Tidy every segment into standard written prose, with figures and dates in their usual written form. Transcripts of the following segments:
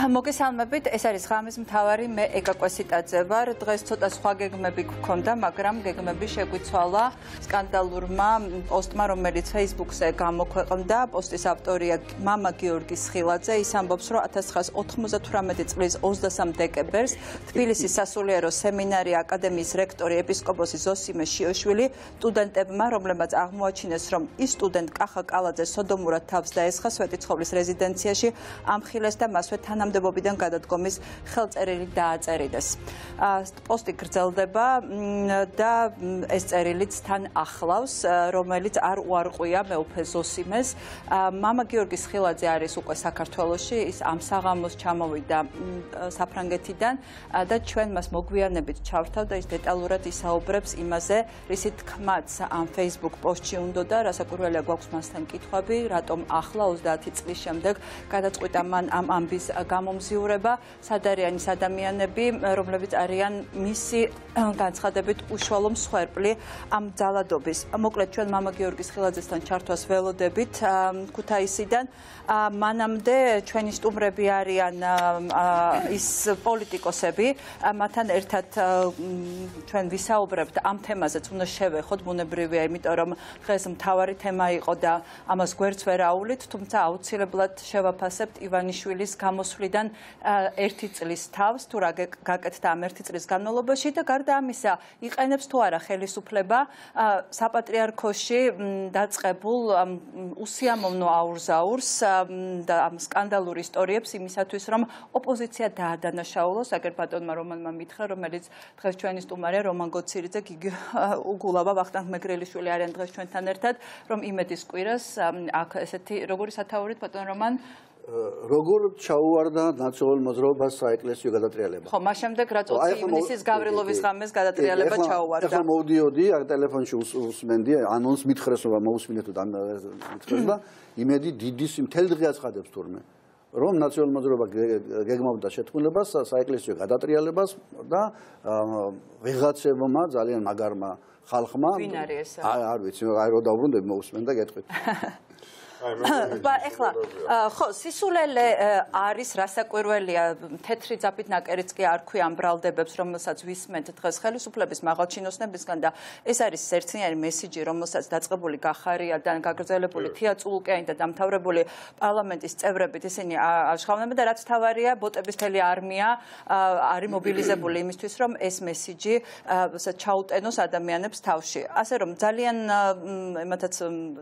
მოგესალმებით, ეს არის ღამის მთავარი, მე ეკაკვესიტაძე ვარ. დღეს ცოტა სხვა გეგმები გქონდა, მაგრამ გეგმები შეგვიცვალა სკანდალურმა პოსტმა, რომელიც Facebook-ზე გამოქვეყნდა. პოსტის ავტორია მამა გიორგი სხილაძე. ის ამბობს, რომ 1998 წლის 23 დეკემბერს თბილისის სასულიერო სემინარი აკადემიის რექტორი ეპისკოპოსი ზოსიმე შიოშვილი სტუდენტებმა, რომლებმაც აღმოაჩინეს, რომ ის სტუდენტ კახა კალაძე სოდომურად თავს დაესხა სვეტიცხოვლის რეზიდენციაში, ამხილეს და მასვე თანამდებობიდან გადადგომის ხელწერილი დააწერიდეს. პოსტი გრძელდება და ეს წერილიც თან ახლავს, რომელიც არ უარყვია მეუფე ზოსიმეს. მამა გიორგი სხილაძე არის უკვე საქართველოში, ის ამ საღამოს ჩამოვიდა საფრანგეთიდან და ჩვენ მას მოგვიანებით ჩავრთავ და ის დეტალურად ისაუბრებს იმაზე, რისი თქმაც ამ Facebook პოსტში უნდოდა, რასაკვირველია გვაქვს მასთან კითხვები, რატომ ახლა 30 წლის შემდეგ გადაწყვიტა მან ამ ამბის გამომზიურება, სად არიან ის ადამიანები, რომლებიც არიან მისი განცხადებით უშუალო მსხვერპლი ამ ძალადობის. მოკლედ ჩვენ მამა გიორგი სხილაძესთან ჩართვას ველოდებით ქუთაისიდან. მანამდე ჩვენი სტუმრები არიან ის პოლიტიკოსები, მათთან ერთად ჩვენ ვისაუბრებთ ამ თემაზეც უნდა შევეხოთ, ბუნებრივია, იმიტომ რომ დღეს მთავარი თემა იყო და ამას გვერდს ვერ აუვლით, თუმცა აუცილებლად შევაფასებთ ივანიშვილის გამოსვლიდან 1 წლის თავს, თუ რა გაკეთდა ამ 1 წლის განმავლობაში და გარდა ამისა, იყენებს თუ არა ხელისუფლება საპატრიარქოში დაწყებულ უსიამოვნო აურზაურს და ამ სკანდალურ ისტორიებს იმისათვის, რომ ოპოზიცია დაადანაშაულოს, აგერ ბატონმა რომანმა მითხრა, რომელიც დღეს ჩვენი სტუმარია, რომან გოცირიძე, გიგი უგულავა, ვახტანგ მეგრელიშვილი არიან დღეს ჩვენთან ერთად, რომ იმედის კვირას აქ ესეთი როგორი სათაურით ბატონ რომან როგორ ჩაუვარდა ნაციონალურ მოძრაობას საეკლესიო გადატრიალება. ხო, მას შემდეგ რაც 20 ივნისის გავრილოვის ღამეს გადატრიალება ჩაუვარდა. ახლა მოვდიოდი, აქ ტელეფონში უსმენდი, ანონს მითხრეს, რომ მოვუსმინეთ და მითხრეს და იმედი დიდი მთელ დღე აცხადებს თურმე. რომ ნაციონალურ მოძრაობა გეგმავდა შეთქმულებას, საეკლესიო გადატრიალებას და ვიღაცებმა ძალიან მაგარმა ხალხმა ვინ არის ეს? არ ვიცი, აი რო დაუბრუნდები მოვუსმენ და გეტყვით. ეხლა ხო სისულელე არის რასაკვირველია თეთრი ძაფით ნაკერიც კი არ ქვია ამ ბრალდებებს რომელსაც ვისმენთ დღეს ხელისუფლების მაღალჩინოსნებისგან და ეს არის ერთნაირი მესიჯი რომელსაც დაწყებული გახარია და გაგრძელებული თია წულუკიანი და დამთავრებული პარლამენტის წევრებით ისინი აშხავდნენ და რაც თავარია ბოტების მთელი არმია არის მობილიზებული იმისთვის რომ ეს მესიჯი ჩაუტენოს ადამიანებს თავში ასე რომ ძალიან ემათაც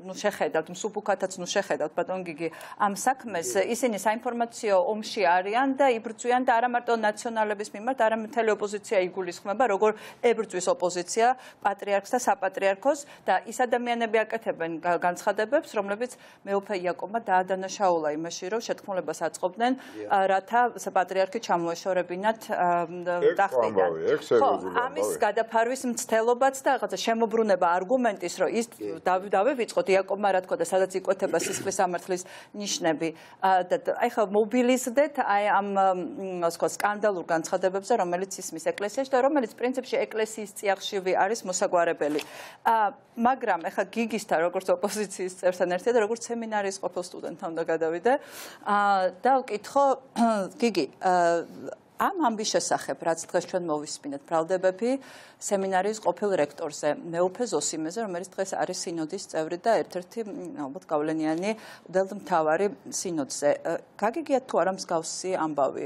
ნუ შეხედავთ მსუბუქათაც ნუ შეხედავთ ბატონ გიგი ამ საქმეს ისინი საინფორმაციო ომში არიან და იბრძვიან და არა მარტო ნაციონალების მიმართ არამედ მთელი ოპოზიცია იგულისხმება როგორ ებრძვის ოპოზიცია პატრიარქს და საპატრიარქოს და ის ადამიანები აკეთებენ განცხადებებს რომლებიც მეუფე იაკობმა დაადანაშაულა იმაში რომ შეთქმულებას აწყობდნენ რათა საპატრიარქი ჩამოეშორებინათ ტახტიდან ხო ამის გადაფარვის მცდელობაც და რაღაცა შემოbrunება არგუმენტის რომ ის დავივიწყოთ იაკობმა რა თქმა და სადაც იკვეთება სისხლის სამართლის ნიშნები და ახლა მობილიზდეთ აი ამ ასე სკანდალურ განცხადებებზე რომელიც ისმის ეკლესიაში და რომელიც პრინციპში ეკლესიის წიაღშივი არის მოსაგვარებელი მაგრამ ახლა გიგისთან როგორც ოპოზიციის წევრთან ერთად და როგორც სემინარის ყოფილ სტუდენტთან უნდა გადავიდე და ვკითხო გიგი ამ ამბის შესახებ, რაც დღეს ჩვენ მოვისმინეთ ბრალდებები სემინარის ყოფილ რექტორზე, მეუფე ზოსიმეზე, რომელიც დღეს არის სინოდის წევრი და ერთ-ერთი ალბათ გავლენიანი მთავარი სინოდზე. გაგიგიათ თუ არა მსგავსი ამბავი?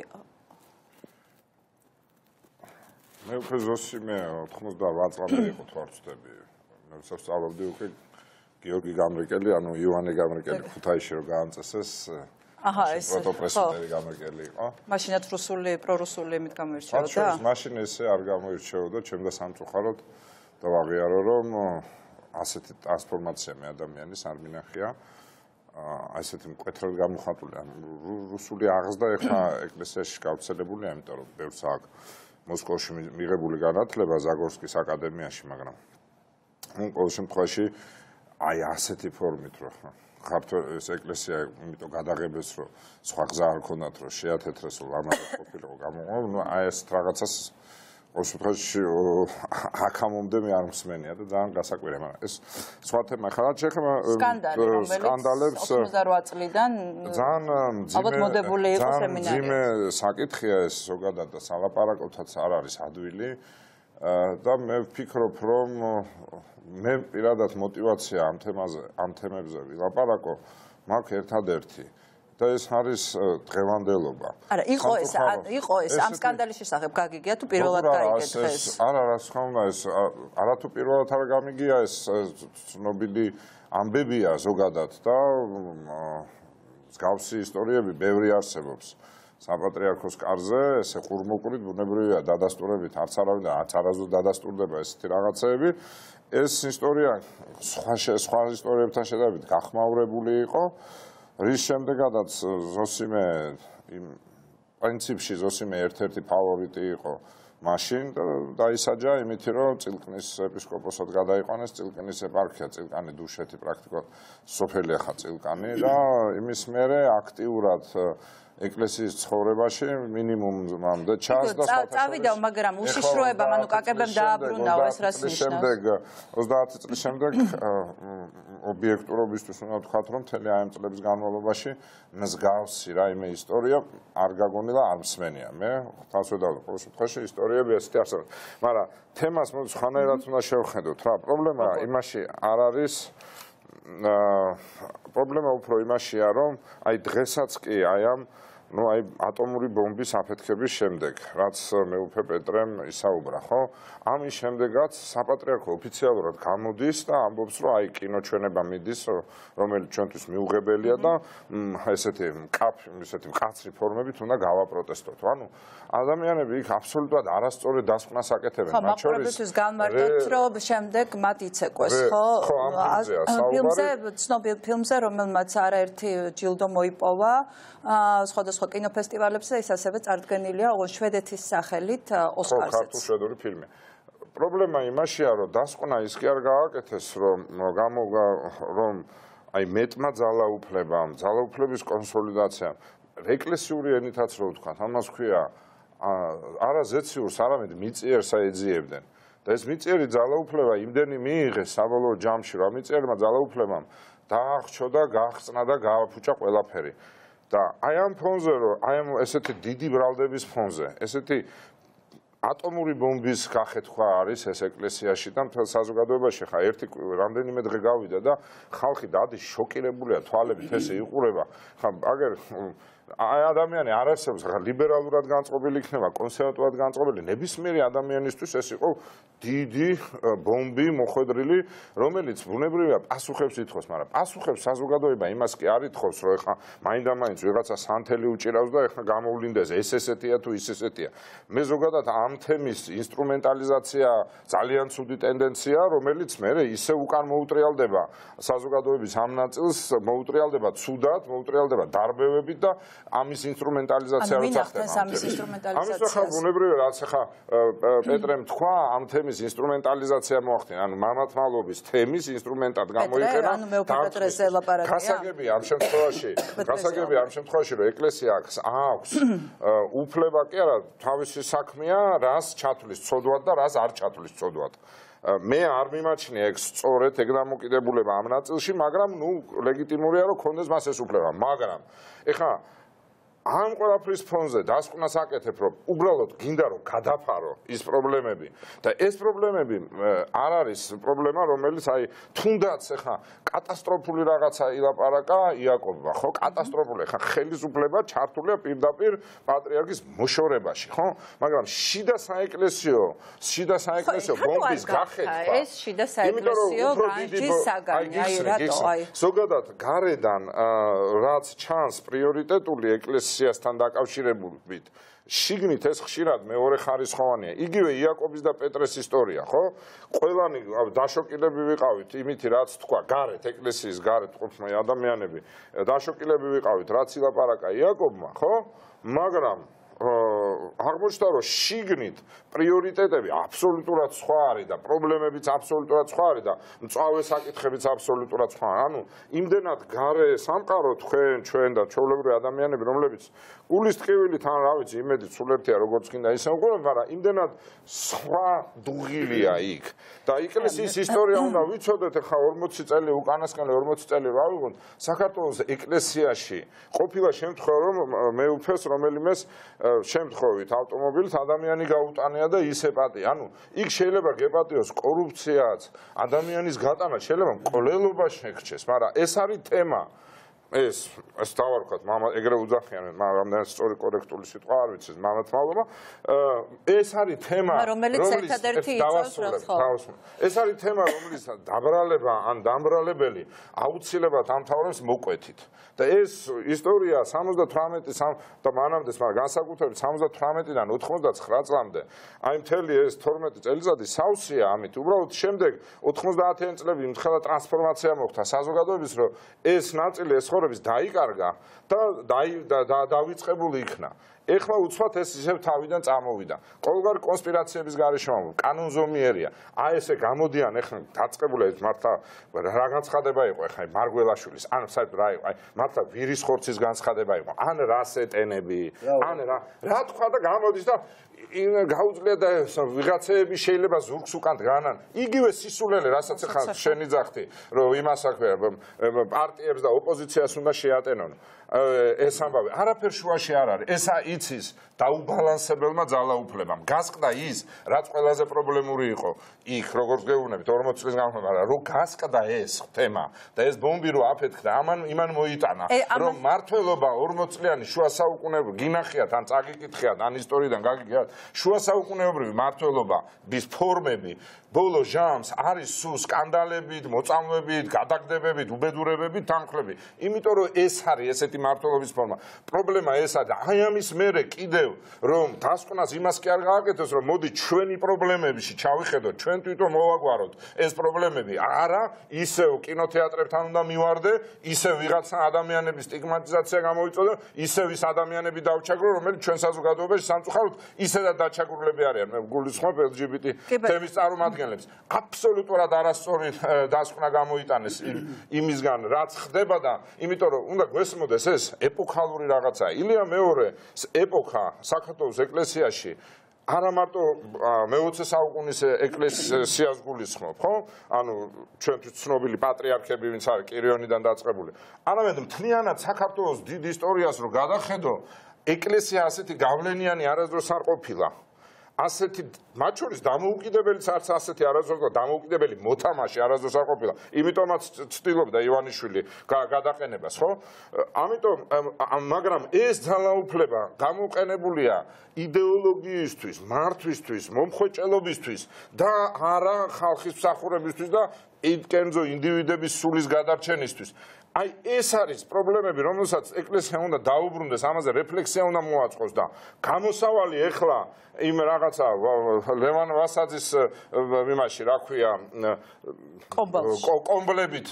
მეუფე ზოსიმე 98 წლამდე იყო თუ არ ვცდები. მე ვსწავლობდი უკვე გიორგი გამრიკელი, ანუ ივანე გამრიკელი ქუთაისში რო გაამწესეს ეს პროტოპრესიდენტი გამრიკელი იყო. მაშინაც რუსული, პრორუსული იმით გამოირჩეოდა? ხო, მაშინ ესე არ გამოირჩეოდა, ჩემდა სამწუხაროდ და ვაღიარო რომ ასეთი ტრანსფორმაცია მე ადამიანის არ მინახია. ასეთი მკვეთრად გამოხატული, რუსული აღზრდა ეხლა ეკლესიაში გავრცელებულია, იმიტომ რომ ბევრს აქვს მოსკოვში მიღებული განათლება ზაგორსკის აკადემიაში, მაგრამ ყოველ შემთხვევაში აი ასეთი ფორმით რო ქართლის ეკლესია იმიტომ გადაღებეს რომ სხვა გზა არ ქონდათ რომ შეათეთრეს რომ ამას ყოფილიყო გამოყო, ნუ აი ეს რაღაცას ოსუთხაში აქამომდე მე არ მსმენია და ძალიან გასაკვირია, მაგრამ ეს სხვა თემა ხარ შეხება სკანდალებს 98 წლიდან ალბათ მოდებული იყო სემინარი. ძიმე საკითხია ეს ზოგადად და სალაპარაკოთაც არ არის ადვილი და მე ვფიქრობ, რომ მე პირადად мотиваცია ამ თემებზე ვილაპარაკო მაქვს ერთადერთი და ეს არის დღევანდელობა. არა, იყო ეს ამ სკანდალის შესახებ გაგიგია თუ პირველად გაიგეთ ეს? არა, რაც ხომ ეს არათუ პირველად არ გამიგია ეს ცნობილი ამბებია ზოგადად და მსგავსი ისტორიები ბევრი არსებობს. საპატრიარქოს კარზე ესე ყურმოყრით ბუნებრივია დადასტურებით არც არავინ და არც არასდროს დადასტურდება ესეთი რაღაცეები. ეს ისტორია სხვა ისტორიებთან შედარებით გახმაურებული იყო. რის შემდეგაც ზოსიმე იმ პრინციპში ზოსიმე ერთ-ერთი ფავორიტი იყო მაშინ და დაისაჯა იმითი რომ წილკნის ეპისკოპოსად გადაიყვანეს წილკნის ეპარქია წილკანი დუშეთი პრაქტიკულად სოფელი ახლა წილკანი და იმის მერე აქტიურად ეკლესიის ცხოვრებაში მინიმუმამდე ჩანს და წავიდა, მაგრამ უშიშროებამ ანუ კაკებემ დააბრუნა ეს რას ნიშნავს? შემდეგ 30 წლის შემდეგ ობიექტურობისთვის უნდა ვთქვათ, რომ მთელი ამ წლების განმავლობაში მსგავსი რაიმე ისტორია არ გაგონილა, არ მსმენია. მე თავს ვედავ ყოველ შემთხვევაში ისტორიები ესეთი არსებობს. მაგრამ თემას მოდი სხვანაირად უნდა შევხედოთ რა. პრობლემა იმაში არ არის პრობლემა უფრო იმაშია, რომ აი დღესაც კი აი ამ აი ატომური ბომბის აფეთქების შემდეგ, რაც მეუფე პეტრემ ისაუბრა, ხო? ამის შემდეგაც საპატრიარქო ოფიციალურად გამოდის და ამბობს, რომ აი კინოჩვენება მიდის, რომელიც ჩვენთვის მიუღებელია და ესეთი მკაცრი ფორმებით უნდა გავაპროტესტოთ. ანუ ადამიანები იქ აბსოლუტურად არასწორად დასკვნას აკეთებენ. მათ შორის განმარტოთ, რომ შემდეგ მათ იცეკვეს, ხო? ცნობილ ფილმზე, რომელმაც არაერთი ჯილდო მოიპოვა სხვადასხვა კინოფესტივალებზე, ის ასევე წარდგენილია შვედეთის სახელით ოსკარზეც. ქართულ შვედური ფილმი. პრობლემა იმაშია, რომ დასკვნა ის კი არ გააკეთეს, რომ აი მეტმა ძალაუფლებამ, ძალაუფლების კონსოლიდაციამ, ეკლესიური ენითაც რო ვთქვათ, ამას ქვია არა ზეციურს, არამედ მიწიერს აეძიებდნენ. და ეს მიწიერი ძალაუფლება იმდენი მიიღეს საბოლოო ჯამში, რომ მიწიერმა ძალაუფლებამ დაახჩოდა, გაახწნა და გააფუჭა ყველაფერი. და აი ამ ფონზე, რომ აი ამ ესეთი დიდი ბრალდების ფონზე, ესეთი ატომური ბომბის გახეთქვა არის ეს ეკლესიაში და მთელ საზოგადოებაში ხა ერთი რამდენიმე დღე გავიდა და ხალხი დადის შოკირებულია თვალებით ესე იყურება. ხა აგერ აი ადამიანი არ არსებობს, ხა ლიბერალურად განწყობილი იქნება, კონსერვატულად განწყობილი, ნებისმიერი ადამიანისთვის ეს იყო დიდი ბომბი მოხვედრილი, რომელიც ბუნებრივია პასუხებს ითხოვს, მაგრამ პასუხებს საზოგადოება იმას კი არ ითხოვს, რომ ეხლა მაინდა-მაინც ვიღაცა სანთელი უჭირავს და ეხლა გამოვლინდეს ეს ესეთია თუ ის ესეთია. მე ზოგადად ამ თემის ინსტრუმენტალიზაცია ძალიან ცუდი ტენდენცია, რომელიც მე ისე უკან მოუტრიალდება საზოგადოების ამ ნაწილს, მოუტრიალდება ცუდად, მოუტრიალდება დარბევებით და ამის ინსტრუმენტალიზაცია როცა ხდება. ამის ინსტრუმენტალიზაცია. ამის ახლა ბუნებრივია, რაც ახლა პეტრემ თქვა, ამ თემის ინსტრუმენტალიზაცია მოახდინა, ანუ მამათმალობის თემის ინსტრუმენტად გამოიყენა. ანუ მე უკვე პეტრეზე ლაპარაკია. გასაგებია ამ შემთხვევაში, რომ ეკლესია აქვს უფლება კი არა, თავისი საქმეა, რას ჩათვლის ცოდვად და რას არ ჩათვლის ცოდვად. მე არ მიმაჩნია ეგ სწორედ ეგ დამოკიდებულება ამ ნაწილში, მაგრამ ნუ ლეგიტიმურია რომ კონდეს მას ეს უფლება, მაგრამ ეხლა ამ ყველაფრის ფონზე დასკვნას აკეთებ, რომ უბრალოდ გინდა რომ გადაფარო ის პრობლემები და ეს პრობლემები არ არის პრობლემა, რომელიც აი თუნდაც ეხლა კატასტროფული რაღაცა ილაპარაკა იაკობმა, ხო? კატასტროფული, ეხლა ხელისუფლება ჩართულია პირდაპირ პატრიარქის მოშორებაში, ხო? მაგრამ შიდა საეკლესიო ბომბის გახეთქვა, ეს შიდა საეკლესიო განჯის საგანი, აი რატო აი ზოგადად გარედან რაც ჩანს პრიორიტეტული ეკლესიასთან დაკავშირებით, შიგნით ეს ხშირად მეორე ხარისხოვანია. იგივე იაკობის და პეტრეს ისტორია, ხო? ყველანი დაშოკილები ვიყავით იმითი, რაც თქვა, გარეთ ეკლესიის გარეთ ყოფნი ადამიანები, დაშოკილები ვიყავით, რაც ილაპარაკა იაკობმა, ხო? მაგრამ აღმოჩნდა რომ შიგნით პრიორიტეტები აბსოლუტურად სხვა არის და პრობლემებიც აბსოლუტურად სხვა არის და მწვავე საკითხებიც აბსოლუტურად სხვა. ანუ იმდენად გარე სამყარო ჩვენ და ჩვეულებრივი ადამიანები რომლებიც გულის ტკივილით ან რა ვიცი იმედით სულ ერთია როგორც გინდა ისე უყურებთ, მაგრამ იმდენად სხვა დუღილია იქ და ეკლესიის ისტორია უნდა ვიცოდეთ. ახლა 40 წელი უკანასკნელი 40 წელი რა ვიღოთ საქართველოს ეკლესიაში ყოფილა შემთხვევა რომ მეუფეს რომელიმეს შემთხვევით ავტომობილით ადამიანი გაუტანია და ის ეპატია. ანუ იქ შეიძლება გეპატიოს კორუფციაც, ადამიანის გატანა, შეიძლება მკვლელობა შეგრჩეს, მაგრამ ეს არის თემა. ეს დავარქვათ, ეგრე უძახიან, მაგრამ სწორი კორექტული სიტყვა არ ვიცი, მამათმალობა. ეს არის თემა, რომელიც ერთადერთი იწვევს როცხალს. ეს არის თემა, რომლის დაბრალება ან დამბრალებელი აუცილებლად ამ თავრებს მოკვეთით. და ეს ისტორია 78 და მანამდე, მაგრამ განსაკუთრებით 78-დან 99 წლამდე, აი მთელი ეს 12 წელიწადი სავსეა ამით. უბრალოდ შემდეგ 90-იან წლებში მთელი ტრანსფორმაცია მოხდა საზოგადოების, რომ ეს ნაწილი ეს ცხოვრების დაიკარგა და დავიწყებული იქნა. ეხლა უცბად ეს ისევ თავიდან წამოვიდა. ყოველგვარი კონსპირაციების გარეშე კანონზომიერია. აი ესე გამოდიან ეხლა დაწყებული ეს მართლა რა განცხადება იყო ეხლა მარგველაშვილის, ან საერთოდ რა იყო, აი მართლა ვირის ხორცის განცხადება იყო, ან რასეტენები, ან რა თქვა და გამოდის და გაუძლია და ვიღაცეები შეიძლება ზურგს უკან დგანან. იგივე სისულელე, რასაც ახლა შენი ძახთი, რომ იმას აქვე პარტიებს და ოპოზიციას უნდა შეატენონ. ეს ამბავი არაფერ შუაში არ არის. ეს იცის დაუბალანსებელმა ძალაუფლებამ. გასკდა ის, რაც ყველაზე პრობლემური იყო. იქ როგორც გეუბნებით 40 წლის განმავლობაში, მაგრამ რო გასკდა ეს თემა და ეს ბომბი რო აფეთქდა, იმან მოიტანა, რომ მართლობა 40 წლიანი შუა საუკუნეობრივი გინახიათ ან წაგიკითხიათ ან ისტორიიდან გაგიგებთ, შუა საუკუნეობრივი მართლობის ფორმები ბოლო ჟამს არის სულ სკანდალებით, მოწამვებით, გადაგდებებით, უბედურებებით თანხლები. იმიტომ რომ ეს არის ესეთი მართლობის ფორმა. პრობლემა ეს არის. აი ამის მერე კიდევ რომ დასკვნას იმას კი არ გააკეთოს, რომ მოდი ჩვენი პრობლემებში ჩავიხედოთ, ჩვენ თვითონ მოვაგვაროთ ეს პრობლემები. არა, ისევ კინოთეატრებთან უნდა მივარდე, ისევ ვიღაცა ადამიანების სტიგმატიზაცია გამოიწოდო, ისევ ის ადამიანები დავჩაგრო, რომელიც ჩვენ საზოგადოებაში სამწუხაროდ ისედაც დაჩაგრულები არიან. მე გულისხმობ LGBT თემის წარმომადგენლებს. აბსოლუტურად არასწორი დასკვნა გამოიტანეს იმისგან, რაც ხდება და იმიტომ რომ უნდა გვესმოდეს ეს ეპოქალური რაღაცაა. ილია მეორე ეპოქა საქართველოს ეკლესიაში არა მარტო მე-20 საუკუნის ეკლესიას გულისხმობ, ხო? ანუ ჩვენთვის ცნობილი პატრიარქები, ვინც არის კირიონიდან დაწყებული. არამედ მთლიანად საქართველოს დიდ ისტორიას რო გადახედო, ეკლესია ასეთი გავლენიანი არასდროს არ ყოფილა. ასეთი მათ შორის დამოუკიდებელიც არც ასეთი არასდროს დამოუკიდებელი მოთამაშე არასდროს არ ყოფილა. იმიტომაც ცდილობდა ივანიშვილი გადაყენებას, ხო? ამიტომ მაგრამ ეს ძალაუფლება გამოყენებულია იდეოლოგიისთვის, მართვისთვის, მომხვეჭელობისთვის და არა ხალხის მსახურებისთვის და კერძო ინდივიდების სულის გადარჩენისთვის. აი ეს არის პრობლემები, რომელსაც ეკლესია უნდა დაუბრუნდეს, ამაზე რეფლექსია უნდა მოაწყოს და გამოსავალი ეხლა იმ რაღაცა ლევან ვასაძის იმაში რა ქვია კომბლებით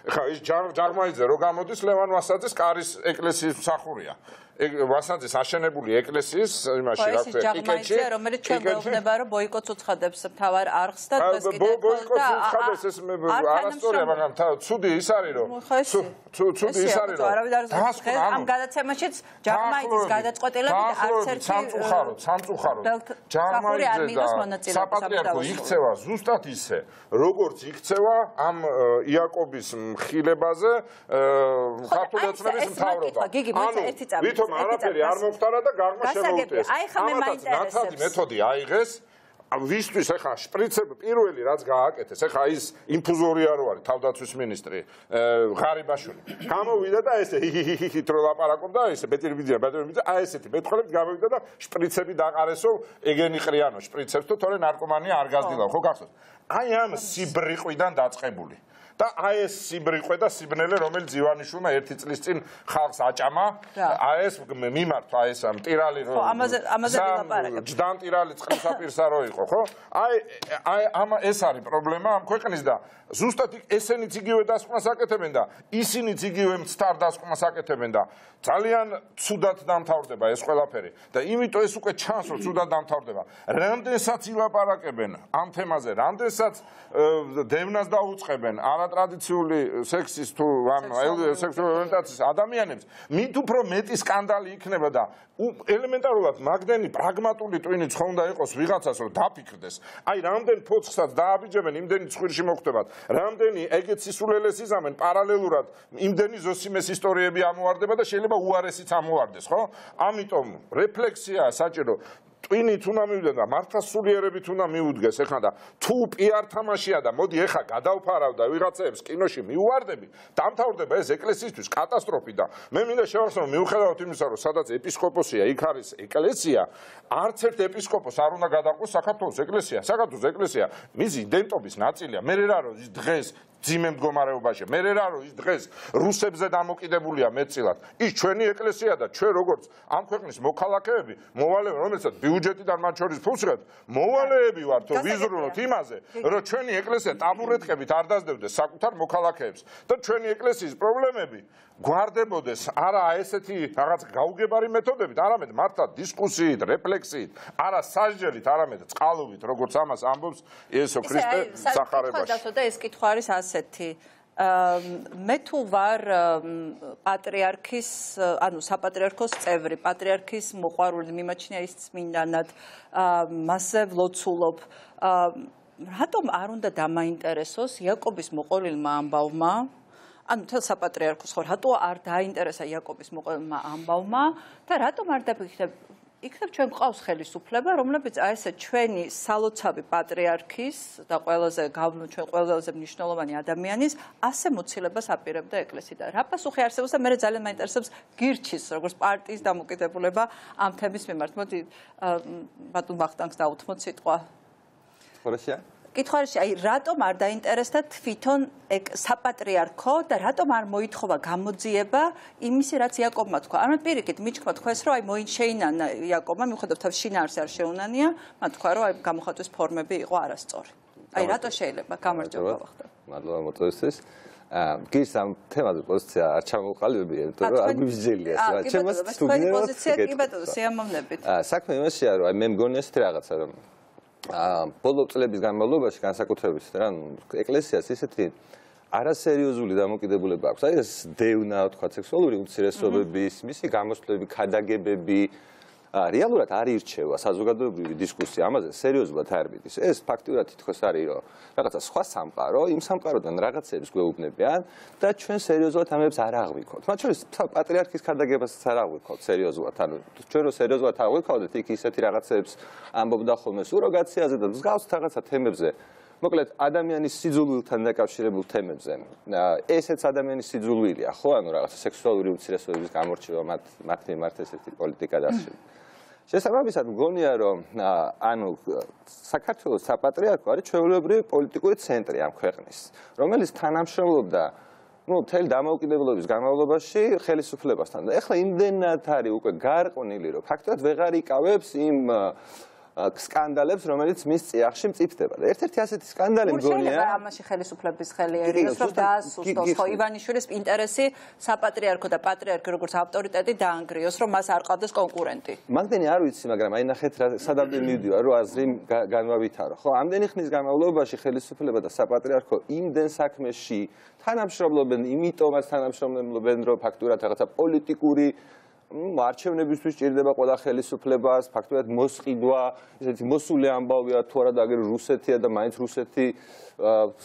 ეხლა ის ჯარმაიძე რო გამოდის ლევან ვასაძის კარის ეკლესიის მსახურია. ვასაძის აშენებული ეკლესიის იმაში რა ქვია კიკეთში, რომელიც ჩვენ გვეუბნება რომ ბოიკოტს უცხადებს მთავარ არხს და დღეს კიდევ ბოიკოტს უცხადებს ეს არასწორია, მაგრამ ცუდი ის არის რომ ცუდი ის არის რომ ამ გადაცემაშიც ჯარმაიძის გადაწყვეტილებით არც ერთი სამწუხაროდ ჯარმაიძე და საპატრიარქო იქცევა ზუსტად ისე, როგორც იქცევა ამ იაკობის მხილებაზე ქართული ოცნების მთავრობა. ანუ არაფერი არ მომხდარა და გაღმა შემოუტიეს. ამათაც ნათადი მეთოდი აიღეს. ვისთვის ახლა შპრიცები პირველი რაც გააკეთეს, ახლა ის ინფუზორია რო არის თავდაცვის მინისტრი ღარიბაშვილი. გამოვიდა და ესე თრო ლაპარაკობდა, ესე ბეტრიბიძია, აი ესეთი მეტყოლებით გამოვიდა და შპრიცები დაყარესო ეგენი ყრიანო შპრიცებს თუ თორე ნარკომანია არ გაზრდილა, ხო გახსოვთ? აი ამ სიბრიყვიდან დაწყებული. და აი ეს სიბრიყვე და სიბნელე, რომელიც ივანიშვილმა 1 წლის წინ ხალხს აჭამა, აი ეს მიმართვა ეს მტირალი რო ამაზე ვილაპარაკებ. ჯდან ტირალი წყლისაპირსა რო იყო, იყო, ხო? აი ეს არის პრობლემა ამ ქვეყნის და ზუსტად ესენიც იგივე დასკვნას აკეთებენ და ისინიც იგივე მცდარ დასკვნას აკეთებენ და ძალიან ცუდად დამთავრდება ეს ყველაფერი და იმიტომ ეს უკვე ჩანს რომ ცუდად დამთავრდება. რამდენსაც ილაპარაკებენ ამ თემაზე, რამდენსაც დევნას დაუწყებენ არატრადიციული სექსის თუ ანუ სექსუალური ორიენტაციის ადამიანებს, მით უფრო მეტი სკანდალი იქნება და ელემენტარულად მაგდენი პრაგმატული ტვინიც ხომ უნდა იყოს ვიღაცას რომ დაფიქრდეს. აი რამდენ ფოცხსაც დააბიჯებენ, იმდენი ცხვირში მოხვდებათ. რამდენი ეგეც სისულელეს იზამენ პარალელურად, იმდენი ზოსიმეს ისტორიები ამოვარდება და შეიძლება უარესიც ამოვარდეს, ხო? ამიტომ რეფლექსია საჭირო. ტვინით უნდა მივიდეს და მართლსულიერებით უნდა მიუდგეს ეხლა და თუ პიარ თამაშია და მოდი ეხლა გადავფარავ და ვიღაცებს კინოში მიუვარდები, დამთავრდება ეს ეკლესიისთვის კატასტროფი და მე მინდა შევახსენო მიუხედავად იმისა, რომ სადაც ეპისკოპოსია, იქ არის ეკლესია, არც ერთ ეპისკოპოსს არ უნდა გადაყოს საქართველოს ეკლესია. საქართველოს ეკლესია მისი იდენტობის ნაწილია. მე რა რომ ის დღეს ძიმე მდგომარეობაში. მე რა რომ ის დღეს რუსებზე დამოკიდებულია მეტწილად. ის ჩვენი ეკლესია და ჩვენ როგორც ამ ქვეყნის მოქალაქეები, მოვალეები, რომელსაც ბიუჯეტიდან მათ შორის ფულს ვიღებთ, მოვალეები ვართ, ვიზრუნოთ იმაზე, რომ ჩვენი ეკლესია ტაბურეტკებით არ დაძდევდეს საკუთარ მოქალაქეებს და ჩვენი ეკლესიის პრობლემები გვარდებოდეს არა ესეთი რაღაც გაუგებარი მეთოდებით, არამედ მართლა დისკუსიით, რეფლექსიით, არა სასჯელით, არამედ წყალობით, როგორც ამას ამბობს იესო ქრისტე სახარებაში. და ეს კითხვა არის ასეთი. მე თუ ვარ პატრიარქის, ანუ საპატრიარქოს წევრი, პატრიარქის მოყვარული, მიმაჩნია ის წმინდანად, მასზე ვლოცულობ. რატომ არ უნდა დამაინტერესოს იაკობის მოყოლილმა ამბავმა? ანუ თელ საპატრიარქოს ხო რატო არ დაინტერესა იაკობის მოყოლილმა ამბავმა და რატომ არ დაფიქრებ იქნებ ჩვენ გვყავს ხელისუფლება, რომლებიც აი ესე ჩვენი სალოცავი პატრიარქის და ჩვენ ყველაზე მნიშვნელოვანი ადამიანის ასე მოცილებას აპირებდა ეკლესია. რა პასუხი არსებობს და მე ძალიან მაინტერესებს გირჩის როგორც პარტიის დამოკიდებულება ამ თემის მიმართ. მოდი ბატონ ბახტანგს დაუთმოთ სიტყვა. კითხვა აი რატომ არ დაინტერესდა თვითონ საპატრიარქო და რატომ არ მოითხოვა გამოძიება იმისი რაც იაკობმა თქვა. ანუ პირიქით მიჩქმა თქვენს რომ აი შეინანა იაკობმა მიუხედავად თავის შინაარსი არ შეუნანია, მათ თქვა რომ აი გამოხატვის ფორმები იყო არასწორი. აი რატო შეიძლება გამარჯობა ვახტა. მადლობა მოწვევისთვის. გის ამ თემაზე პოზიცია არ ჩამოვყალიბებია, იმიტომ რომ არ გვიძელია. ჩემს თქვენი პოზიცია კი ბატონო სიამოვნებით. საქმე იმაშია რომ აი მე მგონია ესეთი რაღაცა რომ ბოლო წლების განმავლობაში განსაკუთრებით რა ეკლესიას ისეთი არასერიოზული დამოკიდებულება აქვს. აი ეს დევნა, თქვა სექსუალური უმცირესობების, მისი გამოსვლები, ქადაგებები რეალურად არ ირჩევა საზოგადოებრივი დისკუსია ამაზე სერიოზულად არ მიდის. ეს ფაქტიურად თითქოს არის რომ რაღაცა სხვა სამყარო, იმ სამყაროდან რაღაცებს გვეუბნებიან და ჩვენ სერიოზულად ამებს არ აღვიქოთ. მათ შორის პატრიარქის ქადაგებასაც არ აღვიქოთ სერიოზულად. ანუ ჩვენ რო სერიოზულად აღვიქავდეთ, იქ ისეთი რაღაცებს ამბობდა ხოლმე სუროგაციაზე და მსგავს რაღაცა თემებზე. მოკლედ ადამიანის სიძულვილთან დაკავშირებულ თემებზე. ესეც ადამიანის სიძულვილია, ხო? ანუ რაღაცა სექსუალური უმცირესობების გამორჩევა მათ მიმართ ესეთი პოლიტიკა დასრულდა. შესაბამისად მგონია რომ ანუ საქართველოს საპატრიარქო არის ჩვეულებრივი პოლიტიკური ცენტრი ამ ქვეყნის, რომელიც თანამშრომლობდა მთელი დამოუკიდებლობის განმავლობაში ხელისუფლებასთან და ეხლა იმდენად არის უკვე გარყვნილი რომ ფაქტობრივად ვეღარ იკავებს იმ სკანდალებს, რომელიც მის წიაღში მწიფდება. და ერთ-ერთი ასეთი სკანდალი მგონია. შეიძლება ამაში ხელისუფლების ხელი ერიოს, რომ დაასუსტოს, ხო, ივანიშვილის ინტერესი საპატრიარქო და პატრიარქი როგორც ავტორიტეტი დაანგრიოს, რომ მას არ ყავდეს კონკურენტი. მაგდენი არ ვიცი, მაგრამ აი ნახეთ რა სადამდე მივდივარ, რომ აზრი განვავითარო. ხო, ამდენი ხნის განმავლობაში ხელისუფლება და საპატრიარქო იმდენ საქმეში თანამშრომლობენ, იმიტომაც თანამშრომლობენ, რომ ფაქტურად რაღაცა პოლიტიკური არჩევნებისთვის ჭირდება ყველა ხელისუფლებას, ფაქტობრივად მოსყიდვა, ესეთი მოსული ამბავია თუ არა და აგერ რუსეთია და მაინც რუსეთი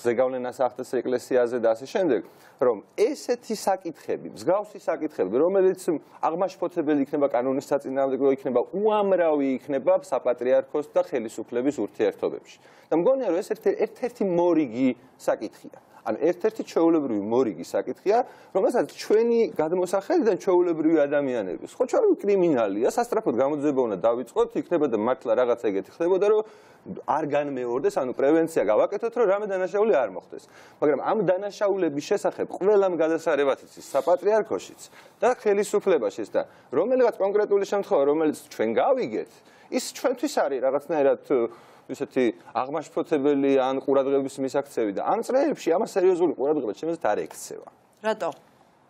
ზეგავლენას ახდენს ეკლესიაზე და ასე შემდეგ, რომ ესეთი საკითხები, მსგავსი საკითხები, რომელიც აღმაშფოთებელი იქნება კანონის საწინააღმდეგო იქნება, უამრავი იქნება საპატრიარქოს და ხელისუფლების ურთიერთობებში. და მგონია რომ ეს ერთ-ერთი მორიგი საკითხია. ან ერთ-ერთი ჩვეულებრივი მორიგი საკითხია, რომელსაც ჩვენი გადმოსახედიდან ჩვეულებრივი ადამიანები, ხო ჩვენი კრიმინალია, სასწრაფოდ გამოძიება უნდა დავიწყოთ, იქნებოდა მართლა რაღაცა ეგეთი ხდებოდა, რომ არ განმეორდეს, ანუ პრევენცია გავაკეთოთ, რომ რამე დანაშაული არ მოხდეს. მაგრამ ამ დანაშაულების შესახებ ყველამ გადასარევად იცის საპატრიარქოშიც და ხელისუფლებაშიც და რომელიღაც კონკრეტული შემთხვევა, რომელიც ჩვენ გავიგეთ, ის ჩვენთვის არის რაღაცნაირად ისეთი აღმაშფოთებელი ან ყურადღების მისაქცევი და ამ წრეებში ამას სერიოზული ყურადღება შემიძლია არ ექცევა. რატო?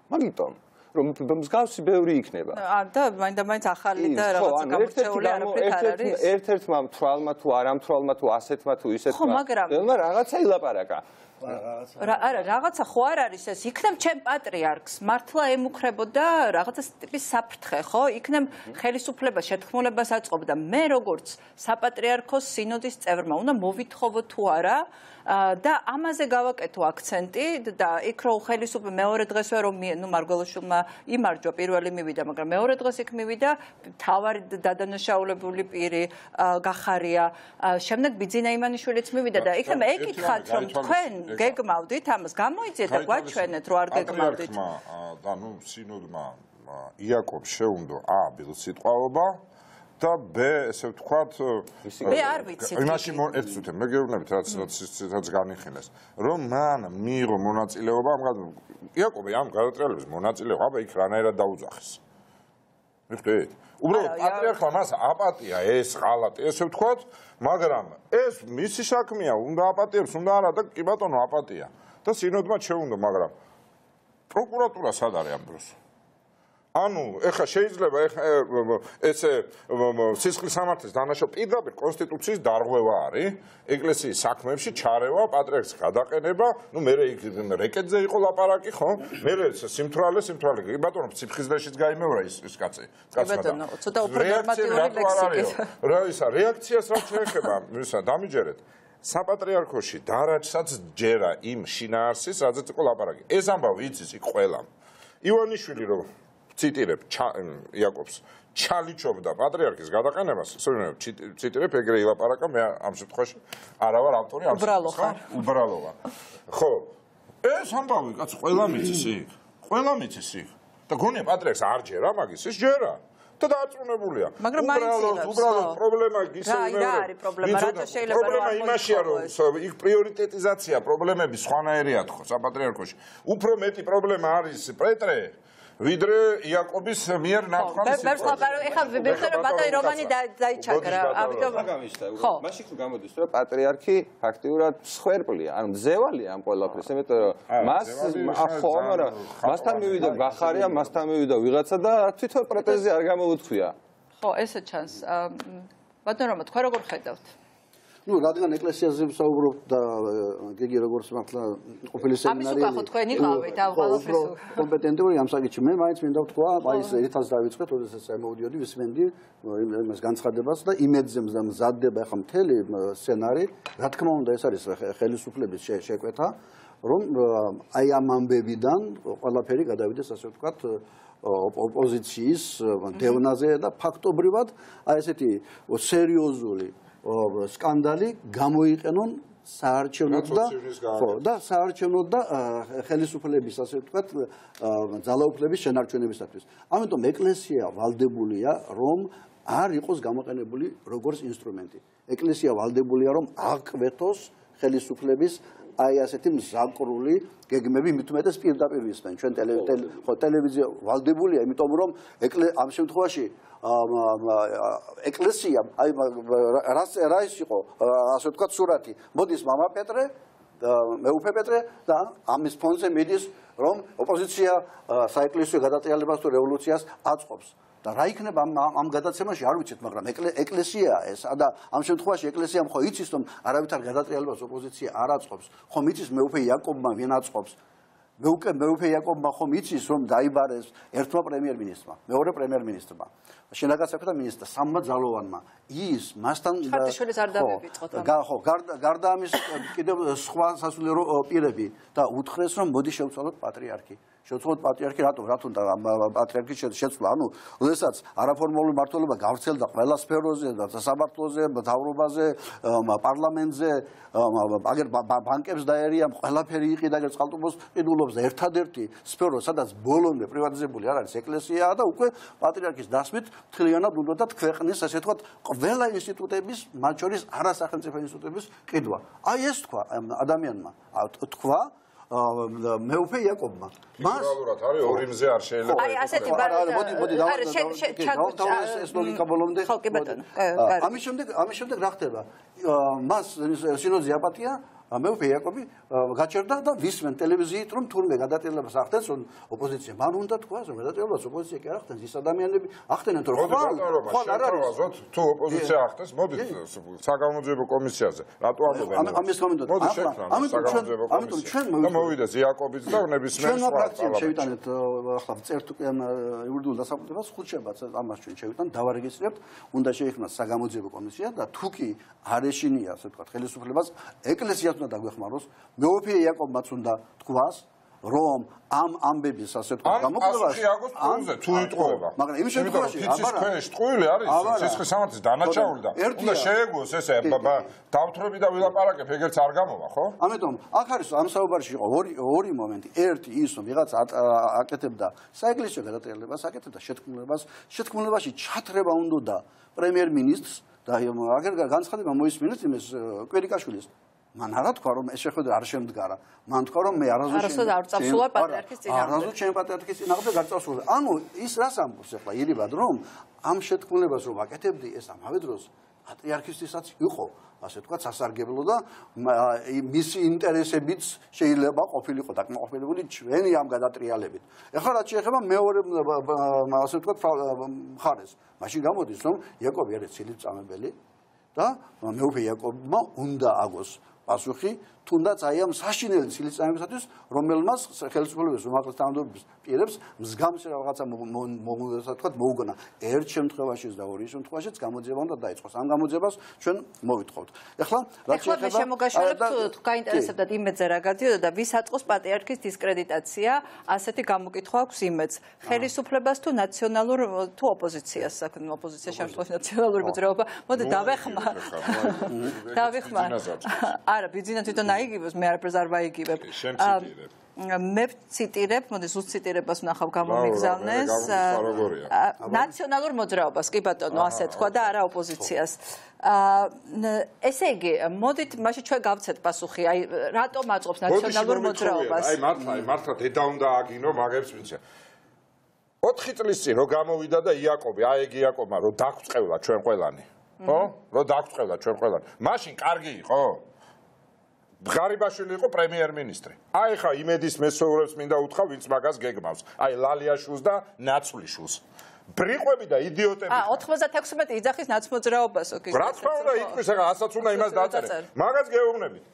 მაგიტომ რომ მსგავსი ბევრი იქნება. და მაინდა-მაინც ახალი და რაღაცა გამოჩეული არაფერი არ არის. ერთ-ერთმა მთვალმა თუ არამთვალმა თუ ასეთმა თუ ისეთმა. ხო, მაგრამ რაღაცა ილაპარაკა. არა, რაღაცა ხო არ არის ეს. იქნებ ჩემ პატრიარქს მართლა ემუქრებოდა რაღაცა ტიპის საფრთხე, ხო? იქნებ ხელისუფლება შეთქმულებას აწყობდა. მე როგორც საპატრიარქოს სინოდის წევრმა უნდა მოვითხოვო თუ არა და ამაზე გავაკეთო აქცენტი და იქ რო ხელისუფლება მეორე დღესვე რომ ნუ მარგველაშვილმა იმარჯვა პირველი მივიდა, მაგრამ მეორე დღეს იქ მივიდა მთავარი დადანაშაულებული პირი გახარია, შემდეგ ბიძინა იმანიშვილიც მივიდა და იქნებ ეკითხათ რომ თქვენ გეგმავდით ამას, გამოიძიეთ და გვაჩვენეთ რომ არ გეგმავდით. და ნუ სინოდმა იაკობს შეუნდო ა ბილსიტყვაობა და B ესე ვთქვათ მე არ ვიცი იმაში ერთ წუთი მე გეუბნებით რაც განიხილეს რომ მან მიიღო მონაწილეობა იაკობი ამ გადატრიალების მონაწილეობა აბა იქ რანაირად დაუძახეს მიხდით უბრალოდ პატრიარქმა მას აპატია ეს ღალატი ესე ვთქვათ მაგრამ ეს მისი საქმეა უნდა აპატიებს უნდა არა და კი ბატონო აპატია და სინოდმა შეუნდო მაგრამ პროკურატურა სად არის ამ დროს ანუ ეხა შეიძლება ესე სისხლის სამართლის დანაშაული პირდაპირ კონსტიტუციის დარღვევა არის ეკლესიის საქმეებში ჩარევა პატრიარქის გადაყენება ნუ მე რეკეტზე იყო ლაპარაკი ხო მე სიმთვრალე კი ბატონო ციფხიზდაშიც გაიმევრა ის კაცი ბატონო ცოტა უფრო ნორმატიული ლექსიკით რა ისა რეაქციას რა შეეხება ისა დამიჯერეთ საპატრიარქოში დარაჯსაც ჯერა იმ შინაარსის რაზეც იყო ლაპარაკი ეს ამბავი იცის იქ ყველამ ივანიშვილი რომ ციტირებ იაკობს ჩალიჩობდა პატრიარქის გადაყენებას ციტირებ ეგრე ილაპარაკა მე ამ შემთხვევაში არა ვარ ავტორი ამ უბრალო ვარ ხო ეს ამბავი კაც ყველა მიცის იქ და გონია პატრიარქს არ ჯერა მაგის ის ჯერა და დააწუნებულია მაგრამ უბრალოდ პრობლემა ისე რა არის პრობლემა რატო შეიძლება პრობლემა იმაშია რომ იქ პრიორიტეტიზაცია პრობლემები სხვანაირია თქო საპატრიარქოში უფრო მეტი პრობლემა არის პეტრე ვიდრე იაკობის მიერ ნათქვამის ეხლა ვიბერძნე რომ ბატონი რომანი დაიჩაგრა ამიტომ ხო მაშინ თუ გამოდის რომ პატრიარქი ფაქტიურად მსხვერპლია ანუ მძევალია ამ ყველაფრის იმიტომ რომ მას ხო მაგრამ მასთან მივიდა გახარია მასთან მივიდა ვიღაცა და თვითონ პრეტენზია არ გამოუთქვია ხო ესე ჩანს ბატონო რომ თქვენ როგორ ხედავთ ну, რადგან ეკლესიაზე ვსაუბრობთ და გიგი როგორც მართლა ყოფილი სემინარი ამის უკან ხო თქვენ იყავით ამ ყველაფერს კომპეტენტური ამ საკითხში მე მაინც მინდა ვთქვა აი ეს ერთად დავიწყეთ როდესაც მოვიდიოდი ვისმენდი იმას განცხადებას და იმედზე მზადდება ახლა მთელი სცენარი რა თქმა უნდა ეს არის ხელისუფლების შეკვეთა რომ აი ამ ამბებიდან ყველაფერი გადავიდეს ასე ვთქვათ ოპოზიციის დევნაზე და ფაქტობრივად აი ესეთი სერიოზული სკანდალი გამოიყენონ საარჩევნოდ და საარჩევნოდ და ხელისუფლების ასე ვთქვათ ძალაუფლების შენარჩუნებისათვის. ამიტომ ეკლესია ვალდებულია რომ არ იყოს გამოყენებული როგორც ინსტრუმენტი. ეკლესია ვალდებულია რომ აკვეთოს ხელისუფლების აი ასეთი მზაკრული გეგმები მით უმეტეს პირდაპირ ვისმენ ჩვენ ტელევიზია ვალდებულია იმიტომ რომ ამ შემთხვევაში ეკლესია აი რა ის იყო ასე ვთქვათ სურათი მოდის мама პეტრე მეუფე პეტრე და ამის ფონზე მიდის რომ ოპოზიცია საეკლესიო გადატრიალებას თუ რევოლუციას აწყობს და რა იქნება ამ გადაცემაში არ ვიცით მაგრამ ეკლესია ეს და ამ შემთხვევაში ეკლესიამ ხო იცის რომ არავითარ გადატრიალებას ოპოზიცია არ აწყობს ხომ იცის მეუფე იაკობმა ვინ აწყობს მეუფე იაკობმა ხომ იცის რომ დაიბარეს ერთმა პრემიერ-მინისტრმა მეორე პრემიერ-მინისტრმა შინაგან საქმეთა მინისტრმა სამმა ძალოვანმა ის მასთან ხარჯიშვილის არ დავივიწყოთ ხო გარდა ამის კიდევ სხვა სასულიერო პირები და უთხრეს რომ მოდი შევცვალოთ პატრიარქი შევცვალოთ პატრიარქი რატომ პატრიარქის შეცვლა ანუ როდესაც არაფორმალური მმართველობა გავრცელდა ყველა სფეროზე და სამართლოზე მთავრობაზე პარლამენტზე აგერ ბანკებს დაერია ყველაფერი იყიდა აგერ წყალტუბოს ყიდულობს და ერთადერთი სფერო სადაც ბოლომდე პრივატიზებული არ არის ეკლესიაა და უკვე პატრიარქის დასმით მთლიანად უნდათ ქვეყნის ასე ვთქვათ ყველა ინსტიტუტების მათ შორის არასახელმწიფო ინსტიტუტების ყიდვა აი ეს თქვა ადამიანმა თქვა მეუფე იაკობმა მას უბრალოდ არის ორი მზე არ შეიძლება აი ასეთი მოდი ეს ლოგიკა ბოლომდე ხო კი ბატონო ამის შემდეგ რა ხდება მას სინოძე აპატია მეუფე იაკობი გაჩერდა და ვისმენ ტელევიზიით რომ თურმე გადატრიალებას ახდენს რომ ოპოზიცია მან უნდა თქვას რომ გადატრიალებას ოპოზიცია კი არ ახდენს ის ადამიანები ახდენენ თუ ხვალ არ არის თუ ოპოზიცია ახდენს მოდით საგამოძიებო კომისიაზე რატო ამბობენ ამის კომენტარი ამიტომ ჩვენ მოვიდეს იაკობიც და ნებისმიერ სხვა ფრაქციამ შევიტანეთ ახლა წერთ უკვე ამ იურიდიულ დასაყრდენობას ხუთშაბათს ამას ჩვენ შევიტან დავარეგისტრირებთ უნდა შეიხმას საგამოძიებო კომისია და თუ კი არ ეშინია ასე ვთქვათ ხელისუფლებას ეკლესიას უნდა დაგვეხმაროს მეუფე იაკობმაც უნდა თქვას რომ ამ ამბების ასე ვთქვათ გამოყენებაში თუ იტყუება მაგრამ იმ შემთხვევაში აბარა ფიცის ტყუილი არის სისხლის სამართლის დანაჩაული და უნდა შეეგუოს ესე დავთვრები და ვილაპარაკებ ეგერც არ გამოვა ხო ამიტომ აქ არის ამ საუბარში იყო ორი მომენტი ერთი ის რომ ვიღაც აკეთებდა საეკლესიო გადატრიალებას აკეთებდა შეთქმულებაში ჩათრება უნდა პრემიერ-მინისტრს და აგერ განცხადება მოისმინეთ იმის კვირიკაშვილის მან არა თქვა რომ ეს შეხვედრა არ შემდგარა მან თქვა რომ მე არასდროს არ წავსულა პატრიარქის წინააღმდეგ არასდროს ჩემ პატრიარქის წინააღმდეგ არ წავსულა ანუ ის რას ამბობს ახლა ირიბად რომ ამ შეთქმულებას რომ აკეთებდი ეს ამავე დროს პატრიარქისთვისაც იყო ასე თქვა სასარგებლო და მისი ინტერესებიც შეიძლება ყოფილიყო დაკმაყოფილებული ჩვენი ამ გადატრიალებით ახლა რაც შეეხება მეორე ასე თქვა მხარეს მაშინ გამოდის რომ იაკობი არის ცილისწამებელი და მეუფე იაკობმა უნდა აგოს პასუხი თუნდაც აი ამ საშინელი ცილისწამებისათვის რომელმაც ხელისუფლების უმაღლეს თანამდებობის პირებს მსგავსი რაღაცა მოუგონა ერთ შემთხვევაშიც და ორი შემთხვევაშიც გამოძიება უნდა დაიწყოს ამ გამოძიებას ჩვენ მოვიტყობთ ახლა რაც შეეხება შემოგაშალებთ გაინტერესებდათ იმედზე რა გადიოდა და ვის აწყოს პატრიარქის დისკრედიტაცია ასეთი გამოკითხვა აქვს იმედს ხელისუფლებას თუ ნაციონალურ თუ ოპოზიციას საქმე ოპოზიცია შემთხვევაში ნაციონალური მოძრაობა მოდი დავეხმარ არა ბიძინა თვითონ აიგივებს მე არაფერს არ ვაიგივებ მე ციტირებ მოდი ზუსტ ციტირებას ვნახავ გამომიგზავნეს ნაციონალურ მოძრაობას კი ბატონო ასე თქვა და არა ოპოზიციას ესე იგი მოდით მაშინ ჩვენ გავცეთ პასუხი აი რატომ აწყობს ნაციონალურ მოძრაობას აი მართლა დედა უნდა აგინო მაგებს ვიცი 4 წლის წინ რო გამოვიდა და იაკობი აი ეგ იაკობმა რო დაგწყევლა ჩვენ ყველანი ხო რო დაგწყევლა ჩვენ ყველანი მაშინ კარგი იყო ღარიბაშვილი იყო პრემიერ-მინისტრი. აი ხა იმედის მესვეურებს მინდა უთხრა, ვინც მაგას გეგმავს. აი ლალიაშვილს და ნაცვლიშვილს. ბრიყვები და იდიოტები. 96 იძახის ნაცმოძრაობასო კი. რა თქმა უნდა, იტყვის ახლა ასაც უნდა იმას დაწერე. მაგას გეუბნებით.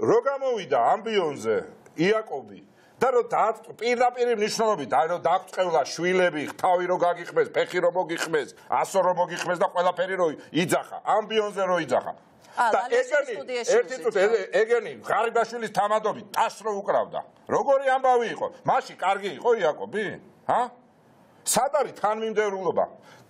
რო გამოვიდა ამბიონზე იაკობი და რო პირდაპირ მნიშვნელობით, აი რო დაგწყევლა შვილები, თავი რო გაგიხმეს, ფეხი რო მოგიხმეს, ასო რო მოგიხმეს და ყველაფერი რო იძახა. ამბიონზე რო იძახა. და ეგენი ღარიბაშვილის თამადობით ტას რო უკრავდა. როგორი ამბავი იყო? მაშინ კარგი იყო იაკობი? ჰა? სად არის თანმიმდევრულობა?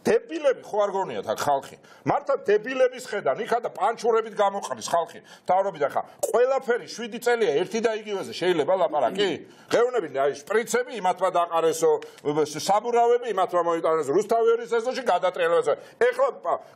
დებილები ხო არ გონიათ აქ ხალხი. მართლა დებილების ხედან იქა და პანჩურებით გამოყრის ხალხი. თავრობი და ხა ყველაფერი 7 წელია ერთი და იგივეზე შეიძლება ლაპარაკი? გეუბნები აი შპრიცები იმათმა დაყარესო, საბურავები იმათმა მოიტანეს რუსთავერის ეზოში გადატრიალებას. ეხლა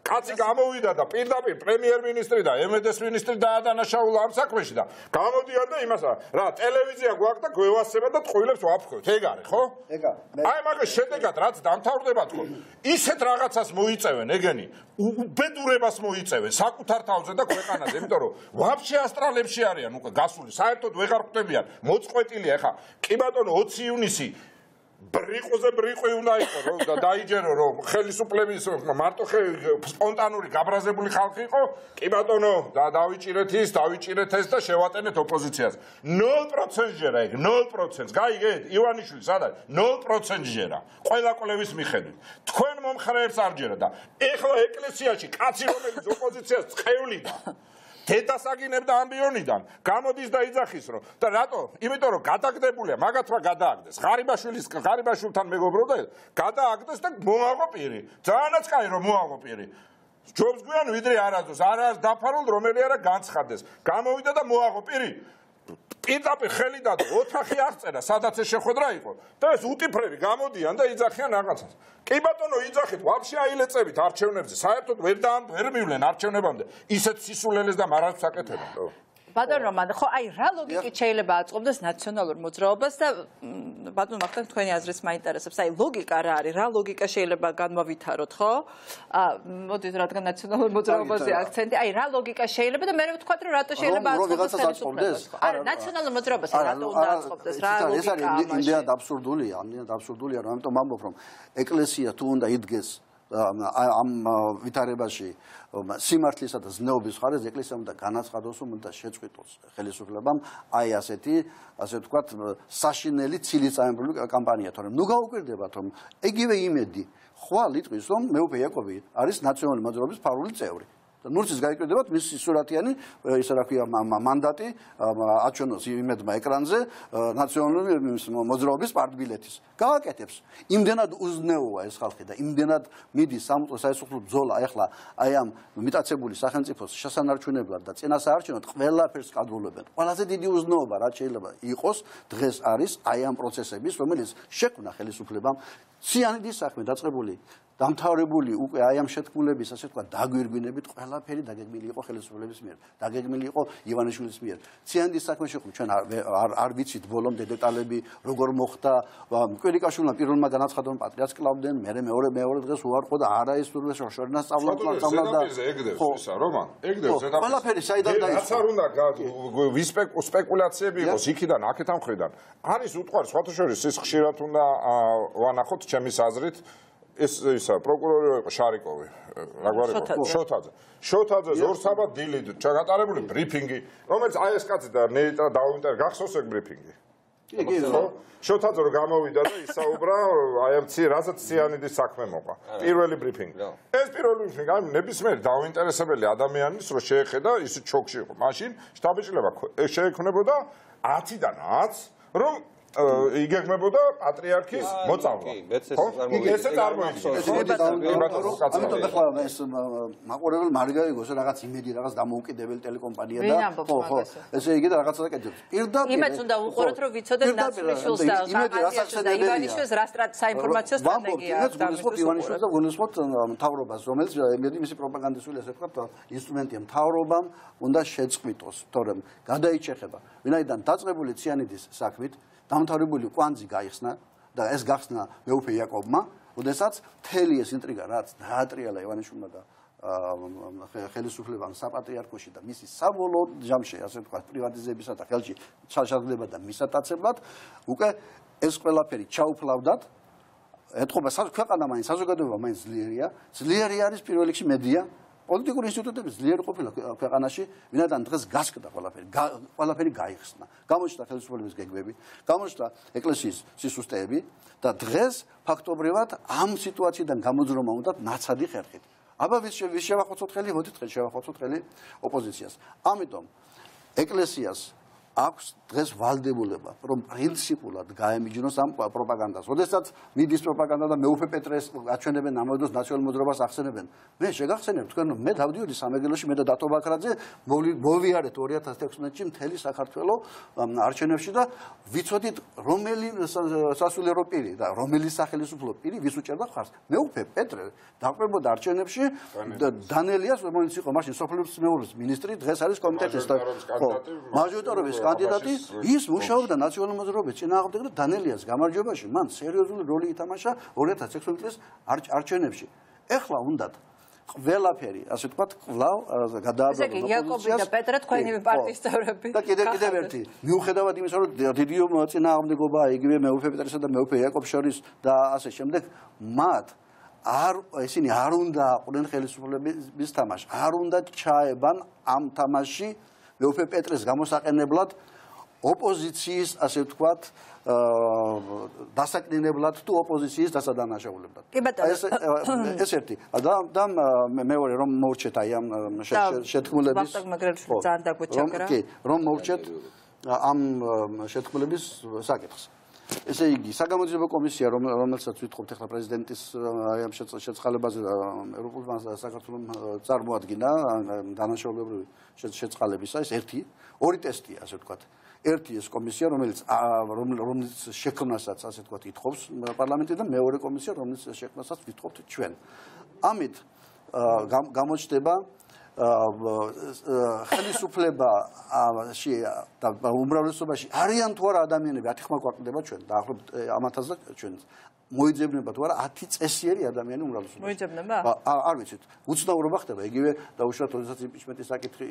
კაცი გამოვიდა და პირდაპირ პრემიერ-მინისტრი და ემედეს მინისტრი დაადანაშაულა ამ საქმეში და გამოდიან და იმას რა ტელევიზია გვაქვს და გვევასება და ტყუილებს ვაფრქვევთ. ეგ არის ხო? ეგ არის. აი მაგას შედეგად რაც დამთავრდება თქო. ისეთ რაღაცას მოიწევენ ეგენი უბედურებას მოიწევენ საკუთარ თავზე და ქვეყანაზე იმიტომ რომ ვაფშე ასტრალებში არიან უკვე გასული საერთოდ ვეღარ ხვდებიან მოწყვეტილია ხა კი ბატონო 20 ივნისი ბრიყვზე ბრიყვი უნდა იყოს რომ დაიჯერო რომ ხელისუფლების მარტო სპონტანური გაბრაზებული ხალხი იყო კი ბატონო დავიჭირეთ ეს და შევატენეთ ოპოზიციას 0% ჯერა ეგ 0% გაიგეთ ივანიშვილი სად არის 0% ჯერა ყველა კვლევის მიხედვით თქვენ მომხრეებს არ ჯერა და ეხლა ეკლესიაში კაცი რომელიც ოპოზიციას წყევლიდა დედას აგინებდა ამბიონიდან გამოდის და იძახის რომ და რატო? იმიტომ რომ გადაგდებულია მაგათმა გადააგდეს ღარიბაშვილთან მეგობრობდა გადააგდეს და მოაღო პირი ძალიანაც კაი რომ მოაღო პირი ჯობს გვიან ვიდრე არაძოს არა დაფარულ რომელი არა განცხადეს გამოვიდა და მოაღო პირი პირდაპირ ხელი დადო ოთახი აღწერა სადაც ეს შეხვედრა იყო და ეს უტიფრები გამოდიან და იძახიან რაღაცას კი ბატონო იძახით ვაფშე აილეწებით არჩევნებზე საერთოდ ვერ მივლენ არჩევნებამდე ისეთ სისულელეს და მარადს აკეთებენ ბატონო რომან ხო აი რა ლოგიკით შეიძლება აწყობდეს ნაციონალურ მოძრაობას და ბატონო მაგთან თქვენი აზრიც მაინტერესებს. აი ლოგიკა რა არის? რა ლოგიკა შეიძლება განმოვითაროთ, ხო? მოდით რადგან ნაციონალურ მოძრაობაზე აქცენტი, აი რა ლოგიკა შეიძლება და მე ვთქვათ რომ რატო შეიძლება აწყობდეს ხელისუფლებას? არა, ნაციონალურ მოძრაობაზე რატო უნდა აწყობდეს? რა ლოგიკა ამაში? იმდენად აბსურდულია, რომ ამიტომ ამბობ რომ ეკლესია თუ უნდა იდგეს ამ ვითარებაში სიმართლისა და ზნეობის ხარეს ეკლესია უნდა განაცხადოს, რომ უნდა შეწყვიტოს ხელისუფლებამ აი ასეთი, ასე ვთქვათ, საშინელი ცილისწამებული კამპანია, თორემ ნუ გაუკვირდებათ, რომ იგივე იმედი ხვალ იტყვის, რომ მეუფე იაკობი არის ნაციონალური მოძრაობის ფარული წევრი. ნურცის გაიკვირდებათ მისი სურათიანი, ისე რა ქვია, მანდატი აჩვენოს იმედმა ეკრანზე ნაციონალური მოძრაობის პარტბილეთის. გააკეთებს. იმდენად უზნეოა ეს ხალხი და იმდენად მიდის საერთაშორისო ბრძოლა ახლა აი ამ მიტაცებული სახელმწიფოს შესანარჩუნებლად და წინასაარჩევნოდ ყველაფერს კადრულებენ. ყველაზე დიდი უზნეობა რაც შეიძლება იყოს დღეს არის აი ამ პროცესების, რომელიც შექმნა ხელისუფლებამ სიანიდის საქმე დაწყებული დამთავრებული უკვე აი ამ შეთქმულების ასე ვთქვათ დაგვირგვინებით ყველაფერი დაგეგმილი იყო ხელისუფლების მიერ, დაგეგმილი იყო ივანიშვილის მიერ. სიანიდის საქმე შექმნა ჩვენ არ ვიცით ბოლომდე დეტალები როგორ მოხდა. კვირიკაშვილმა პირველმა განაცხადა რომ პატრიარქს კლავდნენ, მეორე დღეს უარყო და არა ის თურმე შორშორინას სწავლა და ეგდევს ისა რომან ეგდევს ყველაფერი საიდან დაიწყო. რაც არ უნდა სპეკულაციები იყოს იქიდან აქეთან მხრიდან. არის უთხარი სხვათა შორის ის ხშირად უნდა ვანახოთ ჩემის აზრით ეს ისა პროკურორი იყო შარიკოვი რაგვარი იყო შოთაძე ორსაბათ დილით ჩაგატარებული ბრიფინგი რომელიც აი ეს კაცი და ნეიტრა დაუინტერესდა გახსოვს ეგ ბრიფინგი შოთაძე რომ გამოვიდა და ისაუბრა აი ამ რასაც სიანიდის საქმე მოყვა პირველი ბრიფინგი ეს პირველი ბრიფინგი აი ნებისმიერ დაუინტერესებელი ადამიანის რო შეეხედა ის ჩოქში იყო მაშინ შტაბ-ბიჭლება შეექმნებოდა 10-დან 10 რომ იგეგმებოდა პატრიარქის მოწამვლა. ესე წარმოიდგინეთ. ამიტომ ახლა ეს მაყურებელი მარგარიგოს რაღაც იმედი რაღაც დამოუკიდებელი ტელეკომპანია და ხო ესე იგი და რაღაცა დაკეთებს. პირდაპირ იმედს უნდა უყუროთ რომ ვიცოდეთ ნაცვლიშვილს და ივანიშვილს რა საინფორმაციო სტრატეგია და ივანიშვილს და გულისხმობთ მთავრობას რომელიც იმედი მისი პროპაგანდისტული ასე ვთქვათ ინსტრუმენტია მთავრობამ უნდა შეწყვიტოს თორემ გადაიჭეხება ვინაიდან დაწყებული ციანიდის საქმით დამთავრებული კვანძი გაიხსნა და ეს გახსნა მეუფე იაკობმა, ოდესაც მთელი ეს ინტრიგა რაც დაატრიალა ივანიშვილმა და ხელისუფლებამ საპატრიარქოში და მისი საბოლოო ჯამში, ასე ვთქვათ, პრივატიზებისა და ხელში ჩაშაგდება და მისატაცებლად, უკვე ეს ყველაფერი ჩაუფლავდათ. ეთყობა ქვეყანა მაინც საზოგადოება მაინც ძლიერია, ძლიერი არის პირველ რიგში მედია. პოლიტიკური ინსტიტუტები ძლიერი ყოფილა ქვეყანაში, ვინაიდან დღეს გასკდა ყველაფერი გაიხსნა. გამოჩნდა ხელისუფლების გეგმები, გამოჩნდა ეკლესიის სისუსტეები და დღეს ფაქტობრივად ამ სიტუაციიდან გამოძრომა უნდა ნაცადი ხერხით. აბა ვის შევახოცოთ ხელი, მოდით ხელი შევახოცოთ ხელი ოპოზიციას. ამიტომ ეკლესიას აქვს დღეს ვალდებულება, რომ პრინციპულად გაემიჯნოს ამ პროპაგანდას. ოდესაც მიდის პროპაგანდა და მეუფე პეტრეს აჩვენებენ ამოდოს ნაციონალურ მოძრაობას ახსენებენ. მე შეგახსენებ თქვენ რომ მე დავდიოდი სამეგრელოში მე და დატო ბაქრაძე მოვიარეთ 2016-ში მთელი საქართველოს არჩევნებში და ვიცოდით რომელი სასულიერო პირი და რომელი სახელმწიფო პირი ვის უჭერდა ხარს. მეუფე პეტრე დაყვებოდა არჩევნებში დანელიას რომელიც იყო მაშინ სოფლის მეურნეობის მინისტრი დღეს არის კომიტეტის მაჟორიტარობის კანდიდატი ის მუშაობდა ნაციონალურ მოძრაობის წინააღმდეგ და დანელიას გამარჯვებაში მან სერიოზული როლი ითამაშა 2016 წლის არჩევნებში. ეხლა უნდათ ყველაფერი, ასე ვთქვათ, კვლავ გადააბრძანოს ოპოზიციას. იაკობი და პეტრე თქვენი პარტიის წევრები. და კიდევ ერთი, მიუხედავად იმისა, რომ დიდი წინააღმდეგობა იგივე მეუფე პეტრესა და მეუფე იაკობს შორის და ასე შემდეგ, მათ ისინი არ უნდა აყვნენ ხელისუფლების თამაშს, არ უნდა ჩაებან ამ თამაშში მეუფე პეტრეს გამოსაყენებლად ოპოზიციის, ასე ვთქვათ, დასაკნინებლად თუ ოპოზიციის დასადანაშაულებლად. ეს ერთი. და მეორე რომ მოვრჩეთ აი ამ შეთქმულების რომ მოვრჩეთ ამ შეთქმულების საკითხს. ესე იგი, საგამოძიებო კომისია, რომელსაც ვითხოვთ ახლა პრეზიდენტის ამ შეწყალებაზე ევროპულმა საქართველოს წარმოადგინა დანაშაულებრივი შეწყალებისა, ეს ერთი, ორი ტესტია, ასე ვთქვათ. ერთი ეს კომისია, რომელიც შექმნასაც, ასე ვთქვათ, ითხოვს პარლამენტი და მეორე კომისია, რომელიც შექმნასაც ვითხოვთ ჩვენ. ამით გამოჩნდება ხელისუფლებაში და უმრავლესობაში არიან თუ არა ადამიანები 10 ხმა გვაყდება ჩვენ დაახლოებით ამათაც და ჩვენ მოიძებნება თუ არა 10 წესიერი ადამიანი უმრავლესობაში. მოიძებნება? არ ვიცით. უცნაურობა ხდება იგივე დაუშვათ როდესაც იმპიჩმენტის საკითხი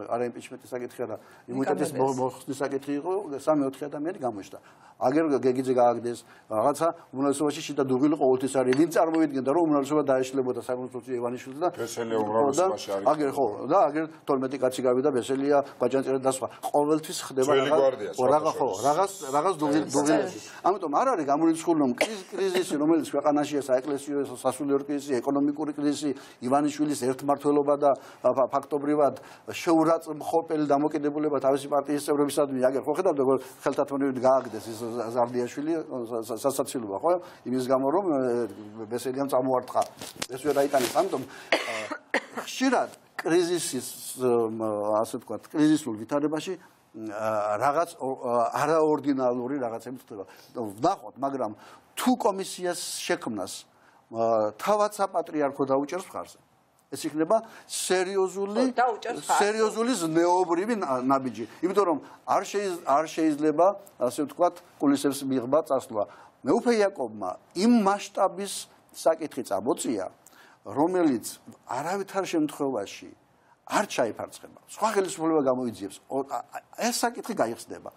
არა იმპიჩმენტის საკითხი არა იმუნიტეტის მოხსნის საკითხი იყო 3-4 ადამიანი გამოჩნდა. აგერ გეგიძე გააგდეს რაღაცა უმრავლესობაში შიდა დუღილი ყოველთვის არის. ვინ წარმოვიდგენდა რომ უმრავლესობა დაეშლებოდა საკონსტიტუციო ივანიშვილს და ბესელია უმრავლესობაში არის. აგერ ხო და აგერ 12 კაცი გავიდა ბესელია ბაჭანწერა და სხვა. ყოველთვის ხდება რაღაც დუღილებში. ამიტომ არ არის გამორიცხული რომ კრიზისი რომელიც ქვეყანაშია საეკლესიო სასულიერო კრიზისი, ეკონომიკური კრიზისი, ივანიშვილის ერთმართველობა და ფაქტობრივად შეურაცხმყოფელი დამოკიდებულება თავისი პარტიის წევრებისადმი აგერ ხო ხედავთ როგორ ხელთათმანებით გააგდეს ის ზარდიაშვილი სასაცილოა ხო იმის გამო რომ ბესელიამ წამოარტყა ეს ვერ აიტანეს ამიტომ ხშირად კრიზისის ასე ვთქვათ კრიზისულ ვითარებაში რაღაც არაორდინალური რაღაცები ხდება. ვნახოთ, მაგრამ თუ კომისიას შექმნას თავად საპატრიარქო დაუჭერს მხარზე. ეს იქნება სერიოზული ზნეობრივი ნაბიჯი. იმიტომ რომ არ შეიძლება ასე ვთქვათ კულისებს მიღება წასვლა. მეუფე იაკობმა იმ მასშტაბის საკითხი წამოწია, რომელიც არავითარ შემთხვევაში არ ჩაიფარცხება. სხვა ხელისუფლება გამოიძიებს. ეს საკითხი გაიხსნება.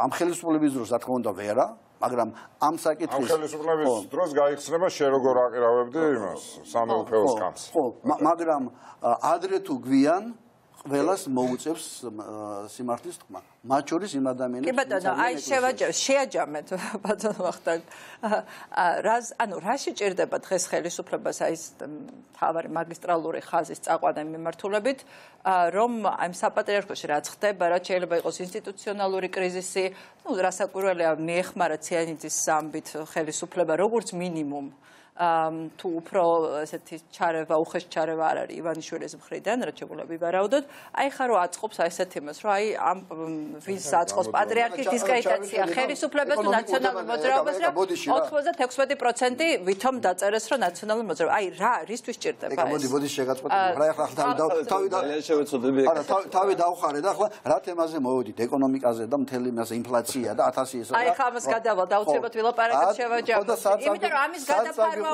ამ ხელისუფლების დროს, რა თქმა უნდა, ვერა, მაგრამ ამ საკითხის ამ ხელისუფლების დროს გაიხსნება შე როგორ აყირავებდი იმას, სამეუფეოს კამს. ხო, მაგრამ ადრე თუ გვიან ყველას მოუწევს სიმართლის თქმა. მათ შორის იმ ადამიანებს კი ბატონო, აი შეაჯამეთ ბატონო ვახტანგ. რა შეჭირდება დღეს ხელისუფლებას აი ეს მთავარი მაგისტრალური ხაზის წაყვანა მიმართულებით, რომ აი საპატრიარქოში რაც ხდება, რაც შეიძლება იყოს ინსტიტუციონალური კრიზისი, რასაკვირველია მიეხმარა ციანიძის ამბით ხელისუფლება როგორც მინიმუმ თუ უფრო ესეთი ჩარევა, უხეშ ჩარევა არ არის ივანიშვილის მხრიდან, რაც შეგვიძლია ვივარაუდოთ. აი ხა რო აწყობს აი ესეთ იმას, რომ აი ამ ვის აწყობს პატრიარქის დისკრედიტაცია ხელისუფლებას თუ ნაციონალურ მოძრაობას, რომ 96% ვითომ დაწერეს, რომ ნაციონალური მოძრაობა. აი რა, რისთვის ჭირდება ეს? მოდი შეგაწყვეტები. რა ახლა თავი დავხარე და ახლა რა თემაზე მოვედით? ეკონომიკაზე და მთელი მასე ინფლაცია და 1000 ისე. აი ხა ამას გადავალ და აუცილებლად ვილაპარაკებთ შევაჯამოთ. იმიტომ რომ ამის გადაფარვა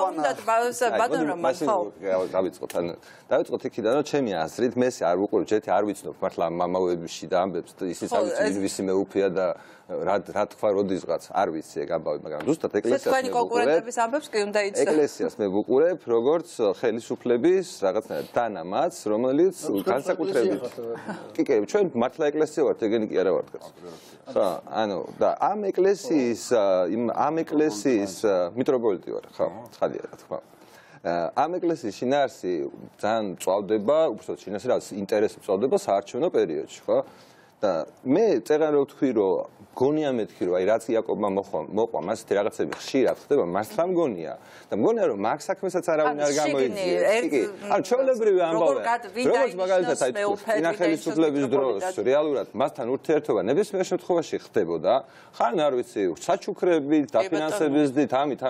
დავიწყოთ იქიდან რომ ჩემი აზრით მე არ ვუყურებ ჯერ არ ვიცნობ მართლა მამაოებში და ამბებს ისიც არ ვიცი ვისი მეუფეა და რა თქვა როდისღაც არ ვიცი ეგ ამბავი მაგრამ ზუსტად ეკლესიას კონკურენტების ამბებს კი უნდა იცოდე ეკლესიას მე ვუყურებ როგორც ხელისუფლების რაღაცნაირად დანამაც რომელიც განსაკუთრებით კი ჩვენ მართლა ეკლესია ვართ ეგენი კი არა ვართ ხო ანუ და ამ ეკლესიის მიტროპოლიტი ვარ ხო ცხადია რა თქმა ამ ეკლესიის შინაარსი ძალიან წვავდება უბრალოდ შინაარსი რა ინტერესი წვავდება საარჩევნო პერიოდში ხო და მე წერან რო ვთქვი რომ გონია მეთქი რომ აი რაც იაკობმა მოყვა მასეთი რაღაცები ხშირად ხდება მართლა მგონია და მგონია რომ მაგ საქმესაც არავინ არ გამოიძიებს კი ანუ ჩვეულებრივი ამბავია როგორც მაგალითად აი წინა ხელისუფლების დროს რეალურად მასთან ურთიერთობა ნებისმიერ შემთხვევაში ხდებოდა ხან არ ვიცი საჩუქრებით დაფინანსებისდით ამით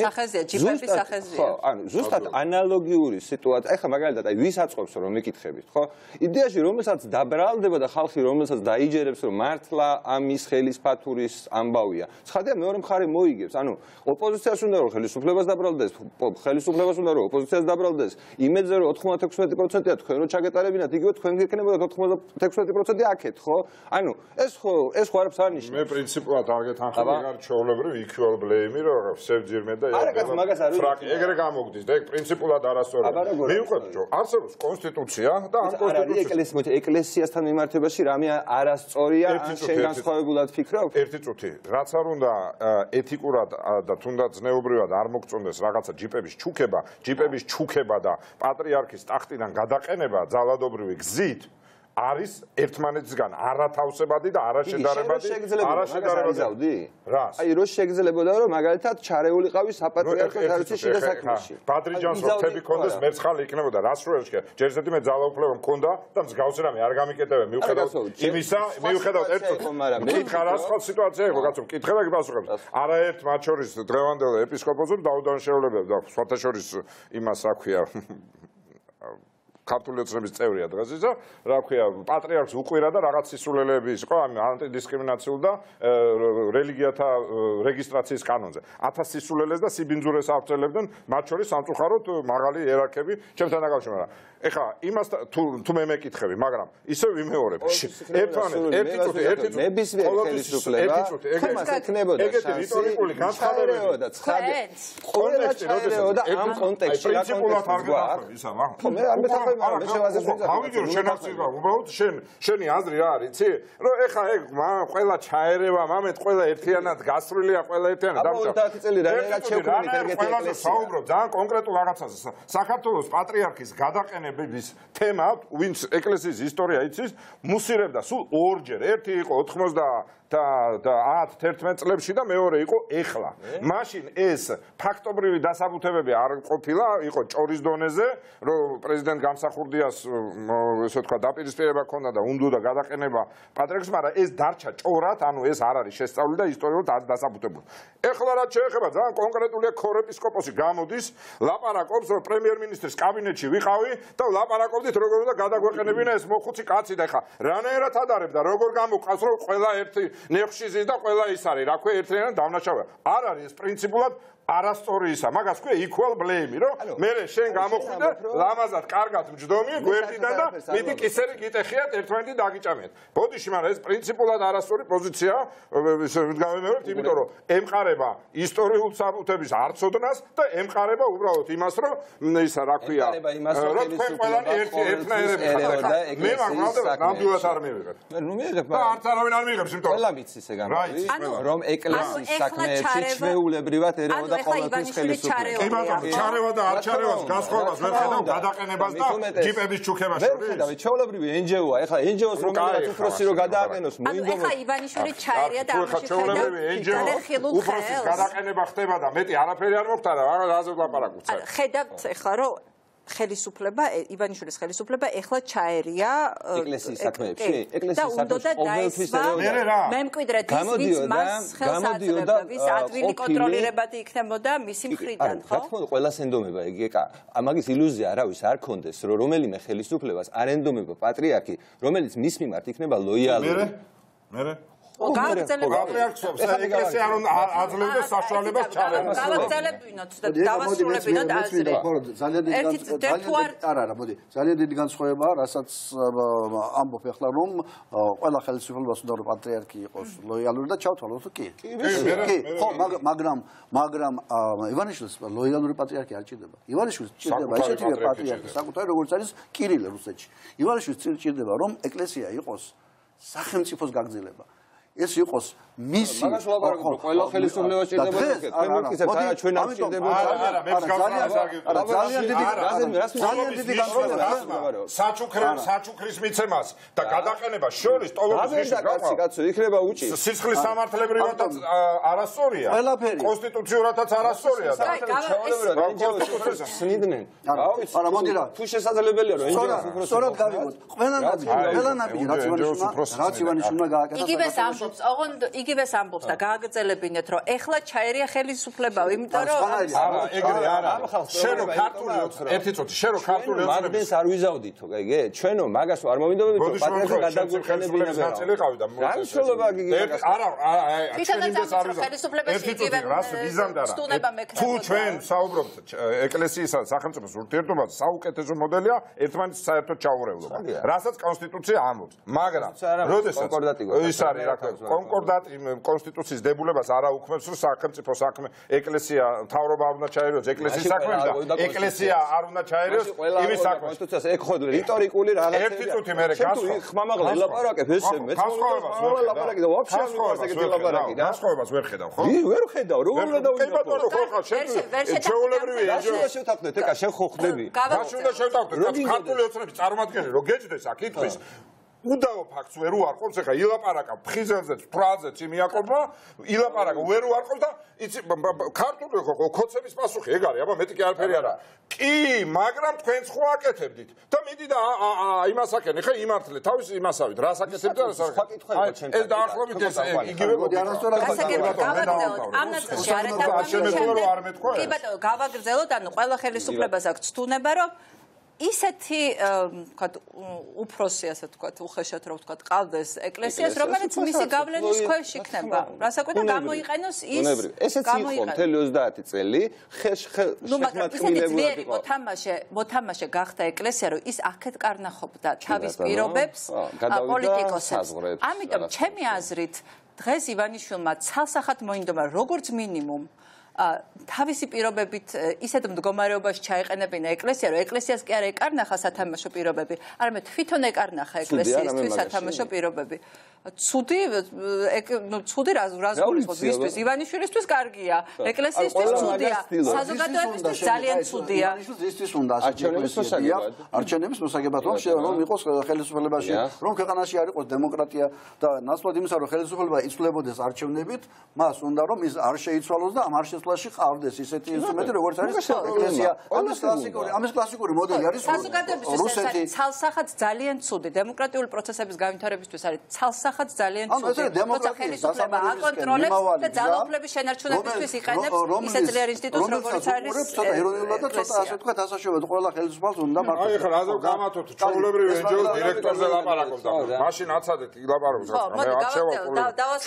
სახეზია ჯიპების სახეზია ხო ანუ ზუსტად ანალოგიური სიტუაცია ეხლა მაგალითად აი ვის აწყობს რომ მიკითხებით ხო იდეაში რომელსაც დაბრალდება და ხალხი რომელსაც დაიჯერებს რომ მართლა ამის ხელის ფათურის ამბავია. ცხადია მეორე მხარე მოიგებს. ანუ ოპოზიციას უნდა რომ ხელისუფლებას დაბრალდეს, ხელისუფლებას უნდა რომ ოპოზიციას დაბრალდეს. იმედზე რომ 96%-ია თქვენ რო ჩაგეტარებინათ, იგივე თქვენ გეკნებოდათ 96% აქეთ, ხო? ანუ ეს ხო არაფერს არ ნიშნავს. მე პრინციპულად არ გეთანხმები არ ჩვეულებრივ equal blame-ი რომ სევძირმე და ფრაკი ეგრე გამოგდის და ეგ პრინციპულად არასწორია. მივყვეთ რომ არსებობს კონსტიტუცია და ამ კონსტიტუციის ეკლესიასთან მიმართებაში რამე არასწორია ან შენ განსხვავებულად ერთი წუთი, რაც არ უნდა ეთიკურად და თუნდაც ზნეობრივად არ მოგწონდეს რაღაცა ჯიპების ჩუქება და პატრიარქის ტახტიდან გადაყენება ძალადობრივი გზით არის ერთმანეთისგან არათავსებადი და არაშედარებადი. რას? აი რო შეგძლებოდა რომ მაგალითად ჩარეულიყავი საპატრიარქოს არჩევის შიდა საქმეში. პატრიჯანს რთები კონდეს მერცხალი იქნებოდა რას რო ერჩქე. ჯერ ესეთი მე ძალაუფლება მქონდა და მსგავსი რამე არ გამიკეთებია მიუხედავად იმისა, მიუხედავად ერთ მკითხა რა სხვა სიტუაცია იყო კაცო მკითხე და გასუხებს. არაერთ მათ შორის დღევანდელ ეპისკოპოსებს დაუდანაშაულებებს და სხვათა შორის იმას აქვია ქართული ოცნების წევრია დღეს და რა ქვია პატრიარქს უყვირა და რაღაც სისულელეები იყო ამ ანტიდისკრიმინაციულ და რელიგიათა რეგისტრაციის კანონზე 1000 სისულელეს და სიბინძურეს ავრცელებდნენ მათ შორის სამწუხაროდ მაღალი იერარქები ჩემთან დაკავშირებით ეხლა იმას თუ მე მეკითხები მაგრამ ისე ვიმეორებ ერთი ეგეთი რიტორიკული განცხადებები და ცხადი ყველა ჩაერეოდა ამ კონტექსტში რა კონტექსტი გავიგე რომ შენ აქცია უბრალოდ შენი აზრი რა არის იცი რომ ეხა ეგ ყველა ჩაერევა მამეთ ყველა ერთიანად გასრულია ყველა ერთიანად დამჭა 10 წელი რანაირად შევქმნით ეგეთი ყველაზე საუბრობ ძალიან კონკრეტულ რაღაცაზე საქართველოს პატრიარქის გადაყენების თემა ვინც ეკლესიის ისტორია იცის მუსირებდა სულ ორჯერ ერთი იყო 90-11 წლებში და მეორე იყო ეხლა მაშინ ეს ფაქტობრივი დასაბუთებები არ ყოფილა იყო ჭორის დონეზე რომ პრეზიდენტ გამსახურდიას ესე თქვა დაპირისპირება ჰქონდა და უნდოდა გადაყენება პატრიარქს მაგრამ ეს დარჩა ჭორად ანუ ეს არ არის შესწავლილი და ისტორიულად არ დასაბუთებული ეხლა რაც შეეხება ძალიან კონკრეტულია ქორეპისკოპოსი გამოდის ლაპარაკობს რომ პრემიერ-მინისტრის კაბინეტში ვიყავი და ლაპარაკობდით როგორ უნდა გადაგვეყენებინა ეს მოხუცი კაცი და ეხლა რანაირად ადარებდა როგორ გამოყავს რომ ყველა ერთი ნეხშიზის და ყველა ის არის რა ქვია ერთიანად დავნაშავე არ არის ეს პრინციპულად არასწორი ისა მაგას ქვია equal blame რომ მე შენ გამოხვიდე ლამაზად კარგად მჯდომი გვერდიდან და მიდი კისერი გიტეხიათ ერთმანეთი დაგიჭამეთ ბოდიში მაგრამ ეს პრინციპულად არასწორი პოზიცია გავემეორებთ იმიტომ რომ ემყარება ისტორიულ საბუთების არცოდნას და ემყარება უბრალოდ იმას რომ ისა რა ქვია რომ თქვენ ყველანი ერთნაირები მე მაგრამ ნამდვილად არ მივიღებ ნუ მივიღებ და არც არავინ არ მივიღებს იმიტომ ყველა მიცის ეგ ამბავი რომ ეკლესიის საქმეებში ჩვეულებრივად ერეოდა ყოველთვის ხელისუფლება. კი ბატონო, ჩარევა და არ ჩარევას გასხოვებას ვერ ხედავ გადაყენებას და ჯიპების ჩუქებას შორის. ვერ ხედავ, ჩვეულებრივი NGO-ა, ეხლა NGO-ს რომელსაც უფროსი რო გადააყენოს, მოიგონოს. ეხლა ივანიშვილი ჩაერია და ამაში ხედავ. უფროსის გადაყენება ხდება და მეტი არაფერი არ მოხდა რა, რაზე ვლაპარაკობთ. ხედავთ ეხლა რომ ხელისუფლება ივანიშვილის ხელისუფლება ეხლა ჩაერია ეკლესიის საქმეებში ეკლესიის საქმეებში ყოველთვის მე მკვიდრეთ ის მას ხელს აძლევდა ვის ადვილი კონტროლირებადი იქნებოდა მისი მხრიდან ხო? რა თქმა უნდა ყველას ენდომება იგი ეკა ამაგის ილუზია არავის არ კონდეს რომ რომელიმე ხელისუფლებას არ ენდომება პატრიარქი რომელიც მის მიმართ იქნება ლოიალური მე გავაგრძელებთ ეკლესია არ აძლევდეს საშუალებას ჩარევას. გავაგრძელებინოთ და დავასრულებინოთ აზრი. არა, მოდი. ძალიან დიდი განსხვავებაა, რასაც ამბობ ახლა რომ ყველა ხელისუფლებას უნდა რომ პატრიარქი იყოს ლოიალური და ჩავთვალოთ კი. ხო, მაგრამ ივანიშვილს ლოიალური პატრიარქი არ ჭირდება. ივანიშვილს ჭირდება ესეთი პატრიარქი, საკუთარი როგორც არის კირილე რუსეთში. ივანიშვილს ჭირდება რომ ეკლესია იყოს სახელმწიფოს გაგრძელება. ეს იყოს მისი მაგას ვაბარგო ყველა ხელისუფლებას ჭირდება ეგეთ მემკვიდრეებს არა ჩვენ არ ჭირდება არა მე ძალიან დიდი განსხვავებაა საჩუქრის მიცემას და გადაყენებას შორის ტოლობის ნიშნავს კაცო იქნება უჭი სისხლის სამართლებრივადაც არასწორია კონსტიტუციურადაც არასწორია და სნიდნენ არა მოდი რა თუ შესაძლებელია რომ ენჯოს უფროსი სწორად გავიგოთ ყველანაირი რაც ივანიშვილმა გააკეთა იგივეს ამბობს და გააგრძელებინეთ რომ ეხლა ჩაერია ხელისუფლებაო იმიტომ რომ არა ეგრე არა შენო ქართული ერთი წუთი შენო ქართული მაგდენს არ ვიზავდითო კაიგე ჩვენო მაგას არ მოვიდობებით რომ პატრიარქი გადაგვეყენებინა ნაწილიყავი და განსხვავება გიგებს არა ჩვენიმდეს არ ვიზავდით ერთი წუთი რას ვიზამდა რა თუ ჩვენ საუბრობთ ეკლესიის სახელმწიფოს ურთიერთობაზე საუკეთესო მოდელია ერთმანეთს საერთოდ ჩაურევლობა რასაც კონსტიტუცია ამბობს მაგრამ როდესაც ის არის რა კონკორდატი კონსტიტუციის დებულებას არ აუქმებს რომ სახელმწიფო საქმე ეკლესია მთავრობა არ უნდა ჩაერიოს ეკლესიის საქმეში და ეკლესია არ უნდა ჩაერიოს იმის საქმეში კონსტიტუციას ეგ ხო რიტორიკული რაღაცა ერთი წუთი მე ხმამაღლა ლაპარაკებ ესე მე ლაპარაკი და ვაფშე არ მიყვარს ეგეთი ლაპარაკი და განსხვავებას ვერ ხედავ ხო ვერ ხედავ როგორ უნდა დავინახო ხო შენ ჩვეულებრივი რა შევთანხმდეთ ეკა შენ ხო ხდები რა უნდა შევთანხმდეთ ქართული ოცნების წარმოადგენელი რო გეჭდეს აქ იტყვის უდაო ფაქტს ვერ უარყოფს ეხა ილაპარაკა ფხიზელზეც ფრაზეც იმიაკობა ილაპარაკა ვერ უარყოფს და იცი ქართული ხო კოცების პასუხი ეგ არის აბა მეტი კი არაფერი არა კი მაგრამ თქვენც ხო აკეთებდით და მიდი და იმას აკეთე ხე იმართლე თავის იმასავით რას აკეთებთ და რას ეს დაახლოებით ეს იგივე მოდი არასწორად კი ბატონო გავაგრძელოთ ანუ ყველა ხელისუფლებას აქვს ცდუნება რომ ისეთი ვთქვათ უფროსი ასე ვთქვათ უხეშად რომ ვთქვათ ყავდეს ეკლესიას რომელიც მისი გავლენის ქვეშ იქნება რასაკვირ და გამოიყენოს ის ესეც იყო მთელი 30 წელი ხეშმატკილებულად იყო მოთამაშე გახდა ეკლესია რომ ის აქეთ კარნახობდა თავის პირობებს პოლიტიკოსებს ამიტომ ჩემი აზრით დღეს ივანიშვილმა ცალსახად მოინდომა როგორც მინიმუმ თავისი პირობებით ისეთ მდგომარეობაში ჩაეყენებინა ეკლესია, რომ ეკლესიას კი არ ეკარნახა სათამაშო პირობები, არამედ თვითონ ეკარნახა ეკლესიისთვის სათამაშო პირობები. ცუდი რას გულისხმობს ვისთვის? ივანიშვილისთვის კარგია, ეკლესიისთვის ცუდია, საზოგადოებისთვის ძალიან ცუდია. ისთვის უნდა არჩევნების მოსაგებად რომ იყოს ხელისუფლებაში, რომ ქვეყანაში არ იყოს დემოკრატია და ნაცვლად იმისა, რომ ხელისუფლება იცვლებოდეს არჩევნებით, მას უნდა რომ ის არ შეიცვალოს და ამ არ შეცვლაში ყავდეს ისეთი ინსტრუმენტი, როგორც არის ეკლესია. ამის კლასიკური მოდელი არის რუსეთი. ცალსახად ძალიან ცუდი დემოკრატიული პროცესების განვითარებისთვის არის ცალსახად ძალიან ცუდი. როცა ხელისუფლება აკონტროლებს და ძალაუფლების შენარჩუნებისთვის იყენებს ისეთ ძლიერ ინსტიტუტს, როგორც არის ეროვნულად და ცოტა ასე ვთქვათ, ასაშობად ყველა ხელისუფლებას უნდა მართოს. აი ხა რაზო გამართოთ ჩვეულებრივ ენჯოს დირექტორზე ლაპარაკობს და მაშინ აცადეთ ილაპარაკობს მე არჩევა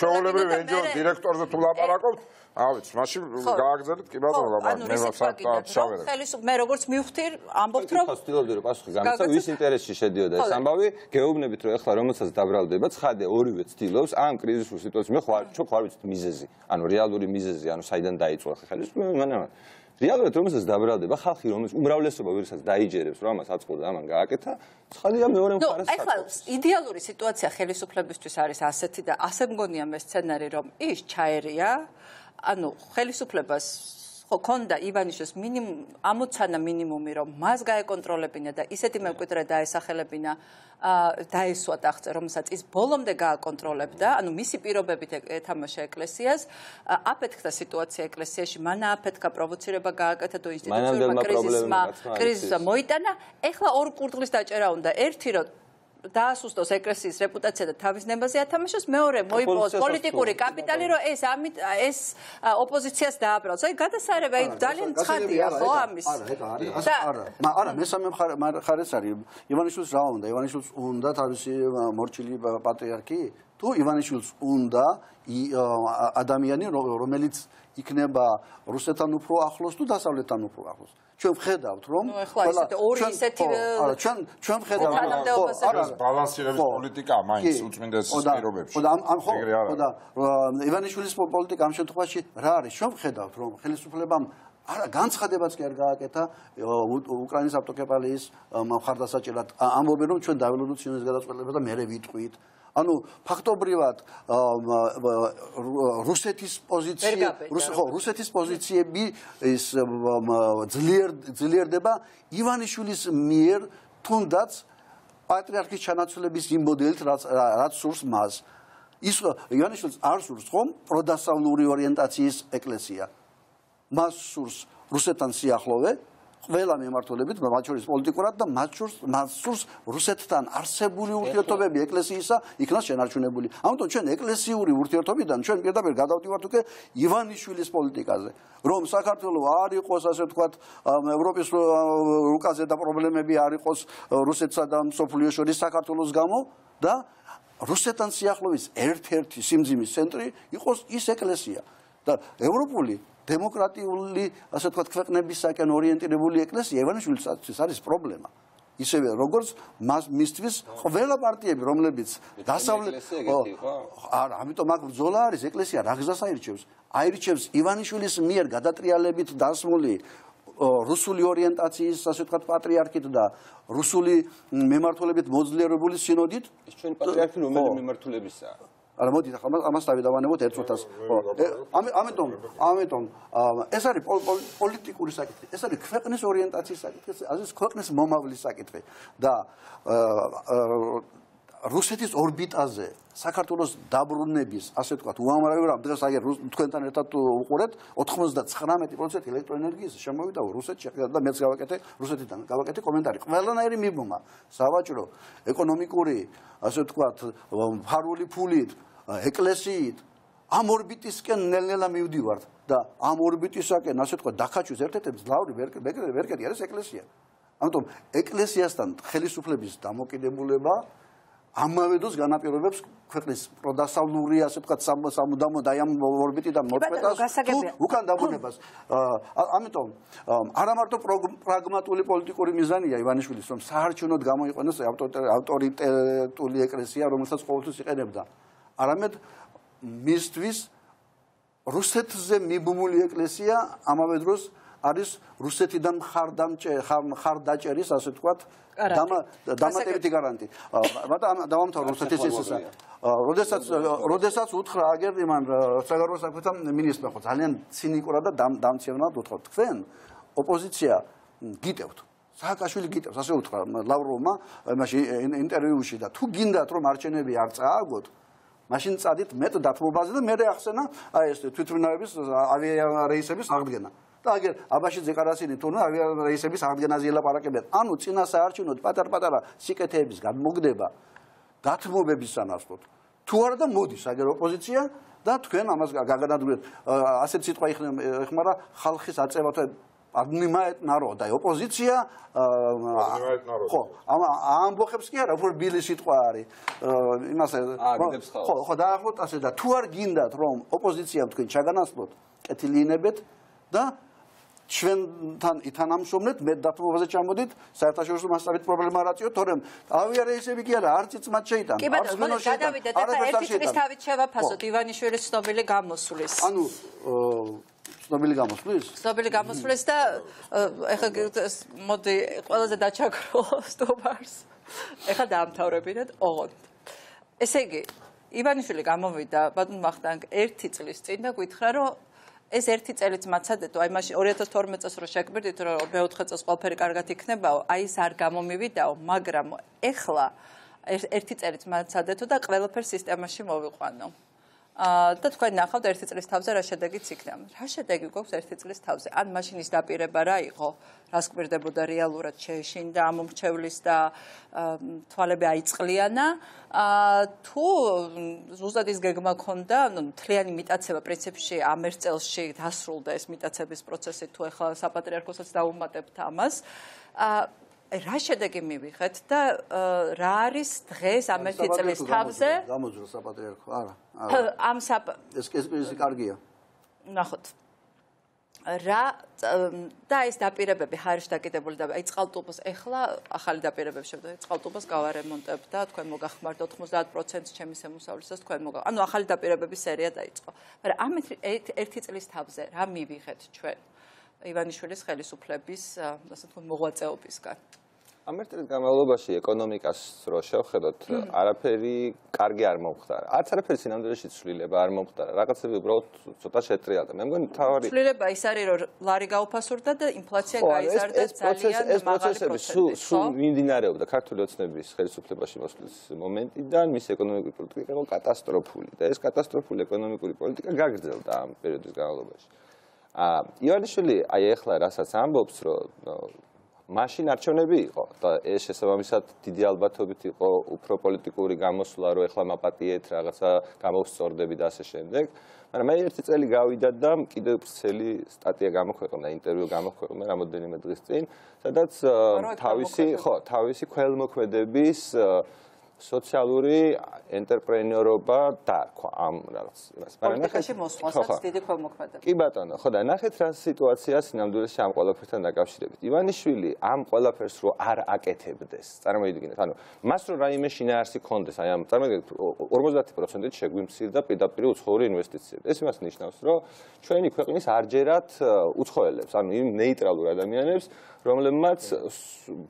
ჩვეულებრივ ენჯოს დირექტორზე თუ ლაპარაკობთ ავიც მაშინ გააგზავნეთ კი ბატონო ლაპარაკობ მე ვსაბჭოა ხელისუფლება მე როგორც მივხვდი ამბობთ რომ ვთქვი რომ პასუხი განაცხადა ვის ინტერესში შედიოდა ეს ამბავი გეუბნებით რომ ეხლა რომელსაც დაბრალდება ცხადე ორივე ცდილობს ამ კრიზისულ სიტუაციებში მე ხარ ვიცით მიზეზი ანუ რეალური მიზეზი ანუ საიდან დაიწყო ხელისუფლება რეალურად რომელსაც დაბრალდება ხალხი რომელიც უმრავლესობა ვირსაც დაიჯერებს რომ ამას აწყობდა ამან გააკეთა ცხადია მეორე მხარეს ეხლა იდეალური სიტუაცია ხელისუფლებისთვის არის ასეთი და ასე მგონია მე სცენარი რომ ის ჩაერია ანუ ხელისუფლებას ხო ქონდა ივანიშვილს ამოცანა მინიმუმი რომ მას გაეკონტროლებინა და ისეთი მემკვიდრე დაესახელებინა დაესვა ტახტზე რომელსაც ის ბოლომდე გააკონტროლებდა ანუ მისი პირობებით ეთამაშა ეკლესიას აფეთქდა სიტუაცია ეკლესიაში მან აფეთქა პროვოცირება გააკეთა და ინსტიტუციურმა კრიზისმა მოიტანა ეხლა ორ კურდღლის დაჭერა უნდა ერთი რომ დაასუსტოს ეკლესიის რეპუტაცია და თავის ნებაზე ათამაშოს მეორე მოიპოვოს პოლიტიკური კაპიტალი რომ ეს ოპოზიციას დააბრალოს აი გადასარება აი ძალიან ცხადია ხო ამის არა მესამე მხარეც არის ივანიშვილს რა უნდა ივანიშვილს უნდა თავისი მორჩილი პატრიარქი თუ ივანიშვილს უნდა ადამიანი რომელიც იქნება რუსეთთან უფრო ახლოს თუ დასავლეთთან უფრო ახლოს ჩვენ ვხედავთ რომ ყველა ჩვენ ვხედავთ ბალანსირების პოლიტიკა მაინც უწმინდეს პირობებში და ივანიშვილის პოლიტიკა ამ შემთხვევაში რა არის ჩვენ ვხედავთ რომ ხელისუფლებამ არა განცხადებაც კი არ გააკეთა უკრაინის ავტოკეპალიის მხარდასაჭერად ამბობენ რომ ჩვენ დაველოდოთ სინოდის გადაწყვეტილებას და მერე ვიტყვით ანუ ფაქტობრივად რუსეთის პოზიციები ის ძლიერდება ივანიშვილის მიერ თუნდაც პატრიარქის ჩანაცვლების იმ მოდელით რაც სურს მას ის ივანიშვილს არ სურს ხომ პროდასავლური ორიენტაციის ეკლესია მას სურს რუსეთთან სიახლოვე ყველა მიმართულებით, მათ შორის პოლიტიკურად და მათ სურს რუსეთთან არსებული ურთიერთობები ეკლესიისა იქნას შენარჩუნებული. ამიტომ ჩვენ ეკლესიური ურთიერთობიდან ჩვენ პირდაპირ გადავდივართ უკვე ივანიშვილის პოლიტიკაზე, რომ საქართველოს არ იყოს ასე ვთქვათ ევროპის რუკაზე და პრობლემები არ იყოს რუსეთსა და მსოფლიოს შორის საქართველოს გამო და რუსეთთან სიახლოვის ერთ-ერთი სიმძიმის ცენტრი იყოს ის ეკლესია და ევროპული დემოკრატიული ასე ვთქვათ ქვეყნებისაკენ ორიენტირებული ეკლესია ივანიშვილისთვის არის პრობლემა. ისევე როგორც მისთვის ყველა პარტიები რომლებიც დასავლეთ არა ამიტომ აქ ბრძოლა არის ეკლესია რა გზას აირჩევს ივანიშვილის მიერ გადატრიალებით დასმული რუსული ორიენტაციის ასე ვთქვათ პატრიარქით და რუსული მიმართულებით მოძლიერებული სინოდით ეს ჩვენ პატრიარქი რომელი მიმართულებისაა არა მოდით ახლა ამას დავიდავანებოთ ერთ წუთას. ამიტომ ეს არის პოლიტიკური საკითხი. ეს არის ქვეყნის ორიენტაციის საკითხი, ეს ქვეყნის მომავლის საკითხი და რუსეთის ორბიტაზე საქართველოს დაბრუნების, ასე ვთქვათ, უამრავი რამ დღეს აგერ თქვენთან ერთად უყურეთ 99% ელექტროენერგიის შემოვიდა რუსეთში და მეც გავაკეთე რუსეთიდან გავაკეთე კომენტარი. ყველანაირი მიბმა სავაჭრო, ეკონომიკური, ასე ვთქვათ, ფარული ფულით, ეკლესიით ამ ორბიტისკენ ნელ-ნელა მივდივართ და ამ ორბიტისაკენ, ასე ვთქვათ, დახაჩვის ერთ-ერთი მძლავრი ვერკეტი არის ეკლესია. ამიტომ ეკლესიასთან ხელისუფლების დამოკიდებულება ამავე დროს განაპირობებს ქვეყნის პროდასავლური, ასე ვთქვათ, სამუდამო ორბიტიდან მოწყვეტას თუ უკან დაბრუნებას. ამიტომ არა მარტო პრაგმატული პოლიტიკური მიზანია ივანიშვილის, რომ საარჩევნოდ გამოიყენოს ავტორიტეტული ეკლესია, რომელსაც ყოველთვის იყენებდა. არამედ მისთვის რუსეთზე მიბმული ეკლესია ამავე დროს არის რუსეთიდან მხარდაჭერის, ასე ვთქვათ, დამატებითი გარანტი. დავამთავრე რუსეთის ისისა. როდესაც უთხრა აგერ იმან საგარეო საქმეთა მინისტრმა, ხო ძალიან ცინიკურად და დამცინებლად უთხრა, თქვენ ოპოზიცია გიტევთ. სააკაშვილი გიტევს, ასე უთხრა ლავროვმა იმაში ინტერვიუში და თუ გინდათ რომ არჩევნები არ წააგოთ, მაშინ წადით მეტ დათმობაზე და მე ახსენა აი ეს თვითმფრინავების ავიარეისების აღდგენა. და აგერ აბაშიძე კარასინი თურმე ავიარეისების აღდგენაზე ელაპარაკებენ. ანუ წინა საარჩევნოდ პატარ-პატარა სიკეთეების გამოგდება დათმობების სანაცვლოდ. თუ არა და მოდის აგერ ოპოზიცია და თქვენ ამას გაგანადგურეთ. ასეთ სიტყვა იხმარა ხალხის აწევათა поднимает народ. და ოპოზიცია ხო, ამბოხებს კი არა, უფრო ბილი სიტყვა არის. იმას ხო, დაახლოებით ასე და თუ არ გინდათ რომ ოპოზიციამ თქვენ ჩაგანაცვლოთ, კეთილინებეთ და ჩვენთან ითანამშრომლეთ, მე დათმობაზე ჩამოდით, საერთაშორისო მასშტაბით პრობლემა არ აწიოთ, თორემ ავიარეისები კი არა, არც წმად შეიტანო. კი ბატონო, გადავიდეთ და ერთი წლის თავით შევაფასოთ ივანიშვილის ცნობილი გამოსვლის. ანუ ცნობილი გამოსვლის? ცნობილი გამოსვლის და ეხლა მოდი ყველაზე დაჩაგრო სტუმარს. ეხლა დაამთავრებინეთ ოღონდ. ესე იგი, ივანიშვილი გამოვიდა ბატონ ვახტანგ 1 წლის წინ და გითხრა რომ ეს 1 წელიც მაცადეთო, აი მაშინ 2012 წელს რო შეგბირდით, რომ მე-4 წელს ყველაფერი კარგად იქნებაო, აი ეს არ გამომივიდაო, მაგრამ ეხლა 1 წელიც მაცადეთო და ყველაფერი სისტემაში მოვიყვანო. და თქვენ ნახავთ 1 წლის თავზე რა შედეგიც იქნება. რა შედეგი გვაქვს 1 წლის თავზე? ან მაშინ ის დაპირება რა იყო? რას კვირდებოდა რეალურად შეეშინდა ამომრჩევლის და თვალები აიწყლიანა? თუ ზუსტად ის გეგმა ქონდა, მთლიანი მიტაცება პრინციპში ამ 1 წელში დასრულდა ეს მიტაცების პროცესი, თუ ეხლა საპატრიარქოსაც დაუმატებთ ამას. რა შედეგი მივიღეთ და რა არის დღეს ამ 1 წლის თავზე? გამოძრო საპატრიარქო, არა. ამ ეს კესპირისი კარგია. ნახოთ. რა და ეს დაპირებები ხარში დაკიდებული და აი წყალტუბოს ეხლა ახალი დაპირებები შევდა. წყალტუბოს გავარემონტებ და თქვენ მოგახმართ 90% ჩემი შემოსავლისას თქვენ მოგა. ანუ ახალი დაპირებების სერია დაიწყო. მაგრამ ამ 1 წლის თავზე რა მივიღეთ ჩვენ ივანიშვილის ხელისუფლების, ასე ვთქვათ, მოღვაწეობისგან? ამ 1 წლის განმავლობაში ეკონომიკას რო შევხედოთ, არაფერი კარგი არ მომხდარა. არც არაფერი სინამდვილეში ცვლილება არ მომხდარა. რაღაცები უბრალოდ ცოტა შეტრიალდა. მე მგონი მთავარი ცვლილება ის არის, რომ ლარი გაუფასურდა და ინფლაცია გაიზარდა ძალიან მაღალი პროცენტით. სულ მიმდინარეობდა ქართული ოცნების ხელისუფლებაში მოსვლის მომენტიდან მის ეკონომიკური პოლიტიკა იყო კატასტროფული და ეს კატასტროფული ეკონომიკური პოლიტიკა გაგრძელდა ამ პერიოდის განმავლობაში. ივანიშვილი აი ეხლა რასაც ამბობს, რომ მაშინ არჩევნები იყო და ეს შესაბამისად დიდი ალბათობით იყო უფრო პოლიტიკური გამოსვლა, რომ ეხლა მაპატიეთ რაღაცა გამოვსწორდები და ასე შემდეგ. მაგრამ მე 1 წელი გავიდა და კიდევ ვრცელი სტატია გამოქვეყნდა, ინტერვიუ გამოქვეყნდა რამოდენიმე დღის წინ, სადაც თავისი ქველმოქმედების სოციალური ენტერპრენიორობა დაარქვა ამ რაღაც იმას. პოლიტიკაში მოსვლასაც დიდი ქველმოქმედება. კი ბატონო, ხო და ნახეთ რა სიტუაცია სინამდვილეში ამ ყველაფერთან დაკავშირებით. ივანიშვილი ამ ყველაფერს რო არ აკეთებდეს, წარმოიდგინეთ, ანუ მას რო რაიმე შინაარსი ქონდეს, აი ამ წარმოიდგინეთ 50%-ით შეგვიმცირდა პირდაპირ უცხოური ინვესტიციები. ეს იმას ნიშნავს, რომ ჩვენი ქვეყნის არჯერად უცხოელებს, ანუ იმ ნეიტრალურ ადამიანებს, რომლებმაც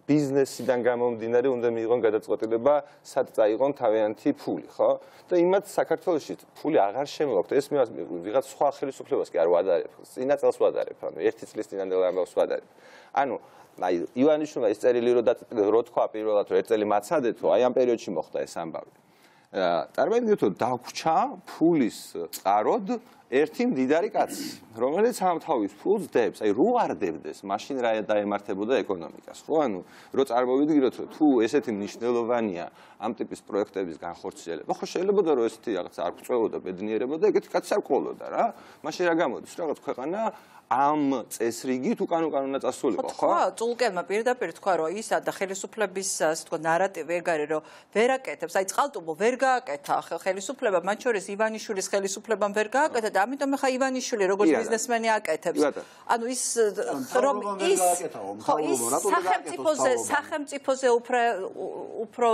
ბიზნესიდან გამომდინარე უნდა მიიღონ გადაწყვეტილება სად წაიღონ თავიანთი ფული, ხო? და იმათ საქართველოში ფული აღარ შემოაქვთ. ეს ვიღაც სხვა ხელისუფლებას კი არ ვადარებ. წინა წელს ვადარებ, ანუ 1 წლის წინანდელ ამბავს ვადარებ. ანუ აი ივანიშვილმა ეს წერილი რო თქვა პირველად რომ 1 წელი მაცადეთო, აი ამ პერიოდში მოხდა ეს ამბავი. წარმოიდგინეთ რომ დაგვრჩა ფულის წყაროდ ერთი მდიდარი კაცი, რომელიც ამ თავის ფულს დებს, აი რო არ დებდეს, მაშინ რა დაემართებოდა ეკონომიკას, ხო? ანუ რო წარმოვიდგინოთ, რომ თუ ესეთი მნიშვნელოვანია ამ ტიპის პროექტების განხორციელება, ხო შეიძლება რომ ესეთი რაღაც არ გვწევოდა, ბედნიერებოდა, ეგეთი კაცი არ ყოლოდა რა. მაშინ რა გამოდის, რაღაც ქვეყანა ამ წესრიგით უკანონოდ წასულიყო, ხო? ხო, წულკენმა პირდაპირ თქვა, რომ ისა და ხელისუფლების, ასე თქვა, ნარატივი ეგ არის, რომ ვერ აკეთებს, აი წყალტუბო ვერ გააკეთა ხელისუფლება, მათ შორის ივანიშვილის ხელისუფლებამ ვერ გააკეთა და ამიტომ ახლა ივანიშვილი როგორც ბიზნესმენი აკეთებს. ანუ ის რომ ის სახელმწიფოზე უფრო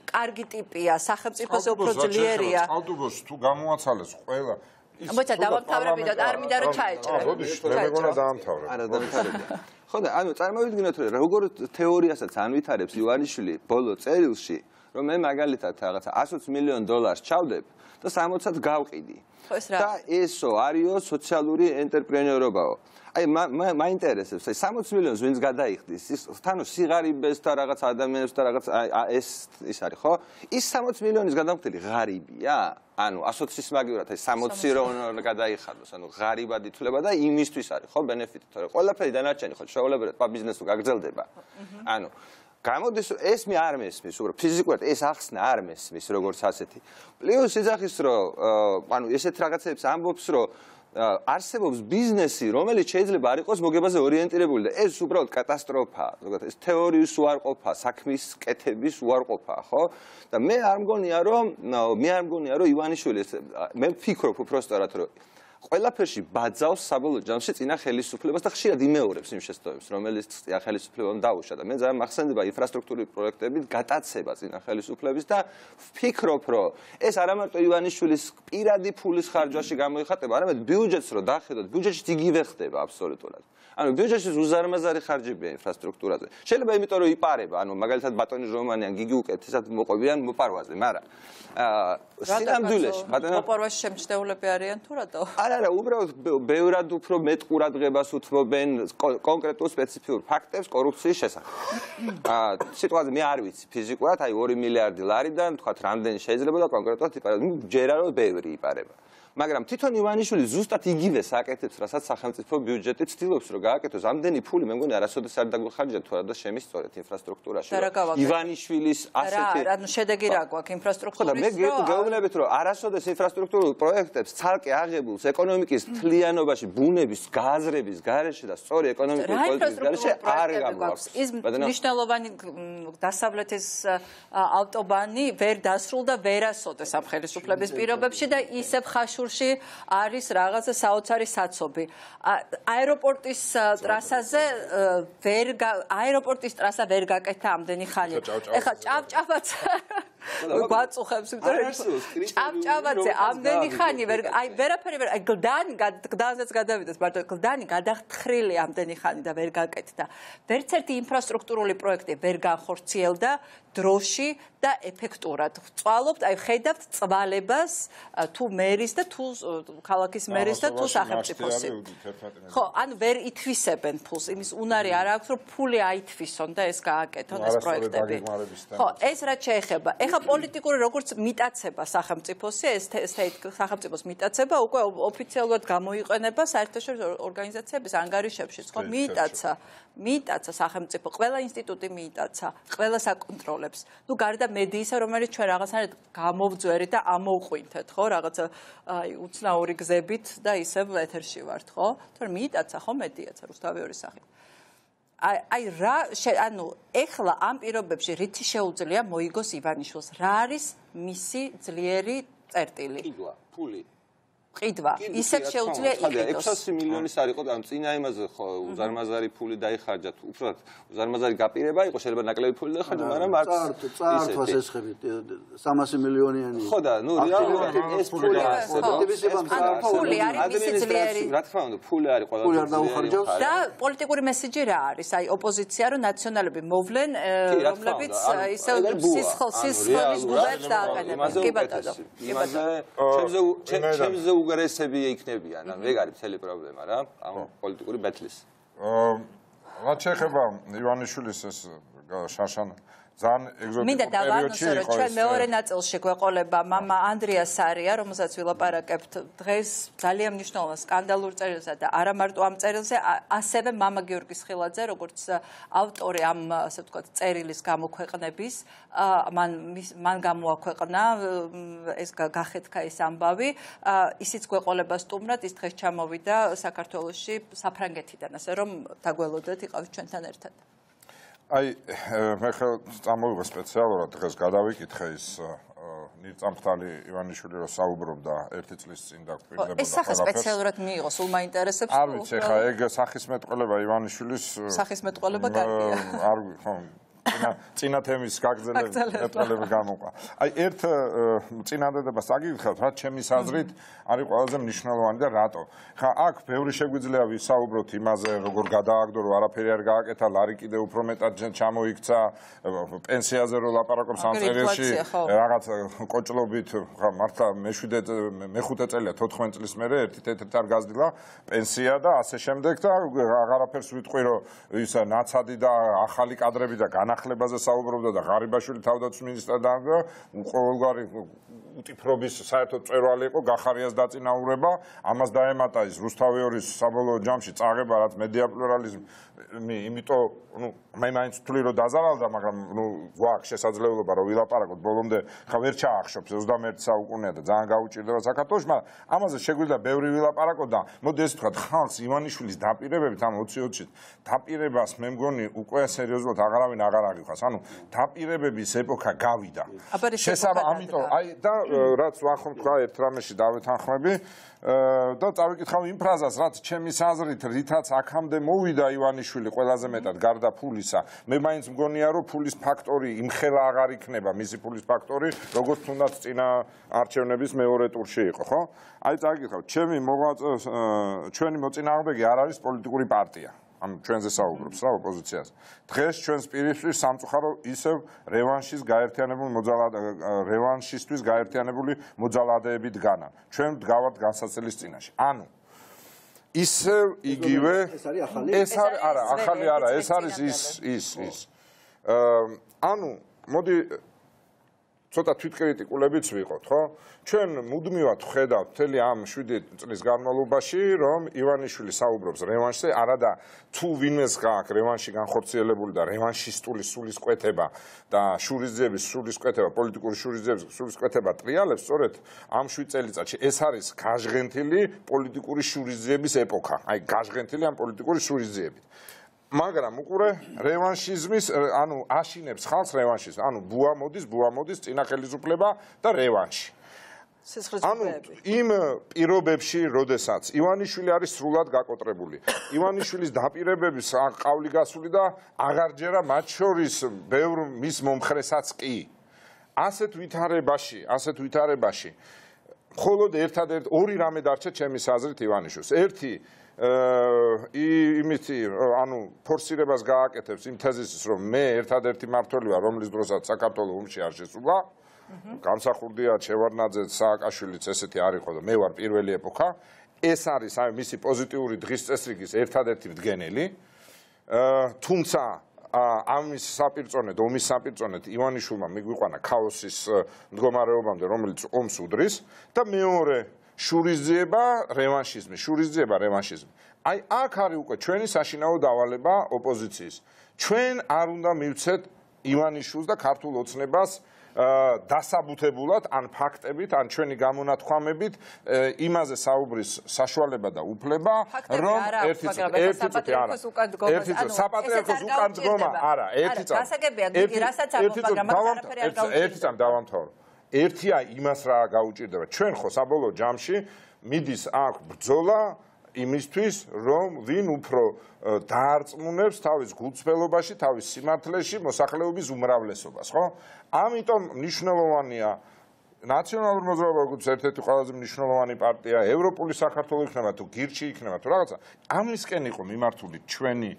კარგი ტიპია, სახელმწიფოზე უფრო ძლიერია. წყალტუბოს თუ გამოაცალეს ყველა მოიცა დავამთავრებიდოთ, არ მინდა რომ ჩაეჭრა. მე მეგონა დაამთავრე. არა, დამთავრებია. ხო და ანუ წარმოვიდგინოთ, რომ როგორ თეორიასაც ანვითარებს ივანიშვილი ბოლო წერილში, რომ მე მაგალითად რაღაცა 120 მილიონ დოლარს ჩავდებ და 60-ად გავყიდი. და ესო არისო სოციალური ენტერპრენიორობაო. აი მაინტერესებს, აი 60 მილიონს ვინც გადაიხდის, ის თან სიღარიბეს და რაღაც ადამიანებს და რაღაც ის არის, ხო? ის 60 მილიონის გადამხდელი ღარიბია? ანუ ასოციის მაგივრად აი 60 რომ გადაიხადოს, ანუ ღარიბად ითვლება და იმისთვის არის, ხო, ბენეფიტი, თორე ყველაფერი დანარჩენი ხო შეულებრივად ბიზნესს გაგრძელდება. ანუ გამოდის ეს მე არ მესმის, უბრალოდ ფიზიკურად ეს ახსნა არ მესმის როგორც ასეთი. პლუს იძახის რომ ანუ ესეთ რაღაცებს ამბობს რომ არსებობს ბიზნესი, რომელიც შეიძლება არ იყოს მოგებაზე ორიენტირებული და ეს უბრალოდ კატასტროფაა. ზოგადად ეს თეორიის უარყოფა, საქმის კეთების უარყოფა, ხო? და მე არ მგონია რომ ივანიშვილი მე ვფიქრობ უბრალოდ რომ ყველაფერში ბაძავს საბოლოო ჯამში წინა ხელისუფლებას და ხშირად იმეორებს იმ შეცდომებს, რომელიც წინა ხელისუფლებამ დაუშვა და მე ძალიან მახსენდება ინფრასტრუქტურული პროექტების გატაცება წინა ხელისუფლების და ვფიქრობ, რომ ეს არა მარტო ივანიშვილის პირადი ფულის ხარჯვაში გამოიხატება, არამედ ბიუჯეტს რო დახედოთ, ბიუჯეტში იგივე ხდება აბსოლუტურად. ანუ ბიუჯეტში უზარმაზარი ხარჯებია ინფრასტრუქტურაზე. შეიძლება იმიტომ რომ იპარება, ანუ მაგალითად ბატონი რომანიან გიგი უკეთესად მოყვებიან მოპარვაზე, მაგრამ სინამდვილეში მოპარვაში შემჩნეულები არიან თუ რატო? არა, უბრალოდ ბევრად უფრო მეტ ყურადღებას უთმობენ კონკრეტულ სპეციფიურ ფაქტებს კორუფციის შესახებ. სიტყვაზე მე არ ვიცი ფიზიკურად, აი 2 მილიარდი ლარიდან, თქვათ, რამდენი შეიძლება და კონკრეტულად იპარება. ჯერა რომ ბევრი იპარება. მაგრამ თვითონ ივანიშვილი ზუსტად იგივეს აკეთებს, რასაც სახელმწიფო ბიუჯეტი ცდილობს რომ გააკეთოს. ამდენი ფული მე მგონი არასოდეს არ დაგვიხარჯა თუ არა და შემისწორეთ ინფრასტრუქტურაში. ივანიშვილის ასეთი ანუ შედეგი რა გვაქვს ინფრასტრუქტურის? ხო და მე გეუბნებით რომ არასოდეს ინფრასტრუქტურულ პროექტებს ცალკე აღებულს ეკონომიკის მთლიანობაში, ბუნების, გააზრების გარეშე და სწორი ეკონომიკური პოლიტიკის გარეშე არ გაგვაქვს. ის მნიშვნელოვანი დასავლეთის ავტობანი ვერ დასრულდა ვერასოდეს ამ ხელისუფლების პირობებში და ისევ ხაშურ არის რაღაცა საოცარი საცობი. აეროპორტის ტრასაზე აეროპორტის ტრასა ვერ გაკეთა ამდენი ხანი. ეხლა ჭავჭავაც გვაწუხებს, იმიტომ რომ ჭავჭავაძე ამდენი ხანი აი ვერაფერი ვერ აი გლდანზეც გადავიდეს, მარტო გლდანი გადახთხრილი ამდენი ხანი და ვერ გაკეთდა. ვერც ერთი ინფრასტრუქტურული პროექტი ვერ განხორციელდა დროში და ეფექტურად. ვწვალობთ, აი ხედავთ წვალებას თუ მერის და თუ ქალაქის მერის და თუ სახელმწიფოსი. ხო, ანუ ვერ ითვისებენ ფულს. იმის უნარი არ აქვს, რომ ფული აითვისონ და ეს გააკეთონ ეს პროექტები. ხო, ეს რაც შეეხება. ეხლა პოლიტიკური როგორც მიტაცება სახელმწიფოსი, ეს სახელმწიფოს მიტაცება უკვე ოფიციალურად გამოიყენება საერთაშორისო ორგანიზაციების ანგარიშებში. ხო, მიიტაცა სახელმწიფო, ყველა ინსტიტუტი მიიტაცა, ყველა საკონტროლებს. ნუ გარდა მედიისა, რომელიც ჩვენ რაღაცნაირად გამოვძვერით და ამოვყვინთეთ, ხო, რაღაცა აი უცნაური გზებით და ისევ ეთერში ვართ, ხო? თორემ მიიტაცა ხო მედიაც რუსთავიორის სახით. აი რა ანუ ეხლა ამ პირობებში რითი შეუძლია მოიგოს ივანიშვილს? რა არის მისი ძლიერი წერტილი? ყიდვა, ფული. ყიდვა. ისეთ შეუძლია იყიდოს. 600 მილიონის არ იყო, ანუ წინა იმაზე ხო უზარმაზარი ფული დაიხარჯა. უბრალოდ უზარმაზარი გაპირება იყო, შეიძლება ნაკლები ფული დაიხარჯა, მაგრამ არც წაართვას ესხები 300 მილიონიანი. ხო და ნუ რეალურად ეს ფული ფული არის მისი ძლიერი. რა თქმა უნდა, ფული არის ყველა ფული არ დაუხარჯავს და პოლიტიკური მესიჯი რა არის? აი ოპოზიცია რომ ნაციონალები მოვლენ, რომლებიც ისე სისხლის გუბებს დააყენებენ. კი ბატონო. ჩემზე უგარესები იქნებიან, ანუ ეგ არის მთელი პრობლემა რა, ამ პოლიტიკური ბეთლის. რაც შეეხება ივანიშვილის ეს შარშან ძალიან ეგზოტიკურ პერიოდში იყო ჩვენ მეორე ნაწილში გვეყოლება მამა ანდრიას სარია, რომელსაც ვილაპარაკებთ დღეს ძალიან მნიშვნელოვან სკანდალურ წერილზე და არა მარტო ამ წერილზე, ასევე მამა გიორგის ხილაძე, როგორც ავტორი ამ, ასე ვთქვათ, წერილის გამოქვეყნების, მან გამოაქვეყნა ეს გახეთქა ეს ამბავი, ისიც გვეყოლება სტუმრად, ის დღეს ჩამოვიდა საქართველოში საფრანგეთიდან, ასე რომ დაგველოდეთ, იყავით ჩვენთან ერთად. აი, მე ხელ წამოვიღე სპეციალურად დღეს გადავიკითხე ის ნირწამხთალი ივანიშვილი რო საუბრობდა 1 წლის წინ და გვპირდებოდა. ეს სახე სპეციალურად მიიღო, სულ მაინტერესებს. არ ვიცი, ხა ეგ სახისმეტყველება ივანიშვილის სახისმეტყველება კარგია. არ ხო წინა თემის გაგრძელება გამოყვა. აი ერთ წინადადებას აგიხსნათ, რა ჩემი აზრით არის ყველაზე მნიშვნელოვანი და რატო? ხა აქ ბევრი შეგვიძლია ვისაუბროთ იმაზე, როგორ გადააგდო, რომ არაფერი არ გააკეთა, ლარი კიდე უფრო მეტად ჩამოიქცა, პენსიაზე რო ლაპარაკობს ამ წერილში, რაღაც კოჭლობით, ხა მართლა მე-5 წელია 14 წლის მერე ერთ-ერთ არ გაზრდილა პენსია და ასე შემდეგ და აღარაფერს ვიტყვი, რომ ის ნაცადი და ახალი კადრები და განახლებაზე საუბრობდა და ღარიბაშვილი თავდაცვის მინისტრად და ყოველგვარი უტიფრობის საერთოდ წვერვალი იყო გახარიას დაწინაურება, ამას დაემატა ის რუსთავიორის საბოლოო ჯამში წაღება, რაც მედია პლურალიზმი, იმიტომ მე მაინც ვთვლი რომ დაზარალდა, მაგრამ გვაქვს შესაძლებლობა რომ ვილაპარაკოთ ბოლომდე, ხა ვერ ჩაახშობს 21 საუკუნეა და ძალიან გაუჭირდება საქართველოში, მაგრამ ამაზე შეგვიძლია ბევრი ვილაპარაკოთ და მოდი ეს ვთქვათ, ხალხს ივანიშვილის დაპირებებით ამ 20-20-ით დაპირებას მე მგონი უკვე სერიოზულად აღარავინ აღარ აღიქვას. ანუ დაპირებების ეპოქა გავიდა. ამიტომ აი და რაც ვახომ თქვა ერთ რამეში დავეთანხმები და წავიკითხავ იმ ფრაზას, რაც ჩემი აზრით, რითაც აქამდე მოვიდა ივანიშვილი ყველაზე მეტად გარდა ფულისა. მე მაინც მგონია, რომ ფულის ფაქტორი იმხელა აღარ იქნება, მისი ფულის ფაქტორი, როგორც თუნდაც წინა არჩევნების მეორე ტურში იყო, ხო? აი წავიკითხავ, ჩვენი მოწინააღმდეგე არ არის პოლიტიკური პარტია. ამ ჩვენზე საუბრობს რა ოპოზიციას. დღეს ჩვენს პირისპირ სამწუხარო ისევ რევანშისტვის გაერთიანებული მოძალადეები დგანან. ჩვენ ვდგავართ განსაცდელის წინაშე. ანუ ისევ იგივე ეს არა, ახალი არა, ეს არის ის. ანუ მოდი ცოტა თვითკრიტიკულებიც ვიყოთ, ხო? ჩვენ მუდმივად ვხედავთ მთელი ამ 7 წლის განმავლობაში, რომ ივანიშვილი საუბრობს რევანშზე, არადა თუ ვინმეს გააქვს რევანში განხორციელებული და რევანშისტული სულისკვეთება და შურისძიების სულისკვეთება, პოლიტიკური შურისძიების სულისკვეთება ტრიალებს, სწორედ ამ 7 წელიწადში ეს არის გაჟღენთილი პოლიტიკური შურისძიების ეპოქა. აი, გაჟღენთილი ამ პოლიტიკური შურისძიებით. მაგრამ უყურე რევანშიზმის, ანუ აშინებს ხალხს რევანშიზმს, ანუ ბუა მოდის წინა ხელისუფლება და რევანში. ანუ იმ პირობებში, როდესაც ივანიშვილი არის სრულად გაკოტრებული, ივანიშვილის დაპირებების ყავლი გასული და აღარჯერა მათ შორის ბევრ მის მომხრესაც კი. ასეთ ვითარებაში მხოლოდ ერთადერთი ორი რამე დარჩა ჩემის აზრით ივანიშვილს. ერთი ანუ ფორსირებას გააკეთებს იმ თეზისის, რომ მე ერთადერთი მმართველი ვარ, რომლის დროსაც საქართველოს ომში არ შესულა. გამსახურდია შევარდნაძე, სააკაშვილიც ესეთი არ იყო და მე ვარ პირველი ეპოქა. ეს არის აი მისი პოზიტიური დღის წესრიგის ერთადერთი მდგენელი. თუმცა ამის საპირწონედ, ომის საპირწონედ ივანიშვილმა მიგვიყვანა ქაოსის მდგომარეობამდე, რომელიც ომს უდრის და მეორე შურისძიება რევანშიზმი. აი აქ არის უკვე ჩვენი საშინაო დავალება ოპოზიციის. ჩვენ არ უნდა მივცეთ ივანიშვილს და ქართულ ოცნებას დასაბუთებულად ან ფაქტებით, ან ჩვენი გამონათქვამებით იმაზე საუბრის საშუალება და უფლება, რომ ერთი საპატრიარქოს უკან დგომა, არა, ერთი წამ დავამთავრო. ერთია იმას რა გაუჭირდება. ჩვენ ხო საბოლოო ჯამში მიდის აქ ბრძოლა იმისთვის, რომ ვინ უფრო დაარწმუნებს თავის გულწრფელობაში, თავის სიმართლეში, მოსახლეობის უმრავლესობას, ხო? ამიტომ მნიშვნელოვანია ნაციონალურ მოძრაობა როგორც ერთ-ერთი ყველაზე მნიშვნელოვანი პარტია, ევროპული საქართველო იქნება თუ გირჩი იქნება თუ რაღაცა, ამისკენ იყო მიმართული ჩვენი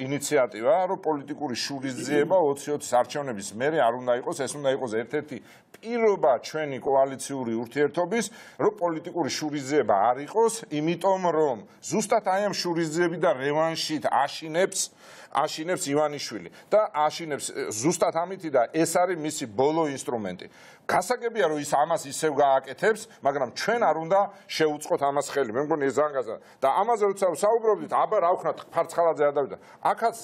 ინიციატივა, რომ პოლიტიკური შურისძიება 2020 არჩევნების მერე არ უნდა იყოს, ეს უნდა იყოს ერთ-ერთი პირობა ჩვენი კოალიციური ურთიერთობის, რომ პოლიტიკური შურისძიება არ იყოს, იმიტომ რომ ზუსტად აი ამ შურისძიებიდან რევანშით აშინებს ივანიშვილი და აშინებს ზუსტად ამითი და ეს არის მისი ბოლო ინსტრუმენტი. გასაგებია რომ ის ამას ისევ გააკეთებს, მაგრამ ჩვენ არ უნდა შევუწყოთ ამას ხელი. მე მგონი ეს ძალიან გასაგებია. და ამაზე როცა საუბრობდით, აბა რა ვქნათ, ფარცხალაძე არ დავიდა. აქაც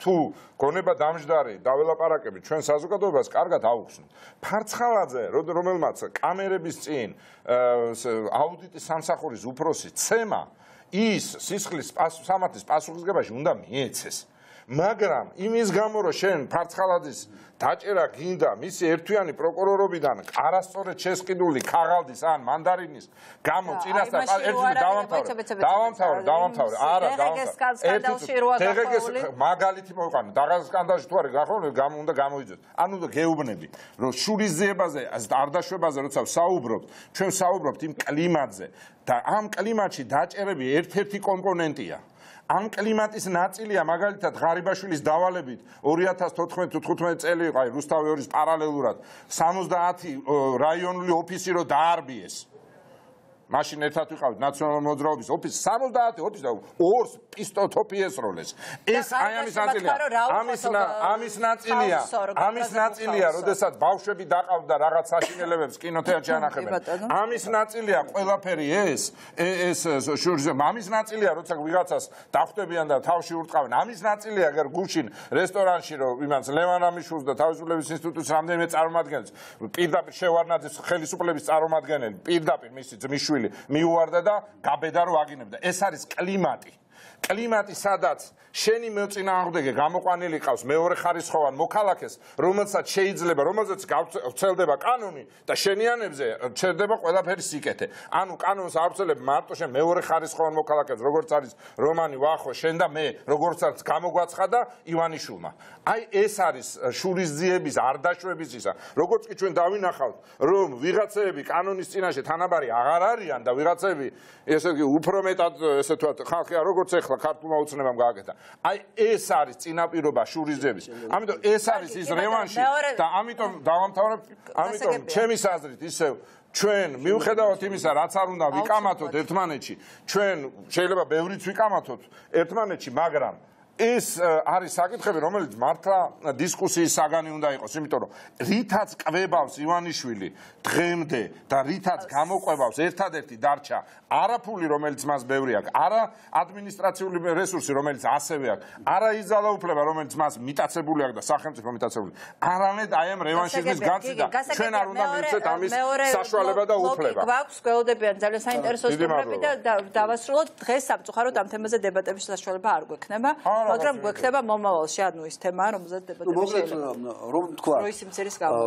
თუ გონება დამჯდარი დაველაპარაკებით ჩვენ საზოგადოებას, კარგად აუხსნით. ფარცხალაძე, რომელმაც კამერების წინ აუდიტის სამსახურის უფროსი ცემა ის სისხლის სამართლის პასუხისგებაში უნდა მიეცეს. მაგრამ იმის გამო რომ შენ ფარცხალაძის დაჭერა გინდა მისი ერთვიანი პროკურორობიდან არასწორად შესყიდული ქაღალდის ან მანდარინის გამო წინასწარ დავამთავრე არა მაგალითი მოვყანე დაღას სკანდალში თუ არის გახოვნილი უნდა გამოიძიოთ ანუ გეუბნები რომ შურისძიებაზე არ დაშვებაზე როცა ვსაუბრობთ ჩვენ ვსაუბრობთ იმ კლიმატზე და ამ კლიმატში დაჭერები ერთ-ერთი კომპონენტია ამ კლიმატის ნაწილია მაგალითად ღარიბაშვილის დავალებით 2014-15 წელი იყო აი რუსთავი 2-ის პარალელურად 70 რაიონული ოფისი რო დაარბიეს მაშინ ერთად ვიყავით ნაციონალური მოძრაობის ოფისი 70 ოფისი და ორს პისტოთოფი ესროლეს ეს აი ამის ნაწილია როდესაც ბავშვები დაყავდა რაღაც საშინელებებს კინოთეატრში ანახებენ ამის ნაწილია ყველაფერი ეს ამის ნაწილია როცა ვიღაცას დახვდებიან და თავში ურტყავენ ამის ნაწილია აგერ გუშინ რესტორანში რომ იმას ლევანამიშვილს და თავისუფლების ინსტიტუტის რამდენიმე წარმომადგენელს პირდაპირ შევარნაძის ხელისუფლების წარმომადგენელი პირდაპირ მისი ძმისშვილი მიუვარდა და გაბედა რომ აგინებდა ეს არის კლიმატი კლიმატი სადაც შენი მოწინააღმდეგე გამოყვანილი ყავს მეორე ხარისხოვან მოქალაქეს რომელსაც შეიძლება რომელსაც გავრცელდება კანონი და შენიანებზე ჩერდება ყველაფერი სიკეთე ანუ კანონს ავრცელებ მარტო შენ მეორე ხარისხოვან მოქალაქეს როგორც არის რომანი ვახო შენ და მე როგორც არის გამოგვაცხადა ივანიშვილმა აი ეს არის შურისძიების არდაშვების ისა როგორც კი ჩვენ დავინახავთ რომ ვიღაცები კანონის წინაშე თანაბარი აღარ არიან და ვიღაცები ესე იგი უფრო მეტად ესე ვთქვათ ხალხი როგორც ეხლა ქართულმა უცნებამ გააკეთა აი ეს არის წინაპირობა შურისძიების ამიტომ ეს არის ის რევანში და ამიტომ დავამთავრებ ამიტომ ჩემის აზრით ისევ ჩვენ მიუხედავად იმისა რაც არ უნდა ვიკამათოთ ერთმანეთში ჩვენ შეიძლება ბევრიც ვიკამათოთ ერთმანეთში მაგრამ ეს არის საკითხები რომელიც მართლა დისკუსიის საგანი უნდა იყოს იმიტომ რომ რითაც კვებავს ივანიშვილი დღემდე და რითაც გამოყვებავს ერთადერთი დარჩა არაფული რომელიც მას ბევრი აქვს არა ადმინისტრაციული რესურსი რომელიც ასევე აქვს არა ის ძალაუფლება რომელიც მას მიტაცებული აქვს და სახელმწიფო მიტაცებული არანაირად აი ამ რევანშიზმის განცდა ჩვენ არ უნდა მივცეთ ამის საშუალება და უფლება გვაქვს გველოდებიან ძალიან საინტერესო სტუმრები და დავასრულოთ დღეს სამწუხაროდ ამ თემაზე დებატების საშუალება არ გვექნება მაგრამ გვექნება მომავალში ანუ ის თემა რომელზეც დებატები შეიძლება რომ თქვა როის სიმცირის გამო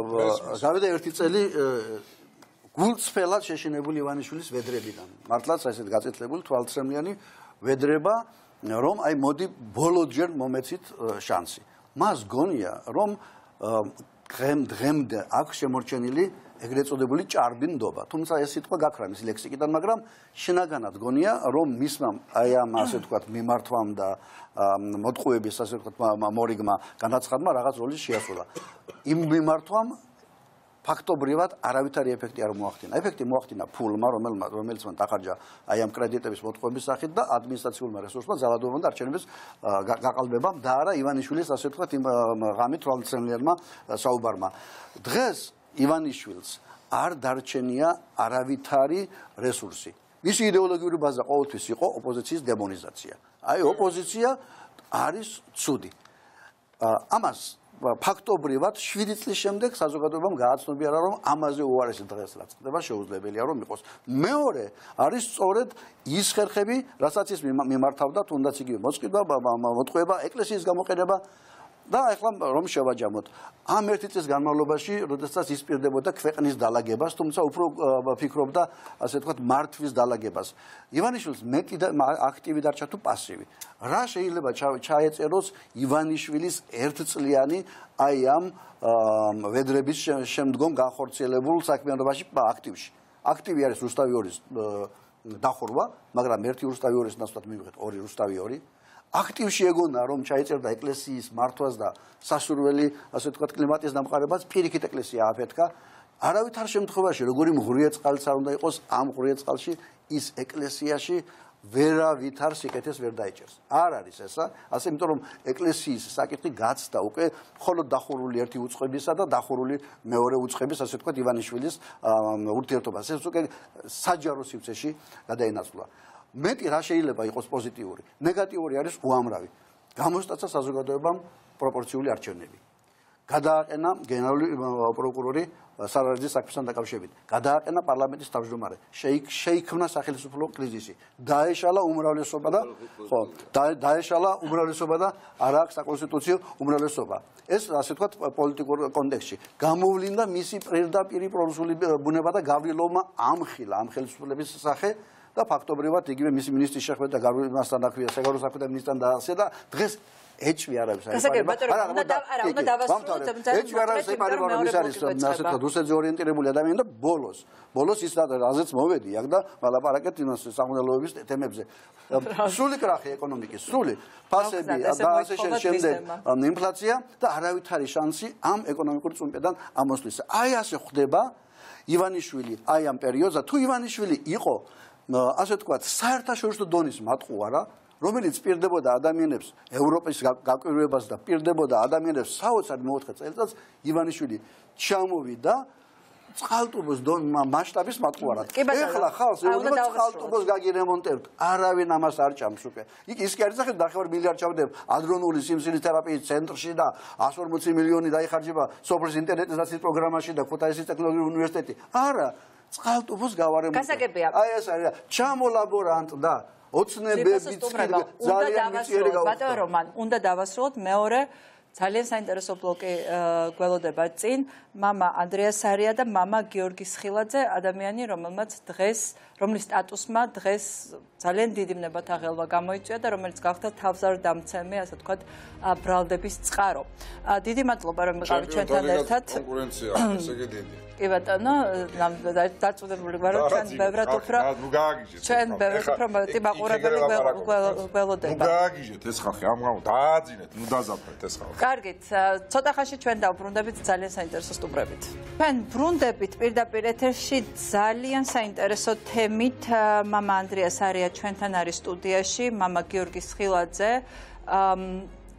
გავიდა ერთი წელი გულწრფელად შეშინებული ივანიშვილის ვედრებიდან მართლაც ესეთ გაწეთლებული თვალწრემლიანი ვედრება რომ აი მოდი ბოლოჯერ მომეცით შანსი მას გონია რომ დღემდე აქვს შემორჩენილი ეგრეთ წოდებული ჭარბინდობა თუმცა ეს სიტყვა გაქრა მის ლექსიკიდან მაგრამ შინაგანად გონია რომ მისმა აი ამ ასე ვთქვათ მიმართვამ და მოტყუების ასე ვთქვათ მორიგმა განაცხადმა რაღაც როლი შეასრულა იმ მიმართვამ ფაქტობრივად არავითარი ეფექტი არ მოახდინა. ეფექტი მოახდინა ფულმა, რომელიც მან დახარჯა აი ამ კრედიტების მოტყუების სახით და ადმინისტრაციულმა რესურსმა ძალადობამ და არჩევნების გაყალბებამ და არა ივანიშვილის ასე ვთქვათ იმ ღამით თვალწრემლიანმა საუბარმა. დღეს ივანიშვილს არ დარჩენია არავითარი რესურსი. მისი იდეოლოგიური ბაზა ყოველთვის იყო ოპოზიციის დემონიზაცია. აი ოპოზიცია არის ცუდი. ამას ფაქტობრივად 7 წლის შემდეგ საზოგადოებამ გააცნობიერა რომ ამაზე უარესი დღეს რაც ხდება შეუძლებელია რომ იყოს. მეორე არის სწორედ ის ხერხები, რასაც ის მიმართავდა, თუნდაც იგივე მოწყობა, მოტყუება, ეკლესიის გამოყენება და ახლა რომ შევაჯამოთ ამ ერთი წლის განმავლობაში, როდესაც ისპირდებოდა ქვეყნის დალაგებას, თუმცა უფრო ფიქრობდა, ასე ვთქვათ, მართვის დალაგებას. ივანიშვილს მეტი და აქტივი დარჩა თუ პასივი. რა შეიძლება ჩაეწეროს ივანიშვილის ერთწლიანი აი ამ ვედრების შემდგომ განხორციელებულ საქმიანობაში აქტივში. აქტივი არის რუსთავი 2-ის დახურვა, მაგრამ ერთი რუსთავი 2-ის ნაცვლად მივიღეთ 2 რუსთავი 2. აქტივში ეგონა რომ ჩაეწერდა ეკლესიის მართვას და სასურველი, ასე ვთქვათ, კლიმატის დამყარებას, პირიქით ეკლესია აფეთქა. არავითარ შემთხვევაში, როგორი მღრია წყალიც არ უნდა იყოს, ამ მღრია წყალში ის ეკლესიაში ვერავითარ სიკეთეს ვერ დაიჭერს. არ არის ესა, ასე იმიტომ რომ ეკლესიის საკითხი გაცდა უკვე მხოლოდ დახურული ერთი უწყებისა და დახურული მეორე უწყების, ასე ვთქვათ, ივანიშვილის ურთიერთობას. ეს უკვე საჯარო სივრცეში გადაინაცვლა. მეტი რა შეიძლება იყოს პოზიტიური. ნეგატიური არის უამრავი. გამოსტაცა საზოგადოებამ პროპორციული არჩევნები. გადააყენა გენერალური პროკურორი სარაჯის საქმესთან დაკავშირებით. გადააყენა პარლამენტის თავმჯდომარე. შეიქმნა სახელმწიფო კრიზისი. დაეშალა უმრავლესობა და ხო, დაეშალა უმრავლესობა და არ აქვს საკონსტიტუციო უმრავლესობა. ეს ასე ვთქვათ პოლიტიკურ კონტექსტში. გამოვლინდა მისი პირდაპირი პრორუსული ბუნება და გავრილოვმა ამხილა ამ ხელისუფლების სახე და ფაქტობრივად იგივე მისი მინისტრის შეხვედრა და გავრილოვმასთან აქვია საგარეო საქმეთა მინისტრთან დაასწრა და დღეს ეჭვი არ არის რუსეთზე ორიენტირებული ადამიანი და ბოლოს ის რაზეც მოვედი აქ და ვალაპარაკეთ სამომავლოების თემებზე. სრული კრახი ეკონომიკის, სრული ფასები და ასე შემდეგ ინფლაცია და არავითარი შანსი ამ ეკონომიკური წუმპედან ამოსვლისა. აი ასე ხდება ივანიშვილი აი ამ პერიოდზე. თუ ივანიშვილი იყო ასე ვთქვათ, საერთაშორისო დონის მატყუარა, რომელიც პირდებოდა ადამიანებს ევროპის გაკვირვებას და პირდებოდა ადამიანებს საოცარ მეოთხე წელიწადს, ივანიშვილი ჩამოვიდა წყალტუბოს მასშტაბის მატყუარად. ეხლა ხალხს ეუბნება წყალტუბოს გაგირემონტებთ. არავინ ამას არ ჭამს უკვე. ის კი არის ახლა ნახევარ მილიარდ ჩავდებ ადრონული სიმსივნის თერაპიის ცენტრში და 140 მილიონი დაიხარჯება სოფლის ინტერნეტიზაციის პროგრამაში და ქუთაისის ტექნოლოგიური უნივერსიტეტი. არა, წყალტუბოს გავარემონტებთ. აი ეს არის ჩამოლაბორანტ და ოცნებები ძალიან მიწიერი გაუხდა. ბატონო რომან, უნდა დავასრულოთ მეორე ძალიან საინტერესო ბლოკი გველოდება წინ. მამა ანდრია სარია და მამა გიორგი სხილაძე, ადამიანი, რომლის სტატუსმა დღეს ძალიან დიდი მნებათაღელვა გამოიწვია და რომელიც გახდა თავზარდამცემი, ასე ვთქვათ, ბრალდების წყარო. დიდი მადლობა რომ იყავით ჩვენთან ერთად. კონკურენცია, ესე იგი დიდი. კი ბატონო, დაწუნებული ვარ რომ ჩვენ ბევრად უფრო ტიპაყურებელი გველოდება. გააგიჟეთ ეს ხალხი, ამ დააძინეთ, დაზაფრეთ ეს ხალხი. კარგით, ცოტა ხანში ჩვენ დავბრუნდებით ძალიან საინტერესო სტუმრებით. ჩვენ ბრუნდებით პირდაპირ ეთერში ძალიან საინტერესო თემით. მამა ანდრია სარია ჩვენთან არის სტუდიაში, მამა გიორგი სხილაძე,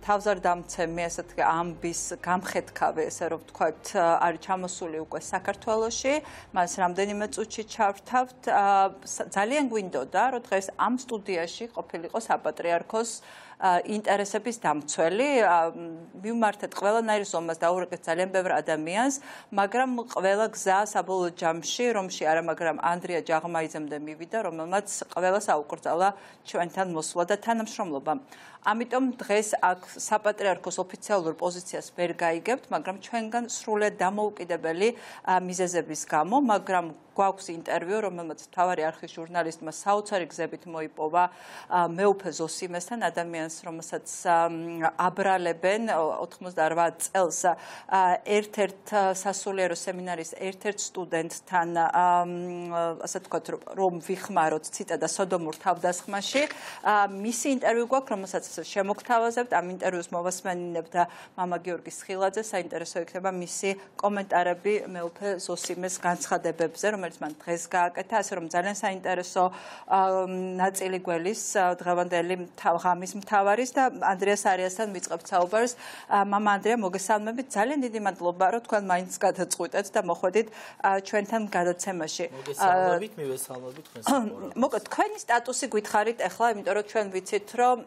თავზარდამცემი, ასე ვთქვი, ამბის გამხეთქავი, ესე რომ ვთქვათ, არის ჩამოსული უკვე საქართველოში. მას რამდენიმე წუთში ჩავთავთ. ძალიან გვინდოდა, რომ დღეს ამ სტუდიაში ყოფილიყო საპატრიარქოს ინტერესების დამცველი. მივმართეთ ყველანაირ ზომას დაურეკეთ ძალიან ბევრ ადამიანს, მაგრამ ყველა გზა საბოლოო ჯამში, რომში არა, მაგრამ ანდრია ჯაღმაიძემდე მივიდა, რომელმაც ყველას აუკრძალა ჩვენთან მოსვლა და თანამშრომლობა. ამიტომ დღეს აქ საპატრიარქოს ოფიციალურ პოზიციას ვერ გაიგებთ, მაგრამ ჩვენგან სრულად დამოუკიდებელი მიზეზების გამო, მაგრამ გვაქვს ინტერვიუ, რომელმაც მთავარი არხის ჟურნალისტმა საოცარი გზებით მოიპოვა მეუფე ზოსიმესთან, ადამიანს, რომელსაც აბრალებენ 88 წელს ერთ-ერთ სასულიერო სემინარის ერთ-ერთ სტუდენტთან, ასე ვთქვათ, რომ ვიხმაროთ ციტატა სოდომურ თავდასხმაში. მისი ინტერვიუ გვაქვს, რომელსაც შემოგთავაზებთ, ამ ინტერვიუს მოვასმენინებ და მამა გიორგი სხილაძე, საინტერესო იქნება მისი კომენტარები მეუფე ზოსიმეს განცხადებებზე, რომელიც მან დღეს გააკეთა, ასე რომ ძალიან საინტერესო ნაწილი გველის დღევანდელი ღამის მთავარის და ანდრია სარიასთან ვიწყებთ საუბარს. მამა ანდრია, მოგესალმებით, ძალიან დიდი მადლობა, რომ თქვენ მაინც გადაწყვიტეთ და მოხვედით ჩვენთან გადაცემაში. მოგესალმებით, მივესალმებით თქვენს საუბარს. მოკლედ, თქვენი სტატუსი გითხარით ახლა, იმიტომ რომ ჩვენ ვიცით, რომ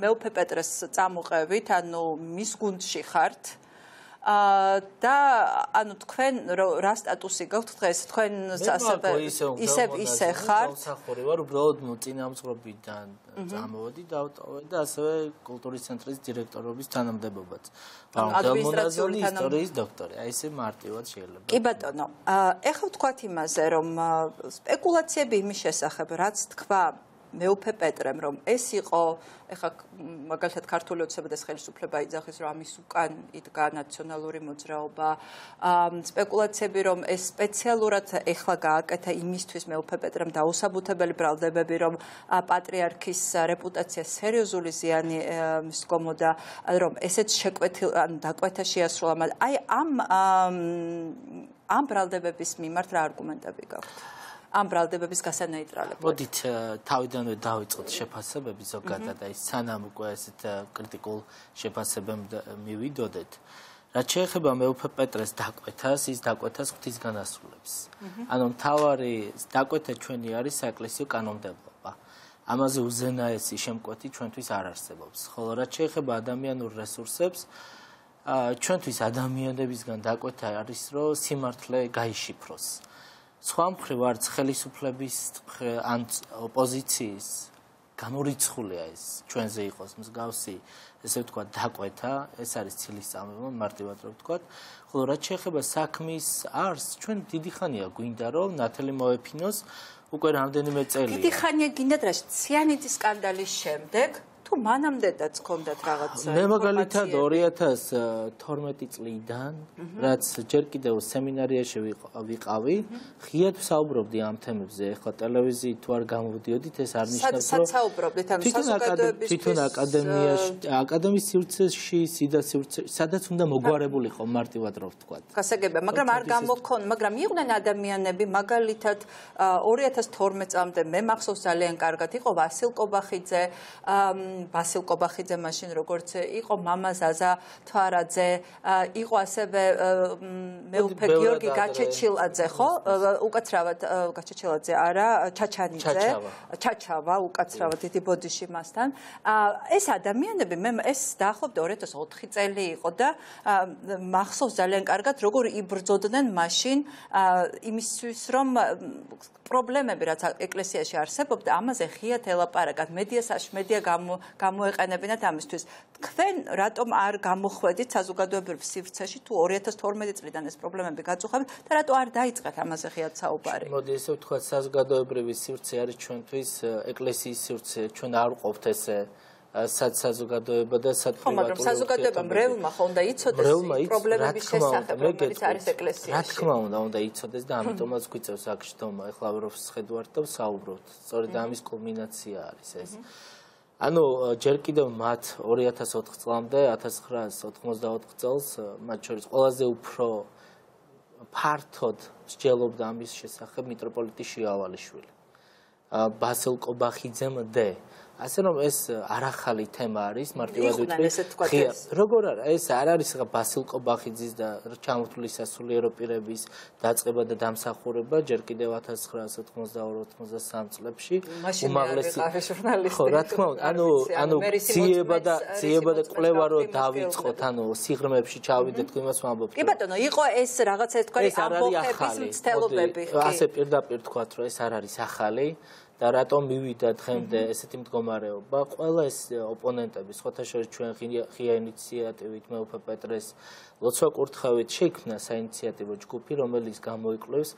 მეუფე პეტრეს წამოყევით, ანუ მის გუნდში ხართ. და ანუ თქვენ რა სტატუსი გაქვთ დღეს? თქვენ ისე ხართ? სამსახური ვარ, უბრალოდ წინამძღვრობიდან წამოვედი დავტოვე და ასევე კულტურის ცენტრის დირექტორობის თანამდებობაც. ადმინისტრაციული ისტორიის დოქტორი. აი ესე მარტივად შეიძლება. კი ბატონო, ეხლა ვთქვათ იმაზე, რომ სპეკულაციები იმის შესახებ, რაც თქვა მეუფე პეტრემ, რომ ეს იყო, ეხლა მაგალითად ქართული ოცნებათა ხელისუფლება იძახის, რომ ამის უკან იდგა ნაციონალური მოძრაობა, სპეკულაციები, რომ ეს სპეციალურად ეხლა გააკეთა იმისთვის მეუფე პეტრემ დაუსაბუთებელი ბრალდებები, რომ პატრიარქის რეპუტაცია სერიოზული ზიანი მსდგომოდა, რომ ესეც დაკვეთა შეასრულა. აი ამ ბრალდებების მიმართ რა არგუმენტები გაქვთ? ამ ბრალდებების გასანეიტრალებლად. მოდით თავიდანვე დავიწყოთ შეფასებები ზოგადად და ის სანამ უკვე ესეთ კრიტიკულ შეფასებამდე მივიდოდეთ. რაც შეეხება მეუფე პეტრეს დაკვეთას, ის დაკვეთას ღვთის განასრულებს. ანუ მთავარი დაკვეთა ჩვენი არის საეკლესიო კანონმდებლობა. ამაზე უზენაესი შემკვეთი ჩვენთვის არ არსებობს. ხოლო რაც შეეხება ადამიანურ რესურსებს, ჩვენთვის ადამიანებისგან დაკვეთა არის, რომ სიმართლე გაიშიფროს. სხვა მხრივ არც ხელისუფლების ან ოპოზიციის განურიცხულია ეს ჩვენზე იყოს მსგავსი, ესე ვთქვათ, დაკვეთა, ეს არის ცილისწამება, მარტივად რო ვთქვათ. ხოლო რაც შეეხება საქმის არსს, ჩვენ დიდი ხანია გვინდა, რომ ნათელი მოეფინოს, უკვე რამდენიმე წელია. დიდი ხანია გინდათ რა, ციანიძის სკანდალის შემდეგ თუ მანამდეაც გქონდათ რაღაც მე მაგალითად 2012 წლიდან, რაც ჯერ კიდევ სემინარიაში ვიყავი, ღიად ვსაუბრობდი ამ თემებზე. ეხლა ტელევიზიით თუ არ გამოვიდიოდით, ეს არ ნიშნავს, რომ საუბრობდით, ანუ საზოგადოებისთვის თვითონ აკადემიაში, აკადემიის სივრცეში, სიდა სივრცეში, სადაც უნდა მოგვარებულიყო მარტივად რო ვთქვათ. გასაგებია, მაგრამ არ გამოგქონ, მაგრამ იყვნენ ადამიანები, მაგალითად 2012 წლამდე მე მახსოვს ძალიან კარგად იყო ვასილ კობახიძე მაშინ როგორც იყო მამა ზაზა თვარაძე, იყო ასევე მეუფე გიორგი გაჩეჩილაძე, ხო? უკაცრავად გაჩეჩილაძე არა, ჩაჩავა უკაცრავად დიდი ბოდიში მასთან. ეს ადამიანები მე ეს დაახლოებით 2004 წელი იყო და მახსოვს ძალიან კარგად როგორ იბრძოდნენ მაშინ იმისთვის რომ პრობლემები რაც ეკლესიაში არსებობდა ამაზე ღიად ელაპარაკათ მედია გამოეყენებინათ ამისთვის. თქვენ რატომ არ გამოხვედით საზოგადოებრივ სივრცეში თუ 2012 წლიდან ეს პრობლემები გაწუხებთ და რატო არ დაიწყეთ ამაზე ღიად საუბარი? მოდი ესე ვთქვათ, საზოგადოებრივი სივრცე არის ჩვენთვის ეკლესიის სივრცე, ჩვენ არ ვყოფთ ესე საზოგადოება და პრივატული. მაგრამ საზოგადოებამ რეალმა ხო უნდა იცოდეს პრობლემების შესახებ, რომელიც არის ეკლესიაში. რა თქმა უნდა იცოდეს და ამიტომაც გვიწევს აქ შდომა. ეხლა რო ვხედავთ და ვსაუბრობთ. სწორედ ამის კულმინაცია არის ეს. ანუ ჯერ კიდევ მათ 2004 წლამდე 1994 წელს მათ შორის ყველაზე უფრო ფართოდ მსჯელობდა ამის შესახებ მიტროპოლიტი შიავალიშვილი. ბასილ კობახიძემდე ასე რომ ეს არახალი თემა არის მარტივად ვიტყვი. როგორ არა, ეს არ არის ხა ბასილ კობახიძის და ჩამოთვლის სასულიერო პირების დაწყება და დამსახურება ჯერ კიდევ 1992-93 წლებში. უმაღლესი ჟურნალისტი. ხო, რა თქმა უნდა, ანუ ციება და კვლევა რო დავიწყოთ, ანუ სიღრმეებში ჩავიდეთ, იმას ვამბობ. კი ბატონო, იყო ეს რაღაცა თქვენი ამბოხების მცდელობები. ასე პირდაპირ თქვათ, რომ ეს არ არის ახალი. და რატომ მივიდა დღემდე ესეთი მდგომარეობა? ყველა ეს ოპონენტები, სხვათა შორის ჩვენ ღია ინიციატივით მეუფე პეტრეს ლოცვა კურთხევით შეიქმნა საინიციატივო ჯგუფი, რომელიც გამოიკვლევს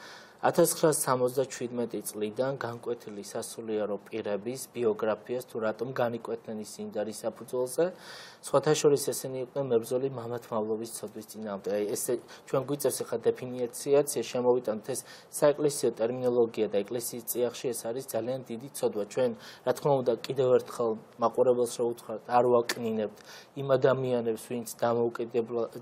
1977 წლიდან განკვეთილი სასულიერო პირების ბიოგრაფიას თუ რატომ განიკვეთნენ ისინი და რის საფუძველზე. სხვათა შორის ესენი იყვნენ მებრძოლი მამათმავლობის ცოდვის წინააღმდეგ. აი ეს ჩვენ გვიწევს ახლა დეფინიაციაც, შემოვიტანოთ ეს საეკლესიო ტერმინოლოგია და ეკლესიის წიაღში ეს არის ძალიან დიდი ცოდვა. ჩვენ რა თქმა უნდა კიდევ ერთხელ მაყურებელს რო ვუთხრათ, არ ვაკნინებთ იმ ადამიანებს, ვინც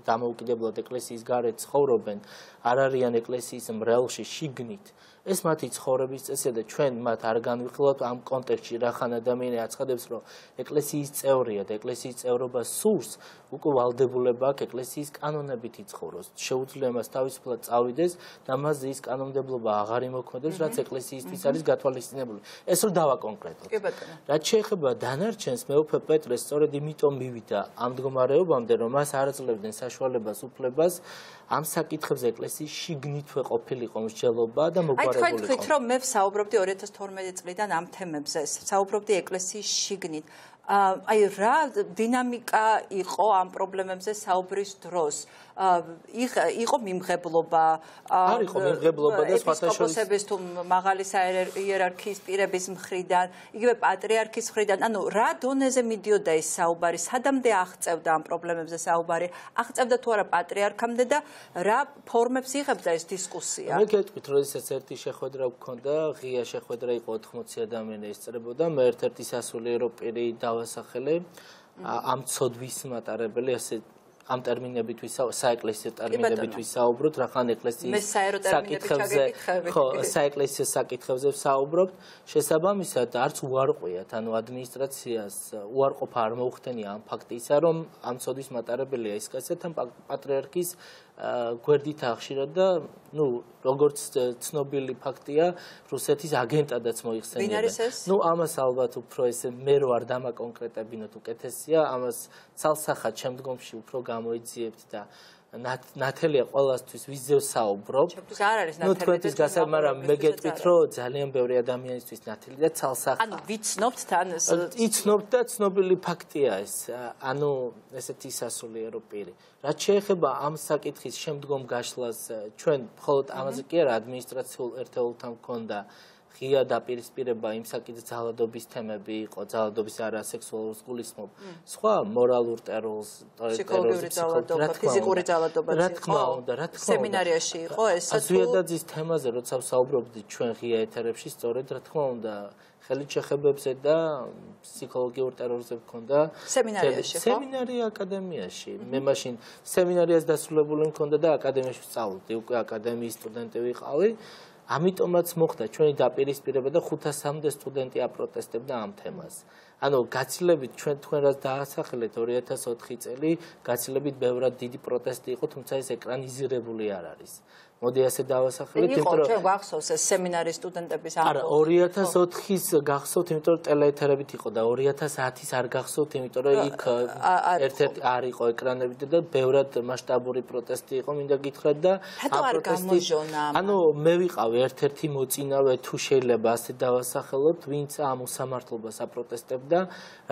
დამოუკიდებლად ეკლესიის გარეთ ცხოვრობენ, არ არიან ეკლესიის მრევლში შიგნით. ეს მათი ცხოვრების წესია და ჩვენ მათ არ განვიხილავთ ამ კონტექსტში, რახან ადამიანი აცხადებს, რომ ეკლესიის წევრია და ეკლესიის წევრობა სურს, უკვე ვალდებულება აქვს ეკლესიის კანონებით იცხოვროს. შეუძლია მას თავისუფლად წავიდეს და მასზე ის კანონმდებლობა აღარ იმოქმედებს, რაც ეკლესიისთვის არის გათვალისწინებული. ეს რო დავაკონკრეტოთ. რაც შეეხება დანარჩენს, მეუფე პეტრე სწორედ იმიტომ მივიდა ამ მდგომარეობამდე, რომ მას არ აძლევდნენ საშუალებას, უფლებას ამ საკითხებზე ეკლესიის შიგნითვე ყოფილიყო მსჯელობა და მოგვარებულიყო. აი თქვენ თქვით, რომ მე ვსაუბრობდი 2012 წლიდან ამ თემებზე, ვსაუბრობდი ეკლესიის შიგნით. აი რა დინამიკა იყო ამ პრობლემებზე საუბრის დროს? იყო მიმღებლობა, არ იყო მიმღებლობა და სხვათა შორის ეპისკოპოსების თუ მაღალი საიერარქიის პირების მხრიდან, იგივე პატრიარქის მხრიდან, ანუ რა დონეზე მიდიოდა ეს საუბარი, სადამდე აღწევდა ამ პრობლემებზე საუბარი, აღწევდა თუ არა პატრიარქამდე და რა ფორმებს იღებდა ეს დისკუსია? მე გეტყვით, როდესაც ერთი შეხვედრა გქონდა, ღია შეხვედრა იყო 80 ადამიანი ესწრებოდა, მე ერთ-ერთი სასულიერო პირი დავასახელე, ამ ცოდვის მატარებელი, ასე ამ ტერმინებით საეკლესიო ტერმინებით ვისაუბროთ, რახან ეკლესიის საეკლესიო საკითხებზე ვსაუბრობთ, შესაბამისად არც უარყვიათ, ანუ ადმინისტრაციას უარყოფა არ მოუხდენია ამ ფაქტისა, რომ ამ ცოდვის მატარებელია ის კაცთან პატრიარქის გვერდით ახშირა და ნუ როგორც ცნობილი ფაქტია, რუსეთის აგენტადაც მოიხსენიებენ. ნუ ამას ალბათ უფრო ესე მე რო არ დამაკონკრეტებინოთ უკეთესია, ამას ცალსახად შემდგომში უფრო გამოიძიებთ და ნათელია ყველასთვის ვიზზე ვსაუბრობ. არ არის ნათელი. ნუ თქვენთვის გასაგებია, მაგრამ მე გეტყვით, რომ ძალიან ბევრი ადამიანისთვის ნათელი და ცალსახად. ანუ ვიცნობთ თან იცნობთ და ცნობილი ფაქტია ეს. ანუ ესეთი სასულიერო პირი. რაც შეეხება ამ საკითხის შემდგომ გაშლას, ჩვენ მხოლოდ ამაზე კი არა ადმინისტრაციულ ერთეულთან მქონდა ღია დაპირისპირება იმ საკითხის ძალადობის თემები იყო, ძალადობის არა სექსუალურ გულისხმობ, სხვა მორალურ ტერორს, ფსიქოლოგიური ძალადობა, ფიზიკური ძალადობა, რა თქმა უნდა, სემინარიაში იყო ეს ზვიადაძის თემაზე, როცა ვსაუბრობდით ჩვენ ღია ეთერებში, სწორედ რა თქმა უნდა, ხელით შეხებებზე და ფსიქოლოგიურ ტერორზე მქონდა სემინარიაში, ხო? სემინარი აკადემიაში. მე მაშინ სემინარიას დასრულებული მქონდა და აკადემიაში ვსწავლობდი, უკვე აკადემიის სტუდენტი ვიყავი. ამიტომაც მოხდა ჩვენი დაპირისპირება და 500-მდე სტუდენტი აპროტესტებდა ამ თემას. ანუ გაცილებით თქვენ რაც დაასახელეთ 2004 წელი, გაცილებით ბევრად დიდი პროტესტი იყო, თუმცა ეს ეკრანიზირებული არ არის. მოდი ასე დავასახელეთ, იმიტომ რომ ჩვენ გვახსოვს ეს სემინარის სტუდენტების არა 2004-ის გახსოვთ, იმიტომ რომ ტელეეთერებით იყო და 2010-ის არ გახსოვთ, იმიტომ რომ იქ ერთ-ერთი არ იყო ეკრანებით და ბევრად მასშტაბური პროტესტი იყო, მინდა გითხრათ და ამ პროტესტში ანუ მე ვიყავი ერთ-ერთი მოწინავე თუ შეიძლება ასე დავასახელოთ, ვინც ამ უსამართლობას აპროტესტებდა,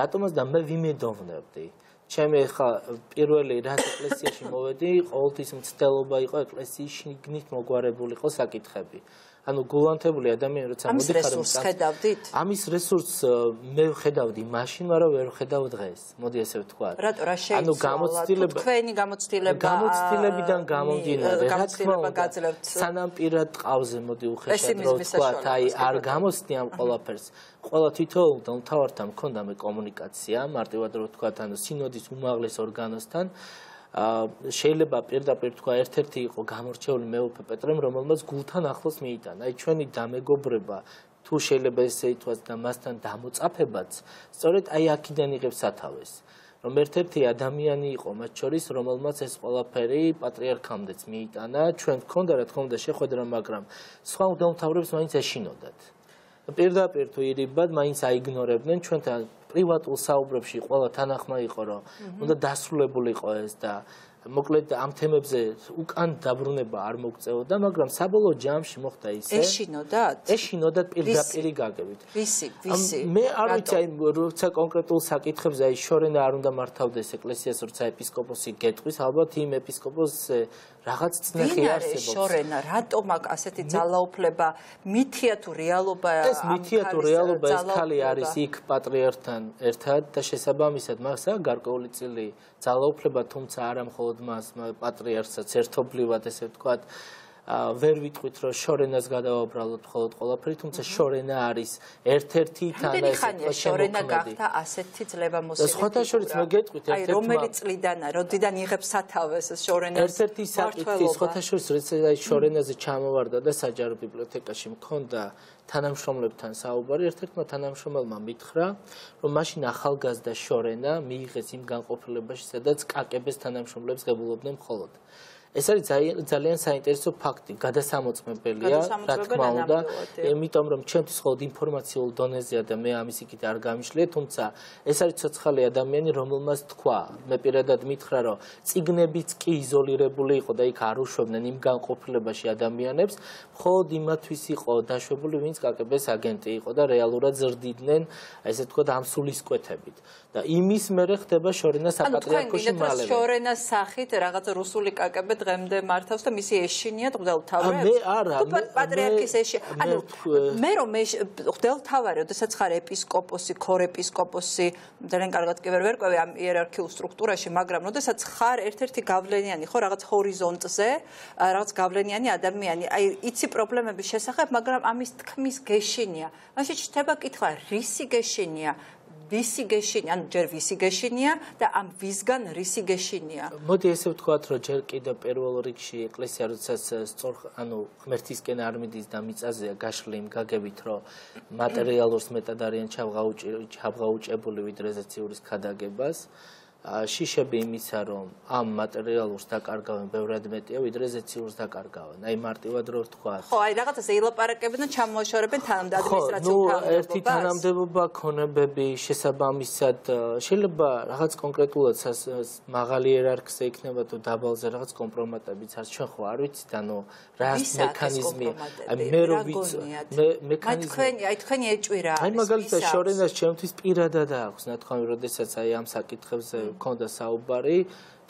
რატომაც და მე ვიმედოვნებდი. ჩემი ხა პირველი რაც ეკლესიაში მოვედი, ყოველთვის მცდელობა იყო ეკლესიის შიგნით მოგვარებულიყო საკითხები. ანუ გულანთებული ადამიანი როცა მოდიხარ ამის რესურსს მე ვხედავდი მაშინ, მაგრამ ვერ ვხედავ დღეს. მოდი ესე ვთქვა. რატო რა შეიძლება? თქვენი გამოცდილებიდან გამომდინარე, რა თქმა უნდა, სანამ პირად ყავზე მოდი უხეშად რო ვთქვა, აი არ გამოცდი ამ ყველაფერს. ყველა თითოეულ მთავართან მქონდა მე კომუნიკაცია, მარტივად რო ვთქვა, ანუ სინოდის უმაღლეს ორგანოსთან. შეიძლება პირდაპირ თქვა ერთ-ერთი იყო გამორჩეული მეუფე პეტრემ, რომელმაც გულთან ახლოს მიიტანა. აი ჩვენი დამეგობრება თუ შეიძლება ესე ითქვას და მასთან დამოწაფებაც, სწორედ აი აქედან იღებს სათავეს. რომ ერთ-ერთი ადამიანი იყო მათ შორის, რომელმაც ეს ყველაფერი პატრიარქამდეც მიიტანა, ჩვენ გქონდა რა თქმა უნდა შეხვედრა, მაგრამ სხვა მდელმთავრებს მაინც ეშინოდათ. პირდაპირ თუ ირიბად მაინც აიგნორებდნენ ჩვენთან პრივატულ საუბრებში ყველა თანახმა იყო რომ უნდა დასრულებულიყო ეს და მოკლედ ამ თემებზე უკან დაბრუნება არ მოგწეოდა, მაგრამ საბოლოო ჯამში მოხდა ისე. ეშინოდათ პირდაპირ გაგებით. ვისი? მე არ ვიცი, აი როცა კონკრეტულ საკითხებზე აი შორენა არ უნდა მართავდეს ეკლესიას, როცა ეპისკოპოსი გეტყვის, ალბათ იმ ეპისკოპოსს რაღაც წნეხი არსებობს. შორენა, რატომ აქ ასეთი ძალაუფლება, მითია თუ რეალობაა? ეს მითია თუ რეალობა, ეს ქალი არის იქ პატრიარქთან ერთად და შესაბამისად მას აქვს გარკვეული წილი ძალაუფლება, თუმცა არა მხოლოდ მას, პატრიარქსაც ერთობლივად ესე ვთქვათ, ვერ ვიტყვით რომ შორენას გადავაბრალოთ მხოლოდ ყველაფერი, თუმცა შორენა არის ერთ-ერთი თანაესეთი შორენა გახდა ასეთი ძლევამოსილი. სხვათა შორის მე გეტყვით ერთ-ერთი რომელი წლიდან როდიდან იღებს სათავეს შორენას ერთ-ერთი საკითხი სხვათა შორის როცა შორენაზე ჩამოვარდა და საჯარო ბიბლიოთეკაში მქონდა თანამშრომლებთან საუბარი, ერთ-ერთმა თანამშრომელმა მითხრა, რომ მაშინ ახალგაზრდა შორენა მიიღეს იმ განყოფილებაში, სადაც კაკების თანამშრომლებს ღებულობდნენ მხოლოდ. ეს არის ძალიან საინტერესო ფაქტი, გადასამოწმებელია, რა თქმა უნდა, იმიტომ რომ ჩემთვის მხოლოდ ინფორმაციულ დონეზეა და მე ამის იქით არ გამიშლია, თუმცა ეს არის ცოცხალი ადამიანი, რომელმაც თქვა, მე პირადად მითხრა, რომ წიგნებიც კი იზოლირებული იყო და იქ არ უშვებდნენ იმ განყოფილებაში ადამიანებს, მხოლოდ იმათვის იყო დაშვებული, ვინც კაკების აგენტი იყო და რეალურად ზრდიდნენ, ესე თქვა, ამ სულისკვეთებით. და იმის მერე ხდება შორენა საპატრიარქოში მალევე. შორენას სახით რაღაც რუსული კაკები დღემდე მართავს და მისი ეშინიათ მღვდელმთავარი. მე არა, პატრიარქის ეშინია. ანუ მე რომ მღვდელმთავარი, როდესაც ხარ ეპისკოპოსი, ქორეპისკოპოსი, ძალიან კარგად კი ვერ ვერკვევი ამ იერარქიულ სტრუქტურაში, მაგრამ როდესაც ხარ ერთ-ერთი გავლენიანი, ხო, რაღაც ჰორიზონტზე, რაღაც გავლენიანი ადამიანი, აი იცი პრობლემების შესახებ, მაგრამ ამის თქმის გეშინია. მაშინ ჩდება კითხვა, რისი გეშინია? ვისი გეშინია, ანუ ჯერ ვისი გეშინია და ამ ვისგან რისი გეშინია. მოდი ესე ვთქვათ, რომ ჯერ კიდევ პირველ რიგში ეკლესია როდესაც სწორ, ანუ ღმერთისკენ არ მიდის და მიწაზეა გაშლი იმ გაგებით, რომ მატერიალურს მეტად არიან ჩაბღაუჭებული ვიდრე ზეციურის ქადაგებას. შიშები იმისა, რომ ამ მატერიალურს დაკარგავენ ბევრად მეტია, ვიდრე ზეციურს დაკარგავენ. აი მარტივად რო ვთქვა. ხო, აი რაღაცაზე ილაპარაკებენ და ჩამოაშორებენ ადმინისტრაციულ თანამდებობას. ერთი თანამდებობა, ქონებები, შესაბამისად, შეიძლება რაღაც კონკრეტულად მაღალი იერარქიაზე იქნება თუ დაბალზე რაღაც კომპრომატებიც არის. ჩვენ ხო არ ვიცით, ანუ რა მექანიზმია. აი მე რო ვიცი, მექანიზმი. აი თქვენი ეჭვირა. აი მაგალითად შორენას ჩემთვის პირადად აქვს, ნათქვამი, როდესაც აი ამ საკითხებზე მქონდა საუბარი,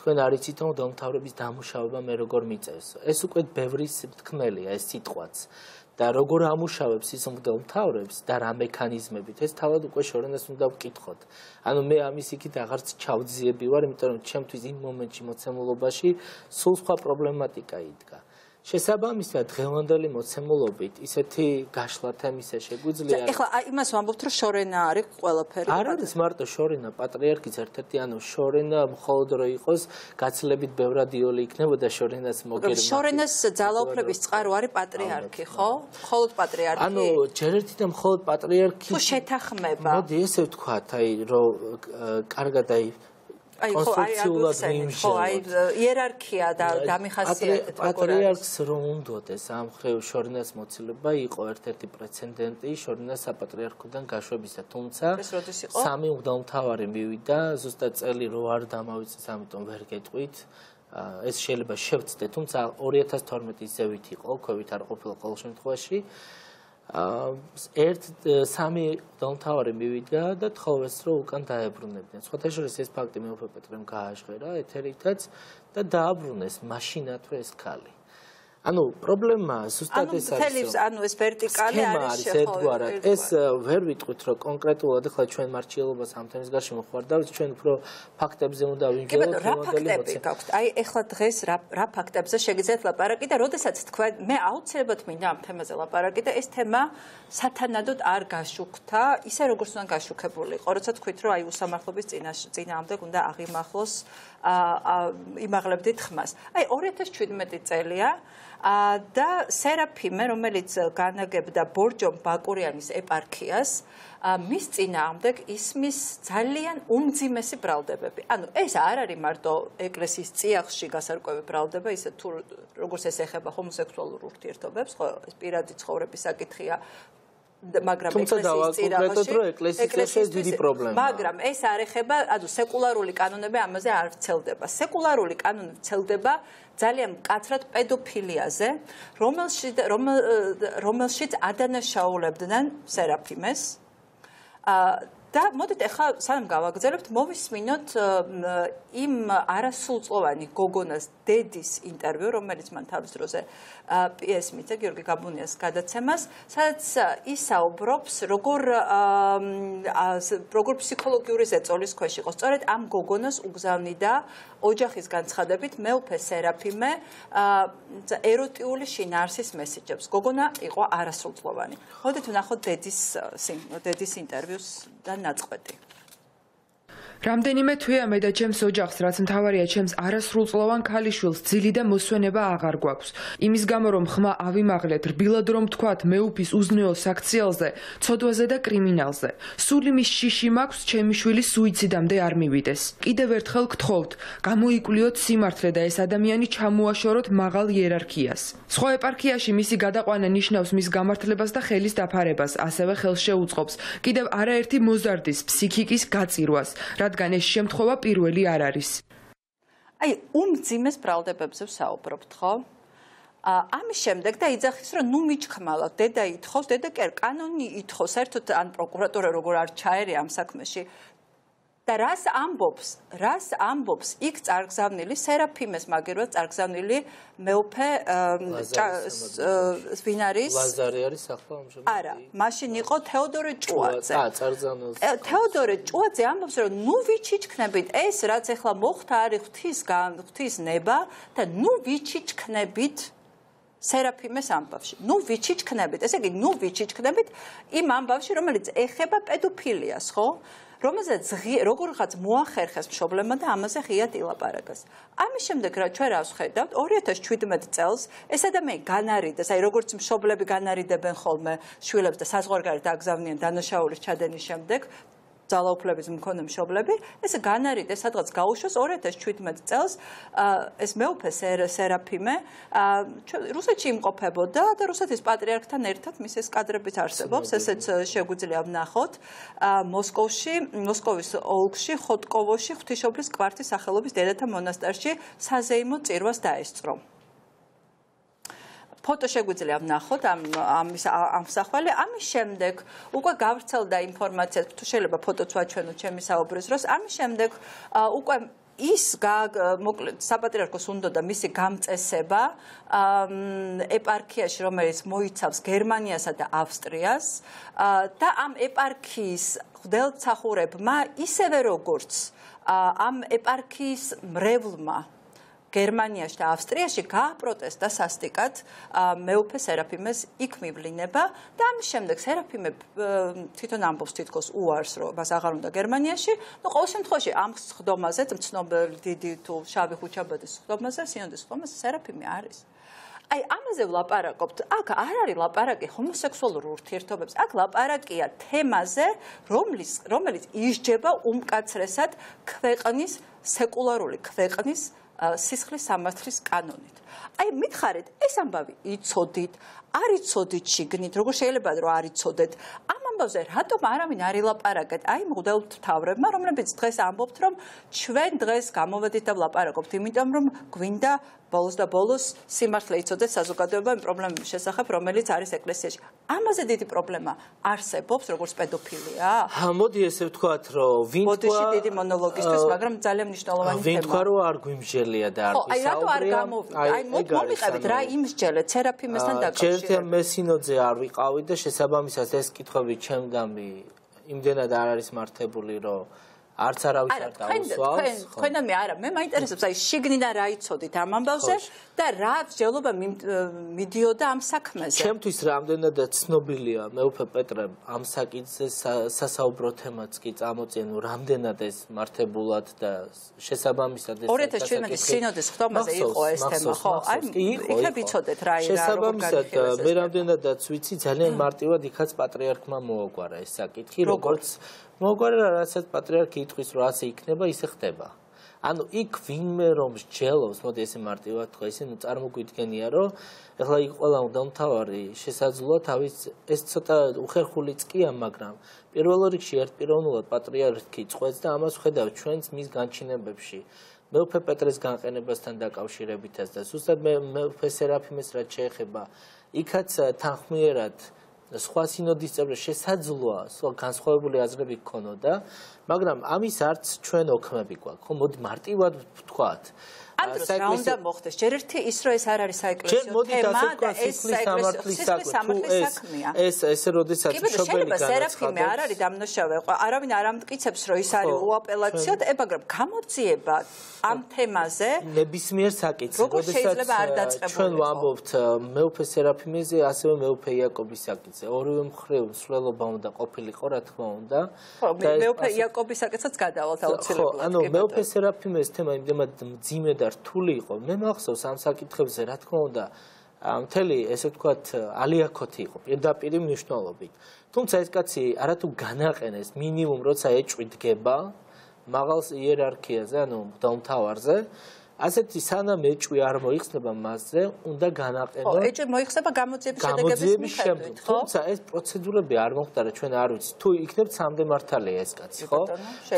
თქვენ არ იცით რომ მთავრობის დამუშავება მე როგორ მიწევს. ეს უკვე ბევრი თქმელია ეს სიტყვაც. და როგორ ამუშავებს ის მთავრებს და რა მექანიზმებით, ეს თავად უკვე შორენას უნდა ვკითხოთ. ანუ მე ამის იქით აღარც ჩავძიები ვარ, იმიტომ რომ ჩემთვის იმ მომენტში მოცემულობაში სულ სხვა პრობლემატიკა იდგა. შესაბამისად დღევანდელი მოცემულობით ისეთი გაშლა თემისა შეგვიძლია. ეხლა იმას ვამბობთ რომ შორენა არის ყველაფერი. არ არის მარტო შორენა, პატრიარქიც ერთ-ერთი, ანუ შორენა მხოლოდ რო იყოს, გაცილებით ბევრად იოლი იქნებოდა შორენას მოგერმა. შორენას ძალაუფლების წყარო არის პატრიარქი, ხო? მხოლოდ პატრიარქი. ანუ ჯერ ერთი და მხოლოდ პატრიარქი. თუ შეთანხმება. მოდი ესე ვთქვათ, აი რომ კარგად აი კონსტიტუციულად ხო, აი იერარქია და დამიხასიათეთ როგორ არის. პატრიარქს რომ უნდოდეს ამ ხრივ შორენას მოცილება იყო ერთ-ერთი პრეცედენტი შორენას საპატრიარქოდან გაშვებისა, თუმცა სამი მღვდელმთავარი მივიდა, ზუსტად წელი რო არ დამავიწყეს, ამიტომ ვერ გეტყვით. ეს შეიძლება შევწდე, თუმცა 2012 ისევით იყო, ქვევით არ ყოფილა ყოველ შემთხვევაში. სამი მღვდელმთავარი მივიდა და თხოვეს რომ უკან დაებრუნებდნენ. სხვათა შორის ეს ფაქტი მეუფე პეტრემ გააჟღერა ეთერითაც და დააბრუნეს მაშინათვე ეს ქალი. ანუ პრობლემა ზუსტად ეს არის. ანუ ეს ვერტიკალი არის ერთგვარად. ეს ვერ ვიტყვით რომ კონკრეტულად ახლა ჩვენ მარჩიელობას ამ თემის გარშემო ხვარდავთ, ჩვენ უფრო ფაქტებზე უნდა ვიმჯეროთ. რა ფაქტები გაქვთ? აი ეხლა დღეს რა ფაქტებზე შეგიძლიათ ლაპარაკი და როდესაც თქვენ მე აუცილებლად მინდა ამ თემაზე ლაპარაკი და ეს თემა სათანადოდ არ გაშუქთა, ისე როგორც უნდა გაშუქებული იყო. როცა თქვით რომ აი უსამართლობის წინააღმდეგ უნდა აღიმახლოს იმაღლებდით ხმას. აი 2017 წელია და სერაფიმე, რომელიც განაგებდა ბორჯომ ბაკურიანის ეპარქიას, მის წინააღმდეგ ისმის ძალიან უმძიმესი ბრალდებები. ანუ ეს არ არის მარტო ეკლესიის წიაღში გასარკვევი ბრალდება, ისე თუ როგორც ეს ეხება ჰომოსექსუალურ ურთიერთობებს, ხო, ეს პირადი ცხოვრების საკითხია. მაგრამ ეკლესიის დიდი პრობლემა. მაგრამ ეს არ ეხება, ანუ სეკულარული კანონები ამაზე არ ვრცელდება. სეკულარული კანონი ვრცელდება ძალიან მკაცრად პედოფილიაზე, რომელშიც ადანაშაულებდნენ სერაფიმეს და მოდით ახლა სანამ გავაგრძელებთ, მოვისმინოთ იმ არასრულწლოვანი გოგონას დედის ინტერვიუ, რომელიც მან თავის დროზე PS მიწა გიორგი გაბუნიას გადაცემას, სადაც ის საუბრობს, როგორ ფსიქოლოგიური ზეწოლის ქვეშ იყო. სწორედ ამ გოგონას უგზავნიდა ოჯახის განცხადებით მეუფე სერაფიმე ეროტიული შინაარსის მესიჯებს. გოგონა იყო არასრულწლოვანი. მოდით ვნახოთ დედის ინტერვიუს და ნაწყვეტი. რამდენიმე თვეა მე და ჩემს ოჯახს, რაც მთავარია ჩემს არასრულწლოვან ქალიშვილს ძილი და მოსვენება აღარ გვაქვს. იმის გამო რომ ხმა ავიმაღლეთ, რბილად რომ თქვათ მეუფის უზნეო საქციელზე, ცოდვაზე და კრიმინალზე. სულ იმის შიში მაქვს, ჩემი შვილი სუიციდამდე არ მივიდეს. კიდევ ერთხელ გთხოვთ, გამოიკვლიოთ სიმართლე და ეს ადამიანი ჩამოაშოროთ მაღალ იერარქიას. სხვა ეპარქიაში მისი გადაყვანა ნიშნავს მის გამართლებას და ხელის დაფარებას, ასევე ხელს შეუწყობს. კიდევ არაერთი მოზარდის ფსიქიკის გაწირვას. რადგან ეს შემთხვევა პირველი არ არის. აი, უმძიმეს ბრალდებებზე ვსაუბრობთ, ხო? ამის შემდეგ და იძახის, რომ ნუ მიჩქმალავთ, დედა ითხოვს, დედა კი არ კანონი ითხოვს, საერთოდ ან პროკურატურა როგორ არ ჩაერია ამ საქმეში. და რას ამბობს იქ წარგზავნილი სერაფიმეს მაგერვას წარგზავნილი მეუფე ვინ არის? ლაზარე არის ახლა ამჟამად? არა, მაშინ იყო თეოდორე ჭუაძე. წარგზავნილ. თეოდორე ჭუაძე ამბობს, რომ ნუ ვიჩიჩქნებით ეს, რაც ახლა მოხდა არის ღვთის ნება და ნუ ვიჩიჩქნებით სერაფიმეს ამბავში. ნუ ვიჩიჩქნებით, ესე იგი, ნუ ვიჩიჩქნებით იმ ამბავში, რომელიც ეხება პედოფილიას, ხო? რომელზეც როგორღაც მოახერხეს მშობლებმა და ამაზე ღიად ილაპარაკეს. ამის შემდეგ რა ჩვენ რას ხედავთ? 2017 წელს ეს ადამიანი განარიდეს, აი როგორც მშობლები განარიდებენ ხოლმე შვილებს და საზღვარგარეთ აგზავნიან დანაშაულის ჩადენის შემდეგ, ძალაუფლების მქონე მშობლები, ეს განარიდეს, სადღაც გაუშვეს 2017 წელს ეს მეუფე სერაფიმე რუსეთში იმყოფებოდა და რუსეთის პატრიარქთან ერთად მის ეს კადრებიც არსებობს, ესეც შეგვიძლია ვნახოთ მოსკოვის ოლქში, ხოტკოვოში, ღვთისმშობლის კვართის სახელობის დედათა მონასტერში საზეიმო წირვას დაესწრო. ფოტო შეგვიძლია ვნახოთ ამ სახველი. ამის შემდეგ უკვე გავრცელდა ინფორმაცია, თუ შეიძლება ფოტოც ვაჩვენოთ ჩემი საუბრის დროს. ამის შემდეგ უკვე ის საპატრიარქოს უნდა და მისი გამწესება ეპარქიაში, რომელიც მოიცავს გერმანიასა და ავსტრიას და ამ ეპარქიის ღვთელმსახურებმა ისევე როგორც ამ ეპარქიის მრევლმა გერმანიაში და ავსტრიაში გააპროტესტა სასტიკად მეუფე სერაფიმეს იქ მივლინება და ამის შემდეგ სერაფიმე თვითონ ამბობს თითქოს უარს, რომ მას აღარ უნდა გერმანიაში. ნუ ყოველ შემთხვევაში ამ სხდომაზე, ცნობილი დიდი თუ შავი ხუჩაბადის სხდომაზე, სინოდის სხდომაზე სერაფიმე არის. აი, ამაზე ვლაპარაკობთ. აქ არ არის ლაპარაკი ჰომოსექსუალურ ურთიერთობებს. აქ ლაპარაკია თემაზე, რომელიც ისჯება უმკაცრესად ქვეყნის სეკულარული ქვეყნის სისხლის სამართლის კანონით. აი, მითხარით, ეს ამბავი იცოდით, არ იცოდით შიგნით, როგორ შეიძლება რომ არ იცოდეთ. ამ ამბავზე რატომ არავინ არ ილაპარაკეთ? აი, მღვდელმთავრებმა, რომლებიც დღეს ამბობთ, რომ ჩვენ დღეს გამოვედით და ვლაპარაკობთ, იმიტომ რომ გვინდა ბოლოს და ბოლოს სიმართლე იცოდეთ საზოგადოება იმ პრობლემების შესახებ, რომელიც არის ეკლესიაში. ამაზე დიდი პრობლემა არსებობს, როგორც პედოფილია? მოდი ესე ვთქვათ, რომ ვინ თქვა ბოდიში დიდი მონოლოგისთვის, მაგრამ ძალიან მნიშვნელოვანი თემაა. ვინ თქვა, რომ არ გვიმსჯელია და არ აი, რატო არ გამოვიდა? აი, მომიყევით რა იმსჯელეთ სერაფიმესთან დაკავშირებით. ჯერ მე სინოდზე არ ვიყავი და შესაბამისად ეს კითხვები ჩემგამი იმდენად არ არის მართებული, რომ არც არავის არ დაუსვავს. თქვენამე არა, მე მაინტერესებს აი შიგნიდან რა იცოდით ამ ამბავზე და რა მსჯელობა მიდიოდა ამ საქმეზე. ჩემთვის რამდენადაც ცნობილია მეუფე პეტრემ ამ საკითხზე სასაუბრო თემაც კი წამოწიენო, რამდენად ეს მართებულად და შესაბამისად ეს 2017 სინოდის ხდომაზე იყო ეს თემა, ხო? აი, იქნებ იცოდეთ რა იყო. შესაბამისად მე რამდენადაც ვიცი, ძალიან მარტივად იქაც პატრიარქმა მოაგვარა ეს საკითხი, როგორც მოგვარა რასაც პატრიარქი იტყვის, რომ ასე იქნება, ისე ხდება. ანუ იქ ვინმე რომ სჯელობს, მოდი ესე მარტივად თქვა, ისე ნუ წარმოგვიდგენია, რომ ეხლა იქ ყველა უნდა მთავარი შესაძლოა თავის ეს ცოტა უხერხულიც კია, მაგრამ პირველ რიგში ერთპიროვნულად პატრიარქი წყვეტს და ამას ვხედავთ ჩვენს მის განჩინებებში. მეუფე პეტრეს განყენებასთან დაკავშირებითაც და ზუსტად მეუფე სერაფიმეს რაც შეეხება, იქაც თანხმიერად სხვა სინოდის წევრებს შესაძლოა სხვა განსხვავებული აზრები გქონოდა, მაგრამ ამის არც ჩვენ ოქმები გვაქვს. ხო, მოდი მარტივად ვთქვათ. ამ დროს რა უნდა მოხდეს? ჯერ ერთი ის რომ ეს არ არის საეკლესიო თემა და ეს საეკლესიო საქმეა. ეს როდესაც მშობელი განაცხადებს. სერაფიმე არ არის დამნაშავე. არავინ არ ამტკიცებს რომ ის არის უაპელაციო, მაგრამ გამოძიება ამ თემაზე ნებისმიერ საკითხზე, როდესაც ჩვენ ვამბობთ მეუფე სერაფიმეზე, ასევე მეუფე იაკობის საკითხზე. ორივე მხრივ მსვლელობა უნდა ყოფილიყო, რა თქმა უნდა. ხო, მეუფე იაკობის საკითხსაც გადავალთ აუცილებლად. ხო, ანუ მეუფე სერაფიმეს თემა იმდენად მძიმე და რთული იყო. მე მახსოვს ამ საკითხებზე, რა თქმა უნდა, მთელი ესე ვთქვათ, ალიაქოთი იყო პირდაპირ მნიშვნელობით. თუმცა ეს კაცი არათუ განაყენეს მინიმუმ როცა ეჭვიდგება მაღალ იერარქიაზე, ანუ მთავარზე, ასეთი სანამ ეჭვი არ მოიხსნება მასზე, უნდა განაყენო. ხო, ეჭვი მოიხსნება გამოძიების შედეგების მიხედვით, ხო? თუმცა ეს პროცედურები არ მოხდა, ჩვენ არ ვიცით, თუ იქნებ სამდე მართალია ეს კაცი, ხო?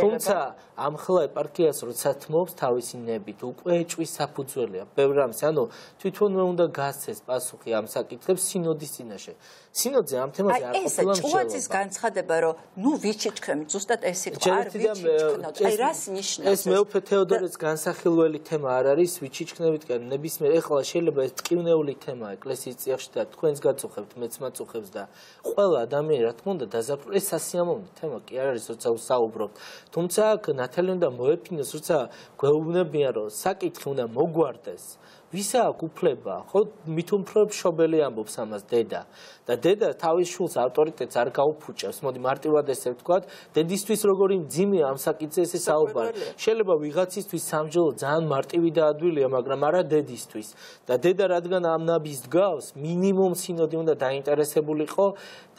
თუმცა ამ ხლა ეპარქიას როცა თმობს თავისი ნებით, უკვე ეჭვის საფუძველია. ბევრ რამის, ანუ თვითონვე უნდა გასცეს პასუხი ამ საკითხებს სინოდის წინაშე. სინოდზე ამ თემაზე არ ყოფილა მშენობა. ეს ჭუვაძის განცხადება, რომ ნუ ვიჩიჩქრემით, ზუსტად ეს იყო, არ ვიჩიჩქნოთ. აი რას ნიშნავს? ეს მეუფე თეოდორეს განსახილველი თემა არ არის, ვიჩიჩქნებით, კან ნებისმიერ ეხლა შეიძლება ეს ტკივნეული თემა ეკლესიის წიაღში და თქვენს გაწუხებთ, მეც მაწუხებს და ყველა ადამიანი რა თქმა უნდა დაზაფხული ეს სასიამოვნო თემა კი არ არის, როცა ვსაუბრობთ. თუმცა აქ ნათელი უნდა მოეფინოს, როცა გვეუბნებიან, რომ საკითხი უნდა მოგვარდეს. ვისა აქვს უფლება, ხო, მით უფრო მშობელი ამბობს ამას დედა. და დედა თავის შვილს ავტორიტეტს არ გაუფუჭებს. მოდი მარტივად ესე ვთქვათ, დედისთვის როგორი მძიმეა ამ საკითხზე ესე საუბარი. შეიძლება ვიღაცისთვის სამჯელო ძალიან მარტივი და ადვილია, მაგრამ არა დედისთვის. და დედა რადგან ამ ნაბის დგავს, მინიმუმ სინოდი უნდა დაინტერესებულიყო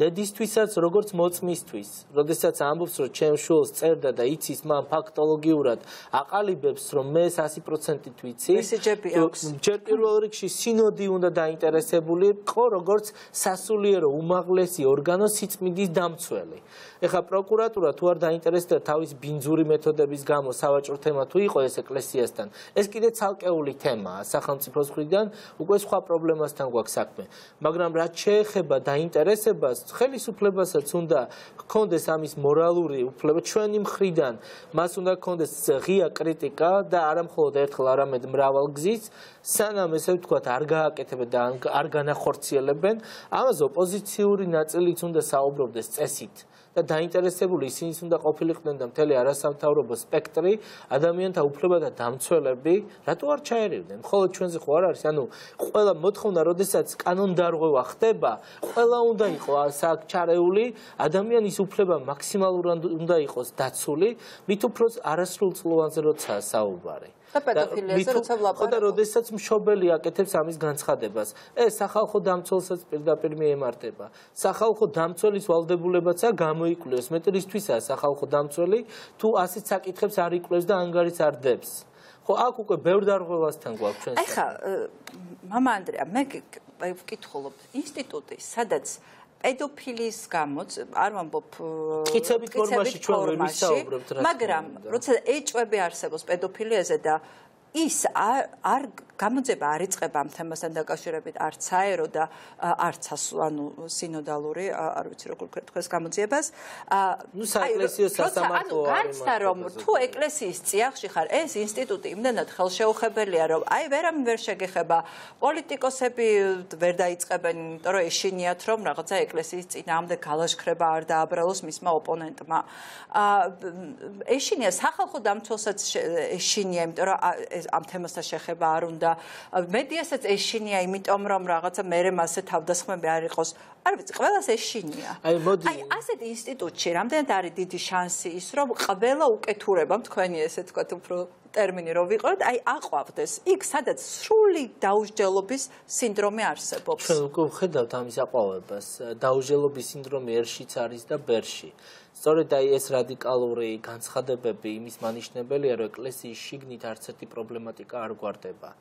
დედისთვისაც, როგორც მოწმისთვის. როდესაც ამბობს, რომ ჩემ შვილს წერდა და იცის მან ფაქტოლოგიურად აყალიბებს, რომ მე 100%-ით ვიცი. მისი ჯები აქვს. ჯერ პირველ რიგში სინოდი უნდა დაინტერესებულიყო, როგორც სასულიერო უმაღლესი ორგანო სიწმინდის დამცველი. ეხლა პროკურატურა თუ არ დაინტერესდა თავის ბინძური მეთოდების გამო სავაჭრო თემა თუ იყო ეს ეკლესიასთან, ეს კიდე ცალკეული თემაა სახელმწიფოს მხრიდან, უკვე სხვა პრობლემასთან გვაქვს საქმე. მაგრამ რაც შეეხება დაინტერესებას, ხელისუფლებასაც უნდა ჰქონდეს ამის მორალური უფლება ჩვენი მხრიდან, მას უნდა ჰქონდეს ღია კრიტიკა და არა მხოლოდ ერთხელ, არამედ მრავალგზის, სანამ ესე ვთქვათ არ გააკეთებენ და არ განახორციელებენ, ამაზე ოპოზიციური ნაწილიც უნდა საუბრობდეს წესით. და დაინტერესებული ისინიც უნდა ყოფილიყვნენ და მთელი არასამთავრობო სპექტრი ადამიანთა უფლება და დამცველები რატო არ ჩაერივდნენ? მხოლოდ ჩვენზე ხო არ არის? ანუ ყველა მოთხოვნა, როდესაც კანონდარღვევა ხდება, ყველა უნდა იყოს აქ ჩარეული, ადამიანის უფლება მაქსიმალურად უნდა იყოს დაცული, მით უფრო არასრულწლოვანზე როცა საუბარი. და პედოფილიაზე როცა ვლაპარაკობ. და როდესაც მშობელი აკეთებს ამის განცხადებას, ეს სახალხო დამცველსაც პირდაპირ მიემართება. სახალხო დამცველის ვალდებულებაცაა გამოიკვლევს, მეტრისთვისაა სახალხო დამცველი, თუ ასეთ საკითხებს არ იკვლევს და ანგარიშს არ დებს. ხო, აქ უკვე ბევრ დარღვევასთან გვაქვს ჩვენ. აი ხა, მამა ანდრეა, მე ვკითხულობ ინსტიტუტი, სადაც პედოფილის გამოც არ ვამბობ მტკიცებით ფორმაში ჩვენ ვერ ვისაუბრებთ, მაგრამ როცა ეჭვები არსებობს პედოფილიაზე და ის არ გამოძება არ იწყება ამ თემასთან დაკავშირებით არც საერო და არც ანუ სინოდალური, არ ვიცი როგორ თქვენ გამოძიებას. ნუ საეკლესიო სასამართლო არის. განცდა რომ თუ ეკლესიის წიაღში ხარ, ეს ინსტიტუტი იმდენად ხელშეუხებელია, რომ აი ვერამი ვერ შეგეხება, პოლიტიკოსები ვერ დაიწყებენ, იმიტომ რომ ეშინიათ რომ რაღაცა ეკლესიის წინააღმდეგ გალაშქრება არ დააბრალოს მისმა ოპონენტმა. ეშინია სახალხო დამცველსაც ეშინია, იმიტომ რომ ამ თემასთან შეხება არ უნდა. მედიასაც ეშინია, იმიტომ რომ რაღაცა მერე მასე თავდასხმები არ იყოს. არ ვიცი, ყველას ეშინია. აი ასეთ ინსტიტუტში რამდენად არის დიდი შანსი ის, რომ ყველა უკეთურებამ თქვენი ესე თქვათ უფრო ტერმინი რო ვიყოთ, აი აყვავდეს. იქ სადაც სრული დაუსჯელობის სინდრომი არსებობს. ჩვენ უკვე ვხედავთ ამის აყვავებას. დაუსჯელობის სინდრომი ერშიც არის და ბერში. სწორედ აი ეს რადიკალური განცხადებები იმის მანიშნებელია, რომ ეკლესიის შიგნით არც ერთი პრობლემატიკა არ გვარდება.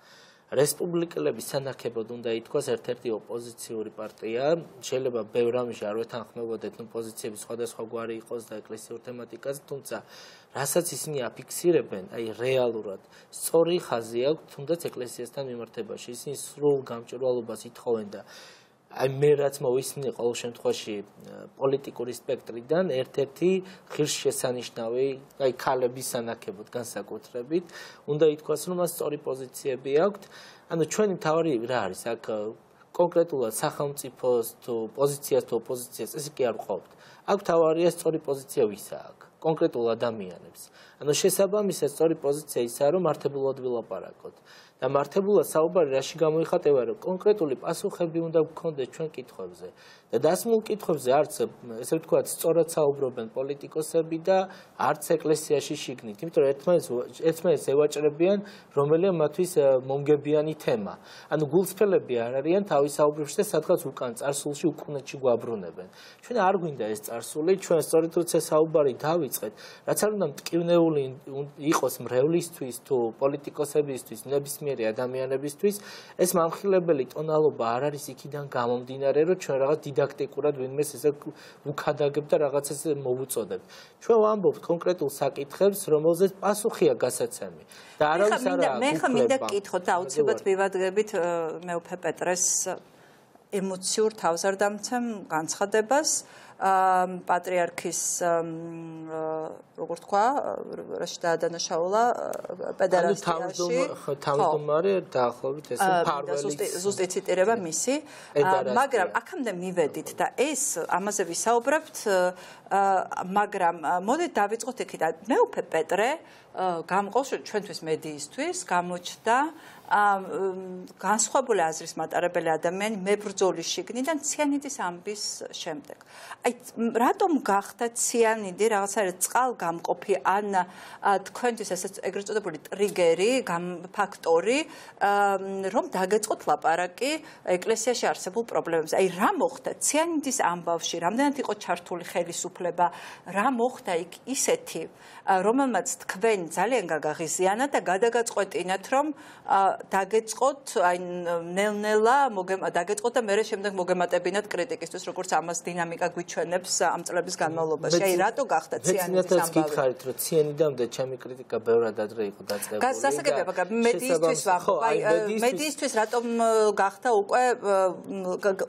რესპუბლიკელების სანახებოდ უნდა ითქვას ერთ-ერთი ოპოზიციური პარტია, შეიძლება ბევრ რამში არ ვეთანხმებოდეთ, ნუ პოზიციები სხვადასხვაგვარი იყოს და ეკლესიურ თემატიკაზე, თუმცა რასაც ისინი აფიქსირებენ, აი რეალურად სწორი ხაზი აქვს თუნდაც ეკლესიასთან მიმართებაში. ისინი სრულ გამჭვირვალობას ითხოვენ და აი მე რაც მოვისმინე ყოველ შემთხვევაში პოლიტიკური სპექტრიდან ერთ-ერთი ღირსშესანიშნავი, აი ქალების სანაკებოდ განსაკუთრებით, უნდა ითქვას, რომ მას სწორი პოზიციები აქვთ. ანუ ჩვენი მთავარი რა არის აქ კონკრეტულად სახელმწიფოს თუ პოზიციას თუ ოპოზიციას ესე კი არ ვყავთ. აქ მთავარია სწორი პოზიცია ვისა აქ, კონკრეტულ ადამიანებს. ანუ შესაბამისად სწორი პოზიცია ისაა, რომ მართებულად ვილაპარაკოთ. და მართებულად საუბარი რაში გამოიხატება, რომ კონკრეტული პასუხები უნდა გქონდეს ჩვენ კითხვებზე. და დასმულ კითხვებზე არც ესე ვთქვათ, სწორად საუბრობენ პოლიტიკოსები და არც ეკლესიაში შიგნით, იმიტომ რომ ერთმანეთს ევაჭრებიან, რომელია მათთვის მომგებიანი თემა. ანუ გულწრფელები არ არიან თავისაუბრებში და სადღაც უკან წარსულში უკუნეთში გვაბრუნებენ. ჩვენ არ გვინდა ეს წარსული, ჩვენ სწორედ როცა საუბარი დავიწყეთ, რაც არ უნდა მტკივნეული იყოს მრევლისთვის თუ პოლიტიკოსებისთვის, ნებისმიერი ადამიანებისთვის, ეს მამხილებელი ტონალობა არ არის იქიდან გამომდინარე, რომ ჩვენ რაღაც დიდაქტიკურად ვინმეს ესე უქადაგებთ და რაღაცას მოვუწოდებთ. ჩვენ ვამბობთ კონკრეტულ საკითხებს, რომელზეც პასუხია გასაცემი. და არავის არა მე ხა მინდა გკითხოთ და აუცილებლად მივადგებით მეუფე პეტრეს ემოციურ თავზარდამცემ განცხადებას პატრიარქის როგორ თქვა, რაში დაადანაშაულა პედერასტიაში. თავმჯდომარე დაახლოებით ესე მფარველი ზუსტი ციტირება მისი, მაგრამ აქამდე მივედით და ეს ამაზე ვისაუბრებთ, მაგრამ მოდით დავიწყოთ იქიდან. მეუფე პეტრე გამყავს ჩვენთვის მედიისთვის გამოჩნდა განსხვავებული აზრის მატარებელი ადამიანი მებრძოლის შიგნიდან ციანიდის ამბის შემდეგ. აი რატომ გახდა ციანიდი რაღაცა წყალგამყოფი ან თქვენთვის ეგრეთ წოდებული ტრიგერი, ფაქტორი, რომ დაგეწყოთ ლაპარაკი ეკლესიაში არსებულ პრობლემებზე. აი რა მოხდა ციანიდის ამბავში, რამდენად იყო ჩართული ხელისუფლება, რა მოხდა იქ ისეთი, რომელმაც თქვენ ძალიან გაგაღიზიანათ და გადაგაწყვეტინათ, რომ დაგეწყოთ აი ნელ-ნელა დაგეწყოთ და მე შემდეგ მოგემატებინათ კრიტიკისთვის, როგორც ამას დინამიკა გვიჩვენებს ამ წლების განმავლობაში. აი რატო გახდა ციანიდის ამბავი? მეც გითხარით, რომ ციანიდამდე ჩემი კრიტიკა ბევრად ადრე იყო დაწყებული. გასაგებია, მაგრამ მედიისთვის ვამბობ, აი მედიისთვის რატომ გახდა უკვე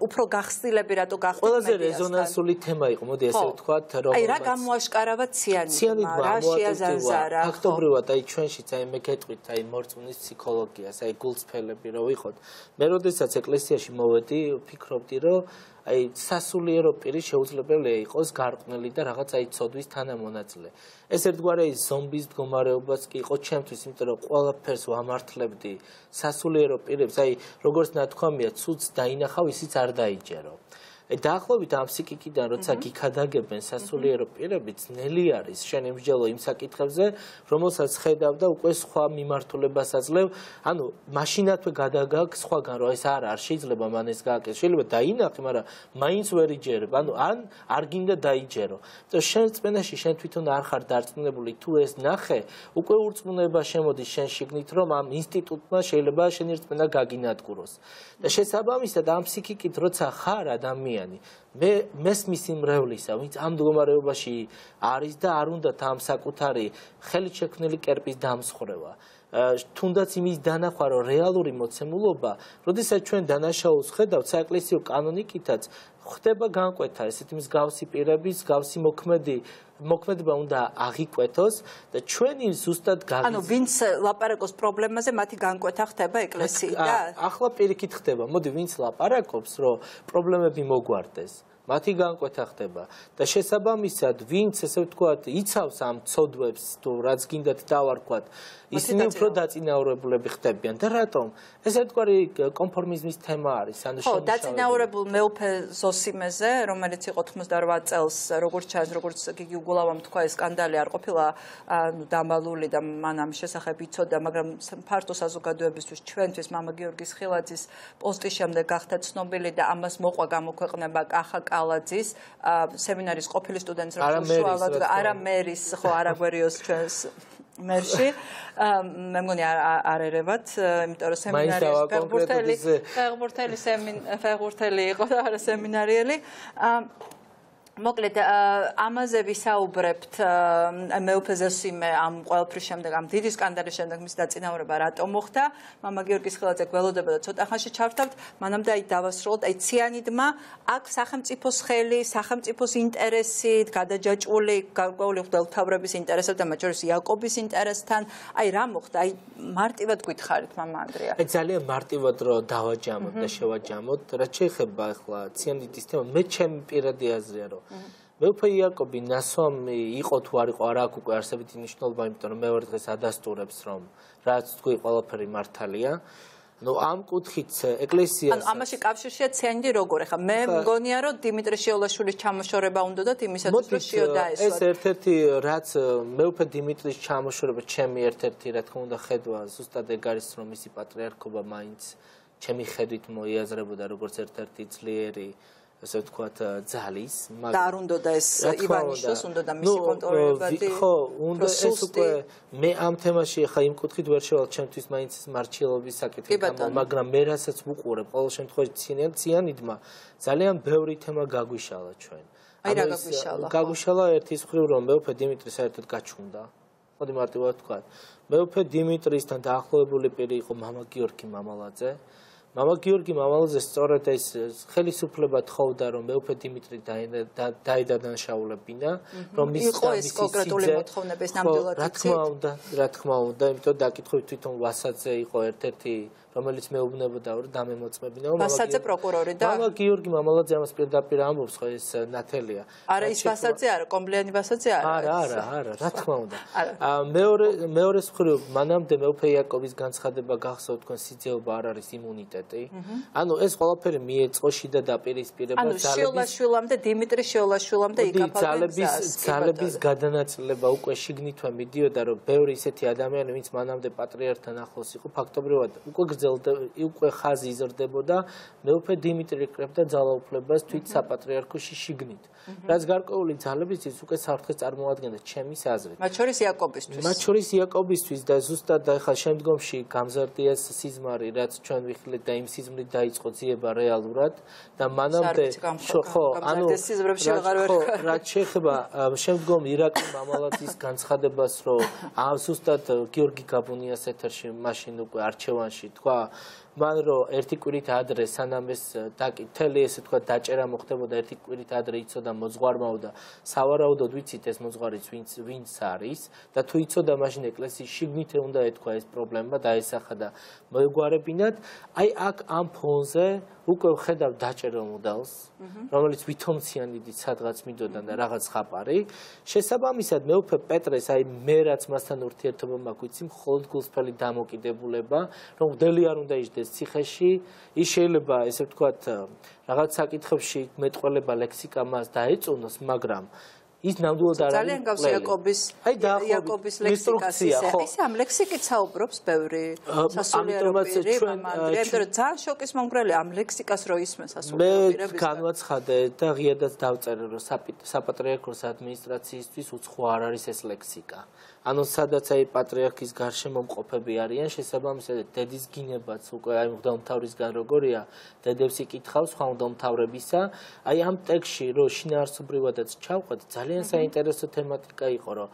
უფრო გახსნილები რატო გახდა მედიასთან? ყველაზე რეზონანსული თემა იყო, მოდი ესე ვთქვათ, რომ აი რა გამოაშკარავა ციანიდმა, რა შეაზანზარა? ფაქტობრივად აი ჩვენშიც აი მე გეტყვით აი მორწმუნის ფსიქოლოგიას, აი გულწრფელები რო ვიყოთ. მე როდესაც ეკლესიაში მოვედი, ვფიქრობდი, რომ აი სასულიერო პირი შეუძლებელია იყოს გარყვნილი და რაღაც აი ცოდვის თანამონაწილე. ეს ერთგვარი ზომბის მდგომარეობაც კი იყო ჩემთვის, იმიტომ რომ ყველაფერს ვამართლებდი სასულიერო პირებს, აი როგორც ნათქვამია, ცუდს დაინახავ, ისიც არ დაიჯერო. დაახლოებით ამ სიკიკიდან როცა გიქადაგებენ სასულიერო პირები, ძნელი არის შენ ემსჯელო იმ საკითხებზე, რომელსაც ხედავ და უკვე სხვა მიმართულებას აძლევ. ანუ მაშინათვე გადაგაგ სხვაგან რომ ეს არ შეიძლება მან ეს გააკეთოს. შეიძლება დაინახე, მაგრამ მაინც ვერ იჯერებ. ანუ ან არ გინდა დაიჯერო. და შენ წმენაში შენ თვითონ არ ხარ დარწმუნებული, თუ ეს ნახე, უკვე ურწმუნება შემოდის შენ შიგნით, რომ ამ ინსტიტუტმა შეიძლება შენი რწმენა გაგინადგუროს. და შესაბამისად ამ სიკიკით როცა ხარ ადამიანი მე მესმის იმ მრევლისა, ვინც ამ მდგომარეობაში არის და არ უნდათ ამ საკუთარი ხელით შექმნილი კერპის დამსხვრევა. თუნდაც იმის დანახვა, რომ რეალური მოცემულობა, როდესაც ჩვენ დანაშაულს ხედავთ საეკლესიო კანონიკითაც, ხდება განკვეთა ესეთი მსგავსი პირების, მსგავსი მოქმედება უნდა აღიკვეთოს და ჩვენი ზუსტად ანუ ვინც ლაპარაკობს პრობლემაზე, მათი განკვეთა ხდება ეკლესიიდან? ახლა პირიქით ხდება. მოდი ვინც ლაპარაკობს, რომ პრობლემები მოგვარდეს. მათი განკვეთა ხდება და შესაბამისად ვინც ესე ვთქვათ იცავს ამ ცოდვებს თუ რაც გინდათ დავარქვათ ისინი უფრო დაწინაურებულები ხდებიან და რატომ ეს ერთგვარი კონფორმიზმის თემა არის ანუ ხო დაწინაურებულ მეუფე ზოსიმეზე რომელიც იყო 98 წელს როგორც ჩანს როგორც გიგი უგულავამ თქვა ეს სკანდალი არ ყოფილა დამალული და მან ამ შესახებ იცოდა მაგრამ ფართო საზოგადოებისთვის ჩვენთვის მამა გიორგის ხილაძის პოსტის შემდეგ გახდა ცნობილი და ამას მოყვა გამოქვეყნება კახა კალაძის სემინარის ყოფილი სტუდენტს რომ შუალად არა მერის ხო არაგვერიოს ჩვენს მერში მე მგონი არ ერევათ იმიტომ რომ სემინარის ფეხბურთელი იყო და არა სემინარიელი მოკლედ ამაზე ვისაუბრებთ მეუფეზე სიმე ამ ყველაფრის შემდეგ ამ დიდი სკანდალის შემდეგ მის დაწინაურება რატომ მოხდა მამა გიორგის ხელაძე გველოდება და ცოტა ხანში ჩავთავთ მანამდე აი დავასრულოთ აი ციანიდმა აქ სახელმწიფოს ხელი სახელმწიფოს ინტერესით გადაჯაჭვული გარკვეული მღვდელმთავრების ინტერესებთან მათ შორის იაკობის ინტერესთან აი რა მოხდა აი მარტივად გითხარით მამა ანდრია აი ძალიან მარტივად რო დავაჯამოთ და შევაჯამოთ რაც შეეხება ახლა ციანიდის თემა მე ჩემი პირადი აზრია რომ მეუფე იაკობი ნასვამი იყო თუ არ იყო არა აქ უკვე არსებითი მნიშვნელობა იმიტომ რომ მეორე დღეს ადასტურებს რომ რაც თქვი ყველაფერი მართალია ну ამ კუთხით ეკლესიას ანუ ამაში კავშირშია ციანიდი როგორ ხა მე მგონია რომ დიმიტრი შიოლაშვილის ჩამოშორება უნდათ იმისათვის რომ შიო დაესვა ეს ერთ-ერთი რაც მეუფე დიმიტრის ჩამოშორება ჩემი ერთ-ერთი რა თქმა უნდა ხედვა ზუსტად ეგ არის რომ მისი პატრიარქობა მაინც ჩემი ხედვით მოიაზრებოდა როგორც ერთ-ერთი ძლიერი ასე ვთქვათ ძალის და არ უნდა ეს ივანიშვილს უნდა და მისი კონტროლებადი ხო უნდა ეს უკვე მე ამ თემაში ხა იმ კუთხით ვერ შევალ ჩემთვის მაინც მარჩილობის საკითხი მაგრამ მე რასაც ვუყურებ ყოველ შემთხვევაში ციანიდმა ძალიან ბევრი თემა გაგვიშალა ჩვენ აი რა გაგვიშალა გაგვიშალა ერთის მხრივ რომ მეუფე დიმიტრი საერთოდ გაჩუნდა მოდი მარტივად ვთქვათ მეუფე დიმიტრისთან დაახლოებული პირი იყო მამა გიორგი მამალაძე მამა გიორგი მამალაძე სწორედ ეს ხელისუფლება თხოვდა რომ მეუფე დიმიტრი დაიდანაშაულებინა რომ იყო ეს კონკრეტული მოთხოვნების ნამდვილად რა თქმა უნდა იმიტომ დაკითხავით თვითონ ვასაძე იყო ერთ-ერთი რომელიც მეუბნებოდა რომ დამემოწმებინა ვასაძე პროკურორი და მამა გიორგი მამალაძე ამას პირდაპირ ამბობს ხო ეს ნათელია არა ის ვასაძე არა კომბლიანი ვასაძე არა რა თქმა უნდა მეორეს მხრივ მანამდე მეუფე იაკობის განცხადება გახსოვთ თქვენ სიძეობა არ არის იმუნიტეტი ანუ ეს ყველაფერი მიეწყო შიდა დაპირისპირება ანუ შიოლაშვილამდე დიმიტრი შიოლაშვილამდე იქაფალდნენ ძალების გადანაწილება უკვე შიგნითვე მიდიოდა რომ ბევრი ისეთი ადამიანი ვინც მანამდე პატრიარქთან ახლოს იყო ფაქტობრივად უკვე ხაზი იზრდებოდა მეუფე დიმიტრი კრებდა ძალაუფლებას თვით საპატრიარქოში შიგნით რაც გარკვეული ძალებისთვის უკვე საფრთხეს წარმოადგენდა ჩემის აზრით მათ შორის იაკობისთვის და ზუსტად ახლა შემდგომში გამზარდია სიზმარი რაც ჩვენ ვიხილეთ და იმ სიზმრით დაიწყო ძიება რეალურად და მანამდე ხო ანუ რაც შეეხება შემდგომ ირაკლი მამალაძის განცხადებას რომ ზუსტად გიორგი გაბუნიას ეთერში მაშინ უკვე არჩევანში თქვა მან რომ ერთი კვირით ადრე სანამ ეს თელი ესე თქვა დაჭერა მოხდებოდა ერთი კვირით ადრე იცოდა მოძღვარმაო და სავარაუდოდ ვიცით ეს მოძღვარიც ვინც არის და თუ იცოდა მაშინ ეკლესიის შიგნით უნდა ეთქვა ეს პრობლემა დაესახა და მოეგვარებინათ აი აქ ამ ფონზე უკვე ვხედავ დაჭერა მოდელს რომელიც ვითომ ციანიდით სადღაც მიდოდა და რაღაც ხაპარი შესაბამისად მეუფე პეტრეს აი მე რაც მასთან ურთიერთობა მაქვს ვიცი მხოლოდ გულსფრელი დამოკიდებულება რომ მგდელი არ უნდა იჯდეს ციხეში ის შეიძლება ესე ვთქვათ რაღაც საკითხებში მეტყველება ლექსიკა მას დაეწუნოს მაგრამ ის ნამდვილად არ არის ძალიან გავს იაკობის ლექსიკასია ის ამ ლექსიკით საუბრობს ბევრი სასულიერო პირი მაგრამ ძალიან შოკის მომგვრელი ამ ლექსიკას რო ისმენს სასულიერო პირები მე განვაცხადე და ღიადაც დავწერე რომ საპატრიარქოს ადმინისტრაციისთვის უცხო არ არის ეს ლექსიკა ანუ სადაც აი პატრიარქის გარშემო მყოფები არიან შესაბამისად დედის გინებაც უკვე აი მღვდელმთავრისგან როგორია დედებს იკითხავს სხვა მღვდელმთავრებისა აი ამ ტექსში რო შინაარსობრივადაც ჩავყვეთ ძალიან საინტერესო თემატიკა იყო რომ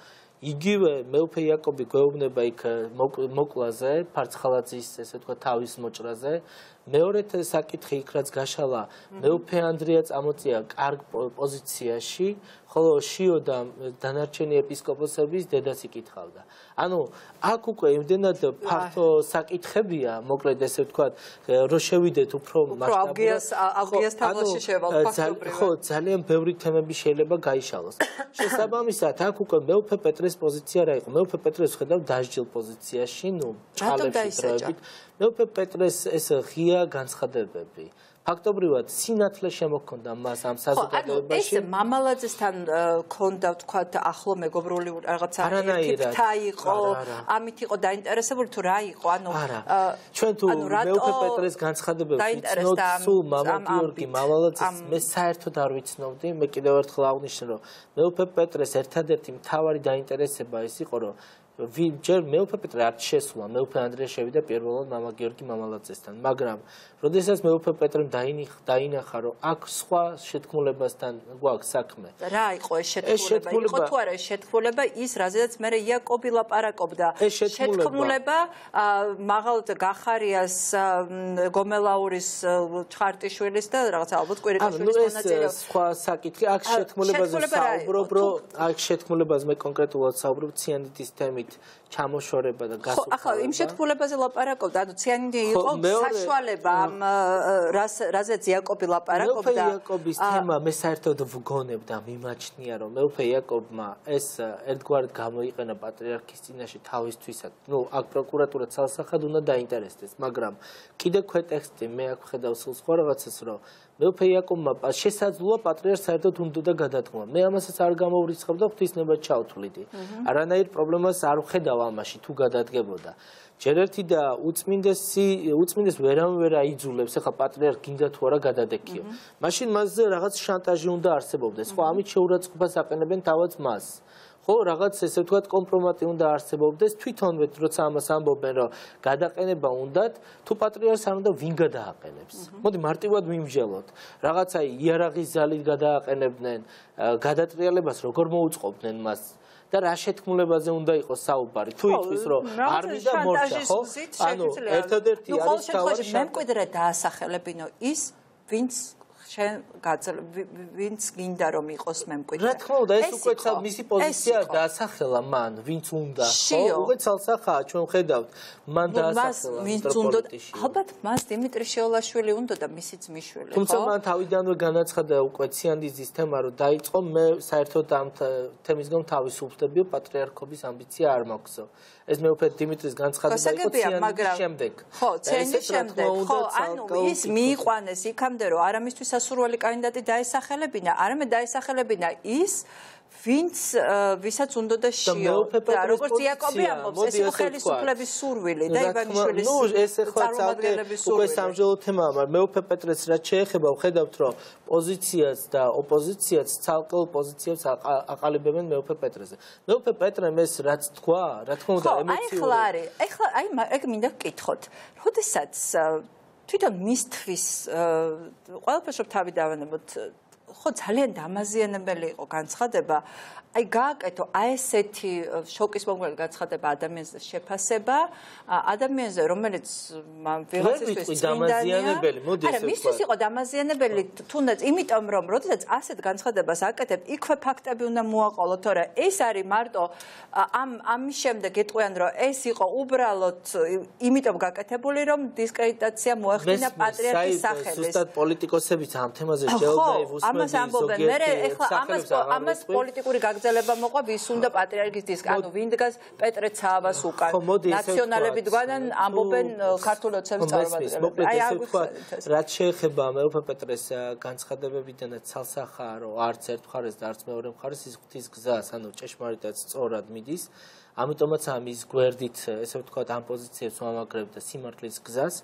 იგივე მეუფე იაკობი გვეუბნება იქ მოკლაზე ფარცხალაძის ესე თქვა თავის მოჭრაზე მეორე საკითხი იქ რაც გაშალა მეუფე ანდრია წამოწია კარგ პოზიციაში ხოლო შიო და დანარჩენი ეპისკოპოსების დედას იკითხავდა ანუ აქ უკვე იმდენად ფართო საკითხებია მოკლედ ესე ვთქვათ რომ შევიდეთ უფრო ავგიას თამაში შევალ ხო ძალიან ბევრი თემები შეიძლება გაიშალოს შესაბამისად აქ უკვე მეუფე პეტრეს პოზიცია რა იყო მეუფე პეტრეს ხედავ დასჯილ პოზიციაში ნუ ჭალებში მეუფე პეტრეს ეს ღია განცხადებები ფაქტობრივად სინათლე შემოქონდა მას ამ საზოგადოებაში ეს მამალაძესთან ქონდა ვთქვათ ახლო მეგობრული რაღაცა ერთთა იყო ამით იყო დაინტერესებული თუ რა იყო ანუ ჩვენ თუ მეუფე პეტრეს განცხადებებს ვიცნობთ სულ მამა გიორგი მამალაძეს მე საერთოდ არ ვიცნობდი მე კიდევ ერთხელ აღნიშნე რომ მეუფე პეტრეს ერთადერთი მთავარი დაინტერესება ის იყო რომ ჯერ მეუფე პეტრე არ შესულა, მეუფე ანდრია შევიდა პირველად მამა გიორგი მამალაძესთან, მაგრამ როდესაც მეუფე პეტრემ დაინახა, რომ აქ სხვა შეთქმულებასთან გვაქვს საქმე. რა იყო ეს შეთქმულება? იყო თუ არა ეს შეთქმულება ის, რაზედაც მე იაკობი ლაპარაკობდა. შეთქმულება მაღალ გახარიას გომელაურის ჩხარტიშვილის და რაღაც ალბათ კვირიკაშვილის მონაწილე. ეს სხვა საკითხი, აქ შეთქმულებაზე საუბრობ, რომ აქ შეთქმულებაზე მე კონკრეტულად საუბრობ ციანიდის თემით ჩამოშორება და გასუხარება. ახლა იმ შეთქმულებაზე ლაპარაკობდა, ანუ ციანიდი იყო საშუალება ამ რაზეც იაკობი ლაპარაკობდა. მეუფე იაკობის თემა მე საერთოდ ვგონებდა, მიმაჩნია რომ მეუფე იაკობმა ეს ერთგვარად გამოიყენა პატრიარქის წინაშე თავისთვისაც. ნუ აქ პროკურატურა ცალსახად უნდა დაინტერესდეს, მაგრამ კიდე ქვეტექსტი მე აქ ვხედავ სულ სხვა რაღაცას, რომ მეუფე იაკობმა შესაძლოა პატრიარქს საერთოდ უნდა გადადგმა. მე ამასაც არ გამოვრიცხავ და ღვთისნებად ჩავთვლიდი. არანაირ პრობლემას არ ვხედავ ამაში თუ გადადგებოდა. ჯერ ერთი და უწმინდეს ვერავინ ვერ აიძულებს, ახლა პატრიარქი გინდა თუ არა გადადექიო. მაშინ მასზე რაღაც შანტაჟი უნდა არსებობდეს. ხო, ამით შეურაცხყოფას აყენებენ თავად მას. ხო, რაღაც ესე ვთქვათ კომპრომატი უნდა არსებობდეს, თვითონვე როცა ამას ამბობენ, რომ გადაყენება უნდათ, თუ პატრიარქს არ უნდა ვინ გადააყენებს. მოდი მარტივად ვიმსჯელოთ. რაღაცა იარაღის ძალით გადააყენებდნენ, გადატრიალებას როგორ მოუწყობდნენ მას. და რა შეთქმულებაზე უნდა იყოს საუბარი თუ იტყვის რომ არმი და მორჩა ხო ანუ ერთადერთი არის თავარი მემკვიდრე დაასახელებინო ის ვინც ვინც გინდა რომ იყოს მემკვიდრე. რა თქმა უნდა ეს უკვე მისი პოზიცია დაასახელა მან ვინც უნდა ხო უკვე ცალსახაა ჩვენ ხედავთ მან დაასახელა ვინც უნდა ალბათ მას დიმიტრი შეოლაშვილი უნდა და მისი ძმისშვილი ხო თუმცა მან თავიდანვე განაცხადა უკვე ციანდიზის თემა რომ დაიწყო მე საერთოდ ამ თემისგან თავისუფლებიო პატრიარქობის ამბიცია არ მაქვს ეს მე უკვე დიმიტრის განცხადება იყო ციანდის შემდეგ ხო ციანდის შემდეგ ხო ანუ ის მიიყვანეს იქამდე რომ არამისთვის სასურველი კანდიდატი დაესახელებინა არამედ დაესახელებინა ის ვისაც უნდა და შიო და როგორც იაკობი ამბობს ეს იყო ხელისუფლების სურვილი და ივანიშვილის წარმოადგენლების სურვილი უკვე სამჟელო თემაა მაგრამ მეუფე პეტრეს რაც შეეხება ვხედავთ რომ პოზიციას და ოპოზიციას ცალკეულ პოზიციებს აყალიბებენ მეუფე პეტრეზე მეუფე პეტრემ ეს რაც თქვა რა თქმა უნდა ემოციური ეხლა აი ეგ მინდა ვკითხოთ როდესაც თვითონ მისთვის ყველაფერს რომ თავი დავანებოთ ხო ძალიან დამაზიანებელი იყო განცხადება აი გააკეთო აი ესეთი შოკის მომგვრელი განცხადება ადამიანზე შეფასება ადამიანზე რომელიც ვიღაცისთვის დამაზიანებელი მოდი ესე ვთქვა არა მისთვის იყო დამაზიანებელი თუნდაც იმიტომ რომ როდესაც ასეთ განცხადებას აკეთებ იქვე ფაქტები უნდა მოაყოლო თორე ეს არის მარტო ამის შემდეგ ეტყვიან რომ ეს იყო უბრალოდ იმიტომ გაკეთებული რომ დისკრედიტაცია მოახდინა პატრიარქის სახელის ზუსტად პოლიტიკოსებიც ამ თემაზე შეელდა ამას ამბობენ მე ეხლა ამას პოლიტიკური გაგრძელება მოყვა ვის უნდა პატრიარქის დისკ ანუ ვინ დგას პეტრე ცაავას უკან ნაციონალები დგანან ამბობენ ქართული ოცნების წარმომადგენლები აი ასე ვთქვა რაც შეეხება მეუფე პეტრეს განცხადებებიდანაც ცალსახაა რომ არც ერთ მხარეს და არც მეორე მხარეს ის ღვთის გზას ანუ ჭეშმარიტად სწორად მიდის ამიტომაც ამის გვერდით ესე ვთქვა ამ პოზიციებს ვამაგრებთ და სიმართლის გზას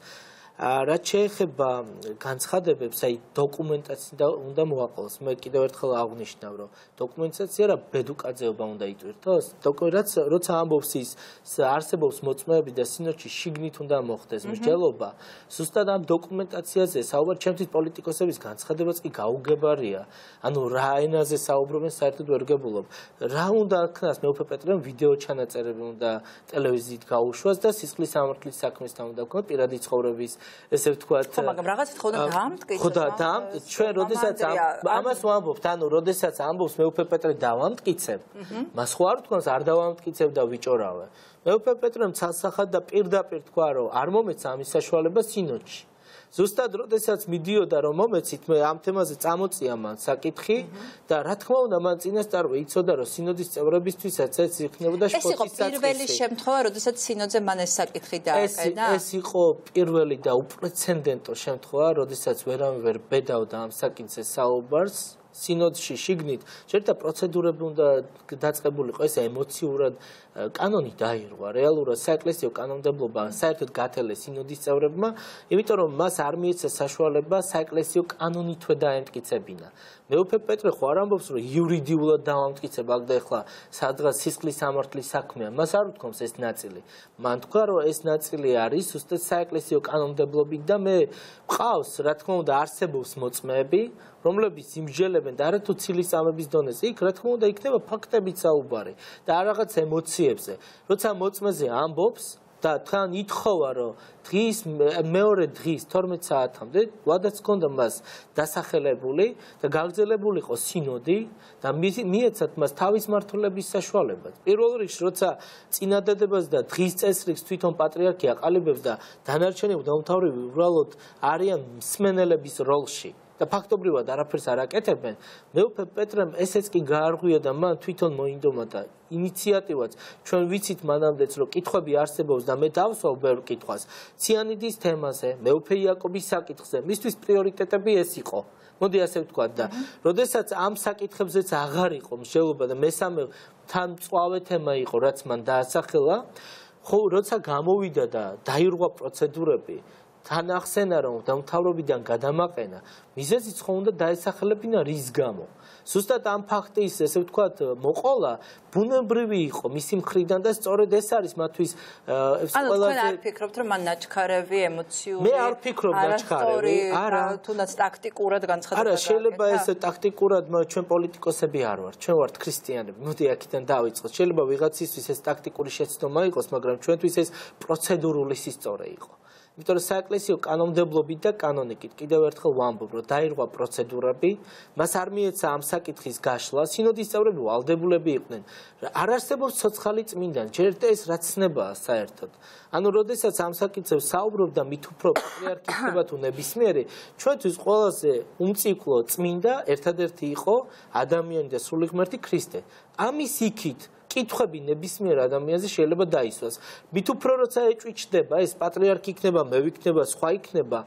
რაც შეეხება განცხადებებს, აი დოკუმენტაცია უნდა მოაყოლოს. მე კიდევ ერთხელ აღვნიშნავ, რომ დოკუმენტაცია რა ბედუკაძეობა უნდა იტვირთოს. როცა ამბობს ის არსებობს მოწმეები და სინოდში შიგნით უნდა მოხდეს მსჯელობა, ზუსტად ამ დოკუმენტაციაზე საუბარი ჩემთვის პოლიტიკოსების განცხადებაც კი გაუგებარია. ანუ რა ენაზე საუბრობენ საერთოდ ვერ გებულობ. რა უნდა ქნას მეუფე პეტრემ ვიდეო ჩანაწერები უნდა ტელევიზიით გაუშვას და სისხლის სამართლის საქმესთან უნდა გქონდეს პირადი ცხოვრების ესე ვთქვათ ხო მაგრამ რაღაც თქო და დაამტკიცეს ხო და ჩვენ როდესაც ამას ვამბობთ ანუ როდესაც ამბობს მეუფე პეტრე დავამტკიცებ მას ხო არ თქვენს არ დავამტკიცებ და ვიჭორავე მეუფე პეტრემ ცალსახად და პირდაპირ თქვა რომ არ მომეც ამის საშუალება სინოდში ზუსტად როდესაც მიდიოდა რომ მომეცით მე ამ თემაზე წამოწია მან საკითხი და რა თქმა უნდა მან წინასწარ იცოდა რომ სინოდის წევრებისთვისაც ეს იქნებოდა შფოთის ეს იყო პირველი შემთხვევა როდესაც სინოდზე მან ეს საკითხი დააყენა ეს იყო პირველი და უპრეცედენტო შემთხვევა როდესაც ვერავინ ვერ ბედავდა ამ საკითხზე საუბარს სინოდში შიგნით შეიძლება პროცედურები უნდა დაწყებულიყო ეს ემოციურად კანონი დაირღვა რეალურად საეკლესიო კანონმდებლობა საერთოდ გათელეს სინოდის წევრებმა იმიტომ რომ მას არ მიეცა საშუალება საეკლესიო კანონითვე დაემტკიცებინა მეუფე პეტრე ხო არ ამბობს რომ იურიდიულად დავამტკიცებ აქ და ეხლა სადღაც სისხლის სამართლის საქმეა მას არ უთქვამს ეს ნაწილი მან თქვა რომ ეს ნაწილი არის უბრალოდ საეკლესიო კანონმდებლობით და მე მყავს რა თქმა უნდა არსებობს მოწმეები რომლებიც იმსჯელებენ და არა თუ ცილისწამების დონეზე იქ რა თქმა უნდა იქნება ფაქტებით საუბარი და არ რაღაც ემოციებზე როცა მოწმეზე ამბობს და თან ითხოვა რომ დღის მეორე დღის 12 საათამდე ვადაც ჰქონდა მას დასახელებული და გაგრძელებულიყო სინოდი და მიეცათ მას თავის მართლობის საშუალება. პირველ რიგში როცა წინადადებას და დღის წესრიგს თვითონ პატრიარქი აყალიბებს და დანარჩენები დაუმთავრები უბრალოდ არიან მსმენელების როლში. და ფაქტობრივად არაფერს არ აკეთებენ, მეუფე პეტრემ ესეც კი გაარღვია და მან თვითონ მოინდომა და ინიციატივაც ჩვენ ვიცით მანამდეც რომ კითხვები არსებობს და მე დავსვავ ბევრ კითხვას ციანიდის თემაზე, მეუფე იაკობის საკითხზე, მისთვის პრიორიტეტები ეს იყო. მოდი ასე ვთქვათ და როდესაც ამ საკითხებზეც აღარ იყო მსჯელობა და მესამე თან მწვავე თემა იყო რაც მან დაასახელა, ხო როცა გამოვიდა და დაირღვა პროცედურები თან ახსენა რომ დამთავრებიდან გადამაყენა მიზეზიც ხო უნდა დაესახელებინა რის გამო ზუსტად ამ ფაქტის ესე ვთქვათ მოყოლა ბუნებრივი იყო მისი მხრიდან და სწორედ ეს არის მათთვის ყველაზე არ ფიქრობთ რომ მან ნაჩქარევი ემოციური მე არ ფიქრობ ნაჩქარევი არა თუნდაც ტაქტიკურად განცხადება არა შეიძლება ეს ტაქტიკურად ჩვენ პოლიტიკოსები არ ვართ ჩვენ ვართ ქრისტიანები მოდი აქედან დავიწყოთ შეიძლება ვიღაცისთვის ეს ტაქტიკური შეცდომა იყოს მაგრამ ჩვენთვის ეს პროცედურული სისწორე იყო იმიტომ რომ საეკლესიო კანონმდებლობით და კანონიკით კიდევ ერთხელ ვამბობ რომ დაირღვა პროცედურები მას არ მიეცა ამ საკითხის გაშლა სინოდის წევრები ვალდებულები იყვნენ არ არსებობს ცოცხალი წმინდანი ჯერ ეს რა ცნებაა საერთოდ ანუ როდესაც ამ საკითხებს საუბრობ და მით უფრო პატრიარქი ხდება თუ ნებისმიერი ჩვენთვის ყველაზე უმწიკლო წმინდა ერთადერთი იყო ადამიანი და სრული ღმერთი ქრისტე ამის იქით კითხვები ნებისმიერ ადამიანზე შეიძლება დაისვას. მით უფრო როცა ეჭვიჩდება, ეს პატრიარქი იქნება, მე ვიქნება, სხვა იქნება,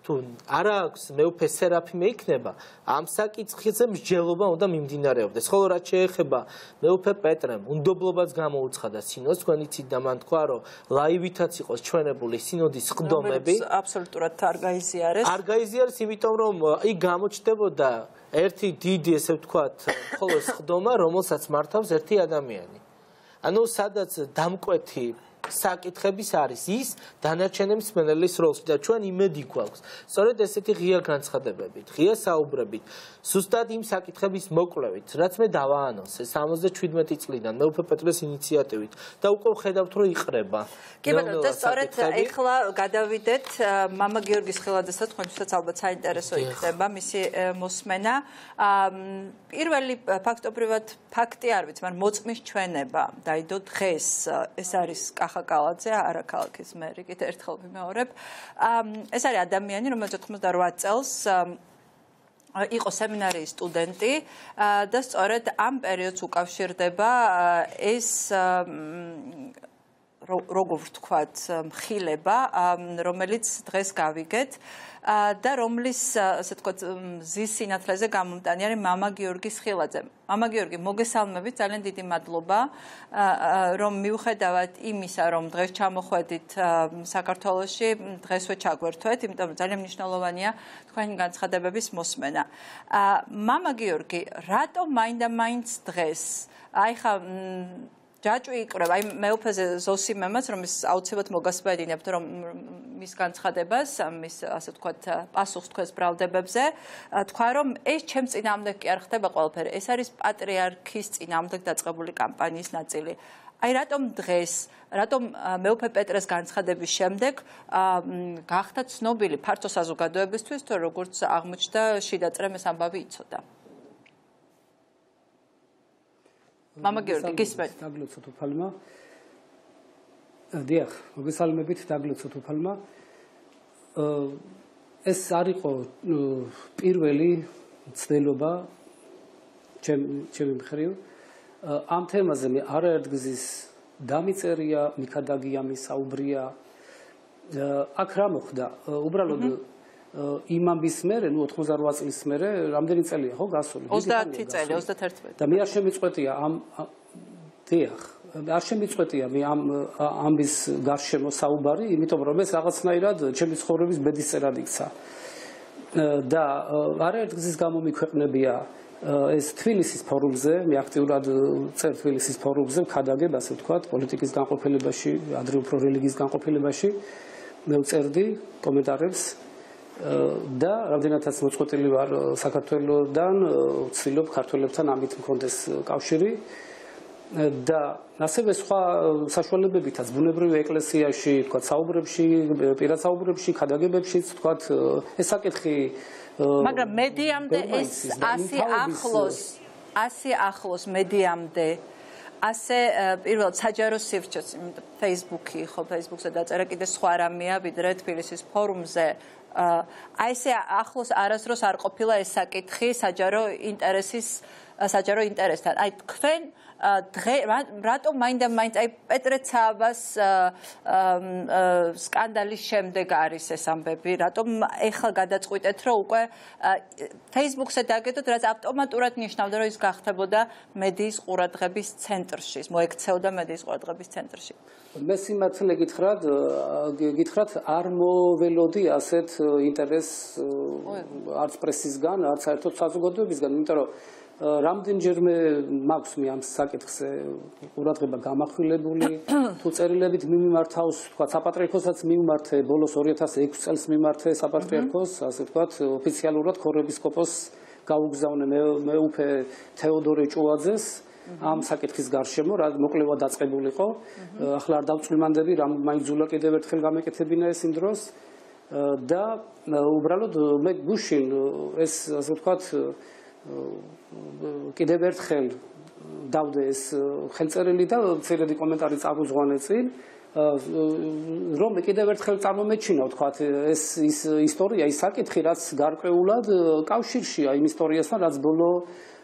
თუ არა აქვს მეუფე სერაფიმე იქნება, ამ საკითხზე მსჯელობა უნდა მიმდინარეობდეს. ხოლო რაც შეეხება მეუფე პეტრემ, უნდობლობას გამოუცხადა სინოდს, თქვენ იცით და მან თქვა, რომ ლაივითაც იყოს ჩვენებული სინოდის ხდომები. აბსოლუტურად არ გაიზიარეს. არ გაიზიარეს, იმიტომ რომ იქ გამოჩნდებოდა ერთი დიდი ესე ვთქვათ ხოლოს ხდომა რომელსაც მართავს ერთი ადამიანი ანუ სადაც დამკვეთი საკითხების არის ის დანარჩენი მსმენელის როლში და ჩვენ იმედი გვაქვს სწორედ ესეთი ღია განცხადებებით ღია საუბრებით ზუსტად იმ საკითხების მოკვლევით რაც მე დავაანონსე 77 წლიდან მეუფე პეტრეს ინიციატივით და უკვე ხედავთ რომ იყრება კი ბატონო და სწორედ ეხლა გადავიდეთ მამა გიორგის ხილაძესთან თქვენთვისაც ალბათ საინტერესო იქნება მისი მოსმენა პირველი ფაქტობრივად ფაქტი არ ვიცი მაგრამ მოწმის ჩვენება დაიდო დღეს ეს არის კახაკალაძე არა ქალაქის მერი კიდე ერთხელ ვიმეორებ ეს არის ადამიანი რომელიც 98 წელს იყო სემინარიის სტუდენტი და სწორედ ამ პერიოდს უკავშირდება ეს როგორ ვთქვათ მხილება რომელიც დღეს გავიგეთ და რომლის ასე ვთქვათ მზის სინათლეზე გამომტანი არის მამა გიორგის ხილაძე. მამა გიორგი მოგესალმებით, ძალიან დიდი მადლობა რომ მიუხედავად იმისა რომ დღეს ჩამოხვედით საქართველოში დღესვე ჩაგვერთვეთ, იმიტომ რომ ძალიან მნიშვნელოვანია თქვენი განცხადებების მოსმენა. მამა გიორგი, რატომ მაინდა-მაინც დღეს? აი ხა ჯაჭვი იკრება, აი მეუფეზე ზოსიმემაც, რომ ის აუცილებლად მოგასპედინებთ, რომ მის განცხადებას, მის ასე ვთქვათ, პასუხს თქვენს ბრალდებებზე, თქვა რომ ეს ჩემს წინააღმდეგ კი არ ხდება ყველაფერი, ეს არის პატრიარქის წინააღმდეგ დაწყებული კამპანიის ნაწილი. აი რატომ დღეს, რატომ მეუფე პეტრეს განცხადების შემდეგ გახდა ცნობილი ფართო საზოგადოებისთვის, თუ როგორც აღმოჩნდა შიდა წრემ ეს ამბავი იცოდა. მამა გიორგი გისმენთ დაგლოცოთ უფალმა დიახ მოგესალმებით დაგლოცოთ უფალმა ეს არ იყო პირველი ცდელობა ჩემი მხრივ ამ თემაზე მე არაერთგზის დამიწერია მიქადაგია მისაუბრია აქ რა მოხდა უბრალოდ იმამის მერე, 88 წლის მერე, რამდენი წელია ხო გასული? 30 წელი, 31. და მე არ შემიწყვეტია დიახ, არ შემიწყვეტია მე ამის გარშემო საუბარი, იმიტომ რომ ეს რაღაცნაირად ჩემი ცხოვრების ბედისწერად იქცა. და არაერთგზის გამო მიქვეყნებია ეს თბილისის ფორუმზე, მე აქტიურად წერ თბილისის ფორუმზე, ვქადაგებ, ასე ვთქვათ, პოლიტიკის განყოფილებაში, ადრე უფრო რელიგიის განყოფილებაში, მე ვწერდი კომენტარებს და რამდენადაც მოწყვეტილი ვარ საქართველოსთან, ვცდილობ ქართველებთან ამით მქონდეს კავშირი და ასევე სხვა საშუალებებითაც ბუნებრივი ეკლესიაში, თქვათ, საუბრებში, პირად საუბრებში, ქადაგებებშიც, თქვათ, ეს საკითხი მაგრამ მედიამდე ეს ასე ახლოს მედიამდე ასე პირველად საჯარო სივრცეც Facebook-ი ხო Facebook-ზე დაწერა კიდე სხვა რამეა ვიდრე თბილისის ფორუმზე აი ესე ახლოს არასდროს არ ყოფილა ეს საკითხი საჯარო ინტერესთან აი თქვენ რატომ მაინდა-მაინც აი პეტრეცააბას სკანდალის შემდეგ არის ეს ამბები რატომ ეხლა გადაწყვიტეთ რომ უკვე Facebook-ზე დაგედოთ რაც ავტომატურად ნიშნავდა რომ ის გახდებოდა მედიის ყურადღების ცენტრში მოექცეოდა მედიის ყურადღების ცენტრში მე სიმართლე გითხრათ არ მოველოდი ასეთ ინტერესს არც პრესისგან არც საერთოდ საზოგადოებისგან იმიტომ რომ რამდენჯერმე მაქვს მე ამ საკითხზე ყურადღება გამახვილებული თუ წერილებით მიმართავს თქვა საპატრიარქოსაც მიმართე ბოლოს 2006 წელს მიმართე საპატრიარქოს ასე თქვა ოფიციალურად ქორეპისკოპოსს გაუგზავნე მეუფე თეოდორე ჭუაძეს ამ საკითხის გარშემო რა მოკლევა დაწყებულიყო ახლა არ დავწვიმანდები რა მაიძულა კიდევ ერთხელ გამეკეთებინა ეს იმ დროს და უბრალოდ მე გუშინ ეს ასე თქვა კიდევ ერთხელ დავდე ეს ხელწერილი და მცირედი კომენტარი წაგუძღვანე წინ რომ კიდევ ერთხელ წარმომეჩინა ვთქვათ ეს ისტორია ის საკითხი რაც გარკვეულად კავშირშია იმ ისტორიასთან რაც ბოლო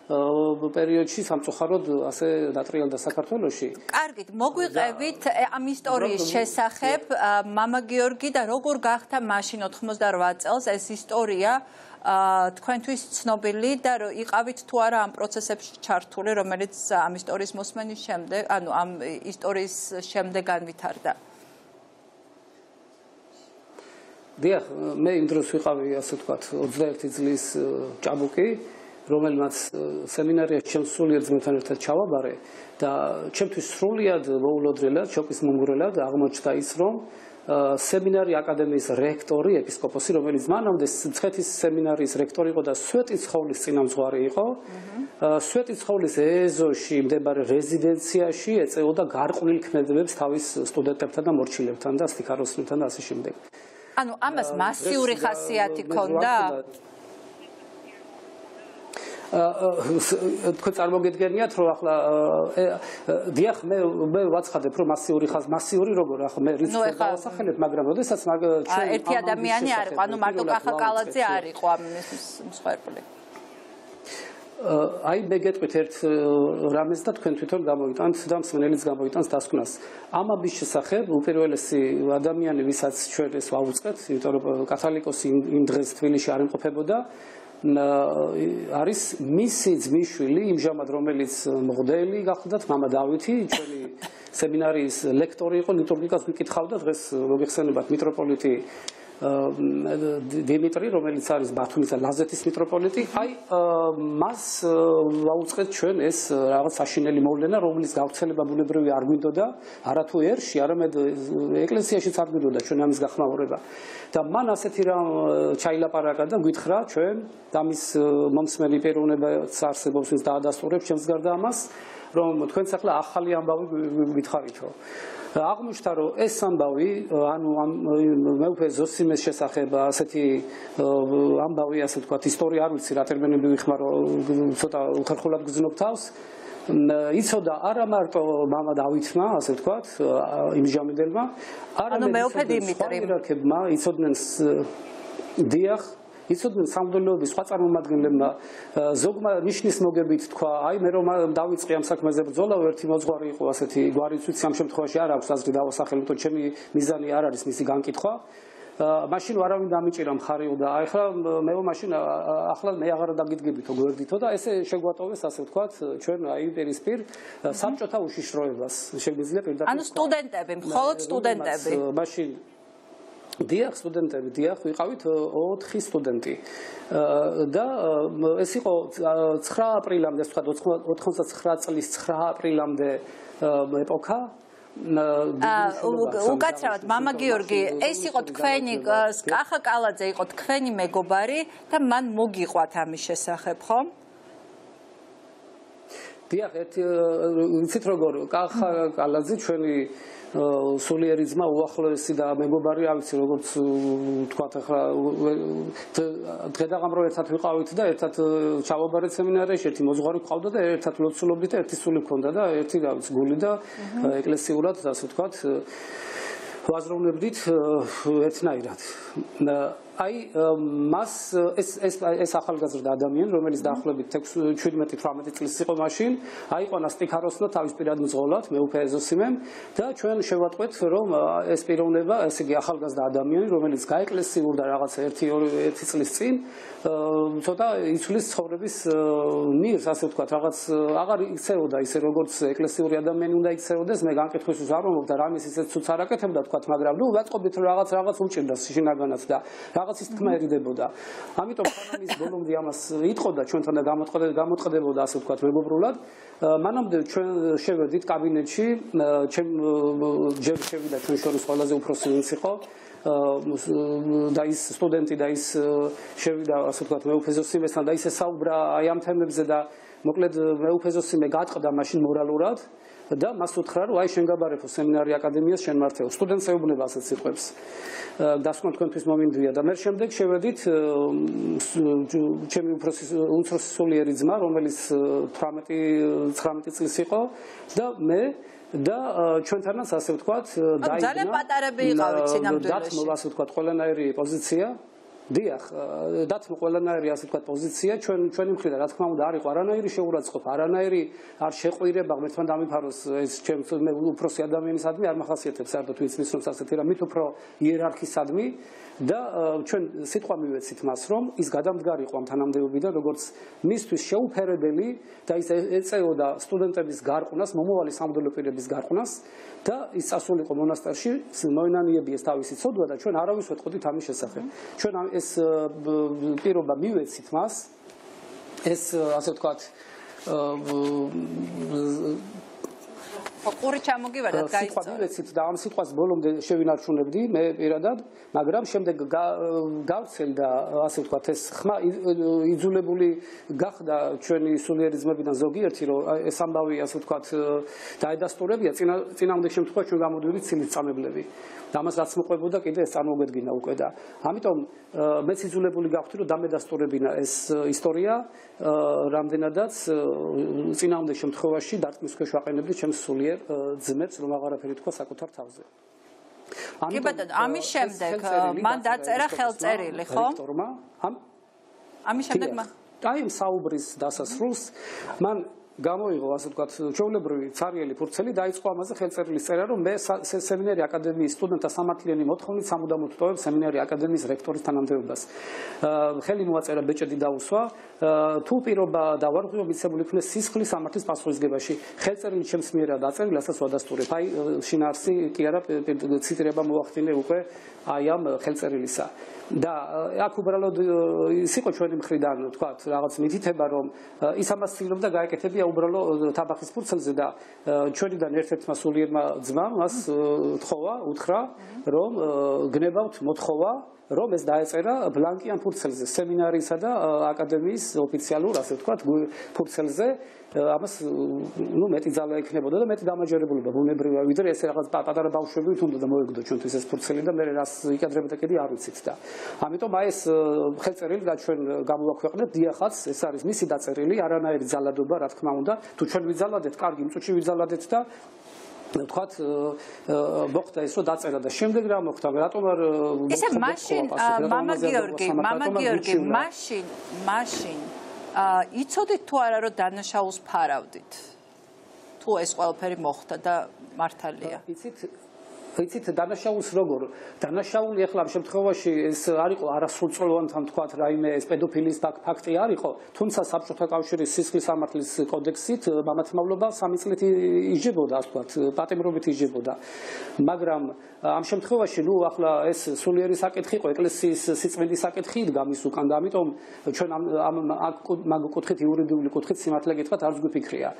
პერიოდში სამწუხაროდ ასე დატრიალდა საქართველოში. კარგით, მოგვიყევით ამ ისტორიის შესახებ მამა გიორგი და როგორ გახდა მაშინ 88 წელს ეს ისტორია თქვენთვის ცნობილი და იყავით თუ არა ამ პროცესებში ჩართული, რომელიც ამ ისტორიის მოსმენის შემდეგ, ანუ ამ ისტორიის შემდეგ განვითარდა. დიახ, მე იმ დროს ვიყავი ასე ვთქვათ 21 წლის ჭაბუკი რომელმაც სემინარიაში ჩემს სულიერ ძმებთან ერთად ჩავაბარე და ჩემთვის სრულიად მოულოდნელად, შოკის მომგვრელად აღმოჩნდა ის, რომ სემინარი აკადემიის რექტორი, ეპისკოპოსი, რომელიც მანამდე მცხეთის სემინარიის რექტორი იყო და სვეტიცხოვლის წინამძღვარი იყო, სვეტიცხოვლის ეზოში მდებარე რეზიდენციაში ეწეოდა გარყვნილ ქმედებებს თავის სტუდენტებთან და მორჩილებთან და სტიქაროსნებთან და ასე შემდეგ. ანუ ამას მასიური ხასიათი ჰქონდა? თქვენ წარმოგედგენიათ რომ ახლა დიახ მე ვაცხადებ რომ მასიური როგორ ახლა მე რიცხვს დავასახელებ მაგრამ როდესაც ჩვენ ერთი ადამიანი არ იყო ანუ მარტო კახაკალაძე არ იყო ამ მსხვერპლი აი მე გეტყვით ერთ რამეს და თქვენ თვითონ გამოიტანთ და მსმენელიც გამოიტანს დასკვნას ამ ამის შესახებ უპირველესი ადამიანი ვისაც ჩვენ ეს ვაუწყეთ იმიტომ რომ კათოლიკოსი იმ დღეს თბილისში არ იმყოფებოდა არის მისი ძმისშვილი იმჟამად რომელიც მღვდელი გახლდათ მამა დავითი ჩვენი სემინარიის ლექტორი იყო ლიტურგიკას ვიკითხავდა დღეს მოგეხსენებათ მიტროპოლიტი დიმიტრი რომელიც არის ბათუმის და ლაზეთის მიტროპოლიტი აი მას ვაუწყეთ ჩვენ ეს რაღაც საშინელი მოვლენა რომლის გავრცელება ბუნებრივი არ გვინდოდა არათუ ერში არამედ ეკლესიაშიც არ გვინდოდა ჩვენ ამის გახმაურება და მან ასეთი რამ ჩაილაპარაკა და გითხრა ჩვენ და მის მომსმენი პიროვნებაც არსებობს ვინც დაადასტურებს ჩემს გარდა ამას რომ თქვენც ახლა ახალი ამბავი გითხარითო აღმოჩნდა რომ ეს ამბავი ანუ მეუფე ზოსიმეს შესახებ ასეთი ამბავი ასე ვთქვათ ისტორია არ ვიცი რა ტერმინები ვიხმარო ცოტა უხერხულად გძნობ თავს იცოდა არა მარტო მამა დავითმა ასე ვთქვათ იმჟამინდელმა ანუ მეუფე დიმიტრი იცოდნენ დიახ იცოდნენ სამღვდელოების სხვა წარმომადგენლებმა ზოგმა ნიშნის მოგებით თქვა აი მე რომ დავიწყე ამ საქმეზე ბრძოლა ერთი მოძღვარი იყო ასეთი გვარიც ვიცი ამ შემთხვევაში არ აქვს აზრი დავასახელო თო ჩემი მიზანი არ არის მისი განკითხვა მაშინ არავინ დამიჭირა მხარიო და აი ხა მე მაშინ ახლა მე აღარ დაგიდგებითო გვერდითო და ესე შეგვატოვეს ასე ვთქვათ ჩვენ აი პირისპირ საბჭოთა უშიშროებას შეგვიძლია პირდაპირ ანუ სტუდენტები მხოლოდ სტუდენტები მაშინ დიახ, სტუდენტები, დიახ, ვიყავით 4 სტუდენტი. და ეს იყო 9 აპრილამდე, ასე ვთქვათ, 99 წლის 9 აპრილამდე ეპოქა. უკაცრავად, მამა გიორგი, ეს იყო თქვენი კახა კალაძე იყო თქვენი მეგობარი და მან მოგიყვათ ამის შესახებ, ხო? დიახ, ვიცით როგორ კახა კალაძე ჩვენი სულიერი ძმა უახლოესი და მეგობარი, არ ვიცი როგორც თქვათ ახლა დღედაღამრო ერთად ვიყავით და ერთად ჩავაბარეთ სემინარიაში, ერთი მოძღვარი ყავდა და ერთად ლოცულობდით და ერთი სული ჰქონდა და ერთი რა ვიცი გული და ეკლესიურად ასე ვთქვათ ვაზროვნებდით ერთნაირად. აი მას ეს ახალგაზრდა ადამიანი, რომელიც დაახლოებით 17-18 წლის იყო მაშინ, აიყვანა სტიქაროსნო თავის პირად მძღოლად, მეუფე ეზოსიმემ და ჩვენ შევატყვეთ, რომ ეს პიროვნება, ესე იგი ახალგაზრდა ადამიანი, რომელიც გაეკლესიურდა რაღაცა 1-2 წლის წინ, ცოტა იცვლის ცხოვრების ნირს, ასე ვთქვათ, რაღაც აღარ იქცეოდა ისე როგორც ეკლესიური ადამიანი უნდა იქცეოდეს, მე განკითხვისთვის არ ვამბობ და რამის ისეთ ცუც არ აკეთებდა, თქვათ, მაგრამ ნუ ვაწყობთ რომ რაღაც უჭირდა შინაგანად და რაღაცის თქმა ერიდებოდა. ამიტომ ხანამის ბოლომდე ამას იტყოდა ჩვენთან და გამოწყდებოდა ასე ვთქვათ მეგობრულად. მანამდე ჩვენ შევედით კაბინეტში, ჯერ შევიდა ჩვენ შორის ყველაზე უფროსი ვინც იყო და ის სტუდენტი და ის შევიდა ასე ვთქვათ მეუფეზოსიმესთან და ისე საუბრა აი ამ თემებზე და მოკლედ მეუფეზოსიმე გაწყდა მაშინ მორალურად და მას უთხრა რომ აი შენ გაბარებო სემინარი აკადემიას შენ მართეო სტუდენტს ეუბნება ასეთ სიტყვებს დასკვნა თქვენთვის მომინდვია და მე შემდეგ შევედით ჩემი უმცროსი სულიერი ძმა რომელიც 18-19 წლის იყო და მე და ჩვენთანაც ასე ვთქვათ დაიწყო ძალიან პატარები იყავით სინამდვილეში დათმო ასე ვთქვათ ყველანაირი პოზიცია დიახ დათმო ყველანაირი ასე ვთქვათ პოზიცია ჩვენი მხრიდან რა თქმა უნდა არ იყო არანაირი შეურაცხყოფა არანაირი არ შეყვირება ღმერთთან დამიფაროს ეს ჩემს მე უფროსი ადამიანისადმი არ მახასიათებს საერთოდ ვინც მისცემს ასეთი რა მით უფრო იერარქისადმი და ჩვენ სიტყვა მივეცით მას რომ ის გადამდგარი იყო ამ თანამდებობიდან როგორც მისთვის შეუფერებელი და ის ეწეოდა სტუდენტების გარყვნას მომავალი სამღვდელო პირების გარყვნას და ის წასულიყო მონასტერში მოენანიებიეს თავისი ცოდვა და ჩვენ არავის ვეთყოდით ამის შესახებ ჩვენ ეს პირობა მივეცით მას ეს ასე ვთქვათ ყური ჩამოგივარდათ გაიწო. სიტყვა მივეცით და ამ სიტყვას ბოლომდე შევინარჩუნებდი მე პირადად, მაგრამ შემდეგ გავცელდა ასე ვთქვათ ეს ხმა იძულებული გახდა ჩვენი სულიერი ძმებიდან ზოგიერთი რომ ეს ამბავი ასე ვთქვათ დაედასტურებია წინამდე შემთხვევაში ჩვენ გამოდივდით ცილით წამებლები. და ამას რაც მოყვებოდა კიდე ეს წარმოგედგინა უკვე და ამიტომ მეც იძულებული გავხდი რომ დამედასტურებინა ეს ისტორია რამდენადაც წინამდე შემთხვევაში დარტყმის ქვეშ ვაყენებდი ჩემს სულიერ ძმებს რომ აღარაფერი თქვა საკუთარ თავზე. კი ბატონო, ამის შემდეგ მან დაწერა ხელწერილი, ხო? ამის შემდეგ აი საუბრის დასასრულს მან გამოიღო ასე ვთქვათ ჩვეულებრივი ცარიელი ფურცელი დაიწყო ამაზე ხელწერილის წერა რომ მე სემინარი აკადემიის სტუდენტთა სამართლიანი მოთხოვნით სამუდამოდ ვტოვებ სემინარი აკადემიის რექტორის თანამდებობას ხელი მოაწერა ბეჭედი დაუსვა თუ პირობა დავარღვიო მიცემული იქნეს სისხლის სამართლის პასუხისგებაში ხელწერილი ჩემს მიერაა დაწერილი ასაც ვადასტურებ აი შინაარსი კი არა ციტირება მოახდინე უკვე აი ამ ხელწერილისა და აქ უბრალოდ ის იყო ჩვენი მხრიდან ვთქვათ რაღაც მითითება რომ ის ამას ცდილობდა გაეკეთებია უბრალოდ თაბახის ფურცელზე და ჩვენიდან ერთ-ერთმა სულიერმა ძმამ მას თხოვა უთხრა რომ გნებავთ მოთხოვა რომ ეს დაეწერა ბლანკიან ფურცელზე სემინარისა და აკადემიის ოფიციალურ ასე ვთქვათ ფურცელზე ამას ნუ მეტი ძალა ექნებოდა და მეტი დამაჯერებულება ბუნებრივია ვიდრე ეს რაღაც პატარა ბავშვები თუნდა და მოეგდო ჩვენთვის ეს ფურცელი და მე რას იკადრებდა კიდე არ ვიცით და ამიტომ აი ეს ხელწერილი და ჩვენ გამოვაქვეყნეთ დიახაც ეს არის მისი დაწერილი არანაირი ძალადობა რა თქმა უნდა თუ ჩვენ ვიძალადეთ კარგი მწუჩი ვიძალადეთ და ვთქვათ მოხდა ეს რომ დაწერა და შემდეგ რა მოხდა რატომ არ ესე მაშინ მამა გიორგი მაშინ იცოდით თუ არა რომ დანაშაულს ფარავდით თუ ეს ყველაფერი მოხდა და მართალია იცით იცით დანაშაულს როგორ დანაშაული ახლა ამ შემთხვევაში ეს არ იყო არასრულწლოვანთან თქვათ რაიმე ეს პედოფილის ფაქტი არ იყო თუმცა საბჭოთა კავშირის სისხლის სამართლის კოდექსით მამათმავლობა 3 წლით იჯებოდა ასე თქვათ პატიმრობით იჯებოდა მაგრამ ამ შემთხვევაში ნუ ახლა ეს სულიერი საკითხი იყო ეკლესიის სიწმინდის საკითხი იდგა მის უკან და ამიტომ ჩვენ ამ მაგ კუთხით იურიდიული კუთხით სიმართლე გითხრათ არც გვიფიქრია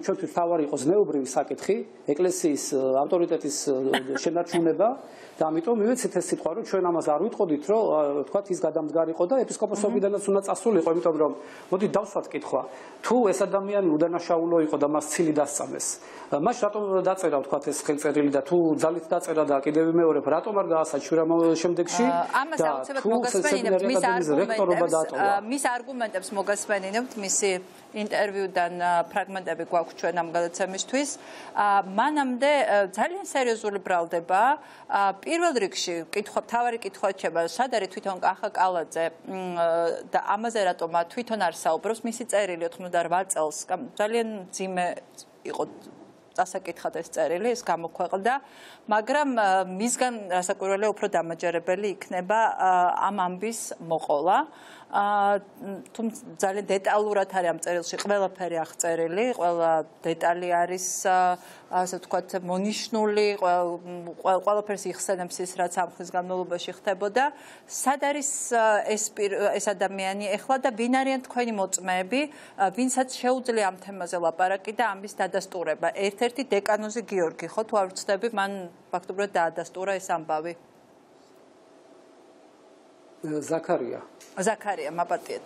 ჩვენთვის თავარი იყო ზნეობრივი საკითხი ეკლესიის ავტორიტეტის შენარჩუნება და ამიტომ მივეცეთ ეს სიტყვა რომ ჩვენ ამას არ ვიტყოდით რომ თქვათ ის გადამდგარიყო და ეპისკოპოსობიდანაც უნდა წასულიყო იმიტომ რომ მოდი დავსვათ კითხვა თუ ეს ადამიანი უდანაშაულო იყო და მას ცილი დასწამეს მას რატომ დაწერა თქვათ ეს ხელწერილი და თუ ძალით დაწერა და კიდევ მეორებ რატომ არ გაასაჩვირა შემდეგში ამას აუცილებლად მოგასმენინებთ მის არგუმენტებს მოგასმენინებთ მისი ინტერვიუდან ფრაგმენტები გვაქვს ჩვენ ამ გადაცემისთვის მანამდე ძალიან სერიოზული ბრალდება პირველ რიგში მთავარი კითხვა რჩება სად არის თვითონ კახა კალაძე და ამაზე რატომ თვითონ არ საუბრობს მისი წერილი 98 წელს ძალიან ძიმე იყო დასაკითხად ეს წერილი ეს გამოქვეყნდა მაგრამ მისგან რასაკვირველია უფრო დამაჯერებელი იქნება ამ ამბის მოყოლა თუმცა ძალიან დეტალურად არის ამ წერილში ყველაფერი აღწერილი ყველა დეტალი არის ასე ვთქვათ მონიშნული ყველაფერს იხსენებს ის რაც ამ ხნის განმავლობაში ხდებოდა სად არის ეს ადამიანი ეხლა და ვინ არიან თქვენი მოწმეები ვინცაც შეუძლია ამ თემაზე ლაპარაკი და ამის დადასტურება ერთ-ერთი დეკანოზი გიორგი ხო თუ არ ვცდები მან ფაქტობრივად დაადასტურა ეს ამბავი ზაქარია მაპატიეთ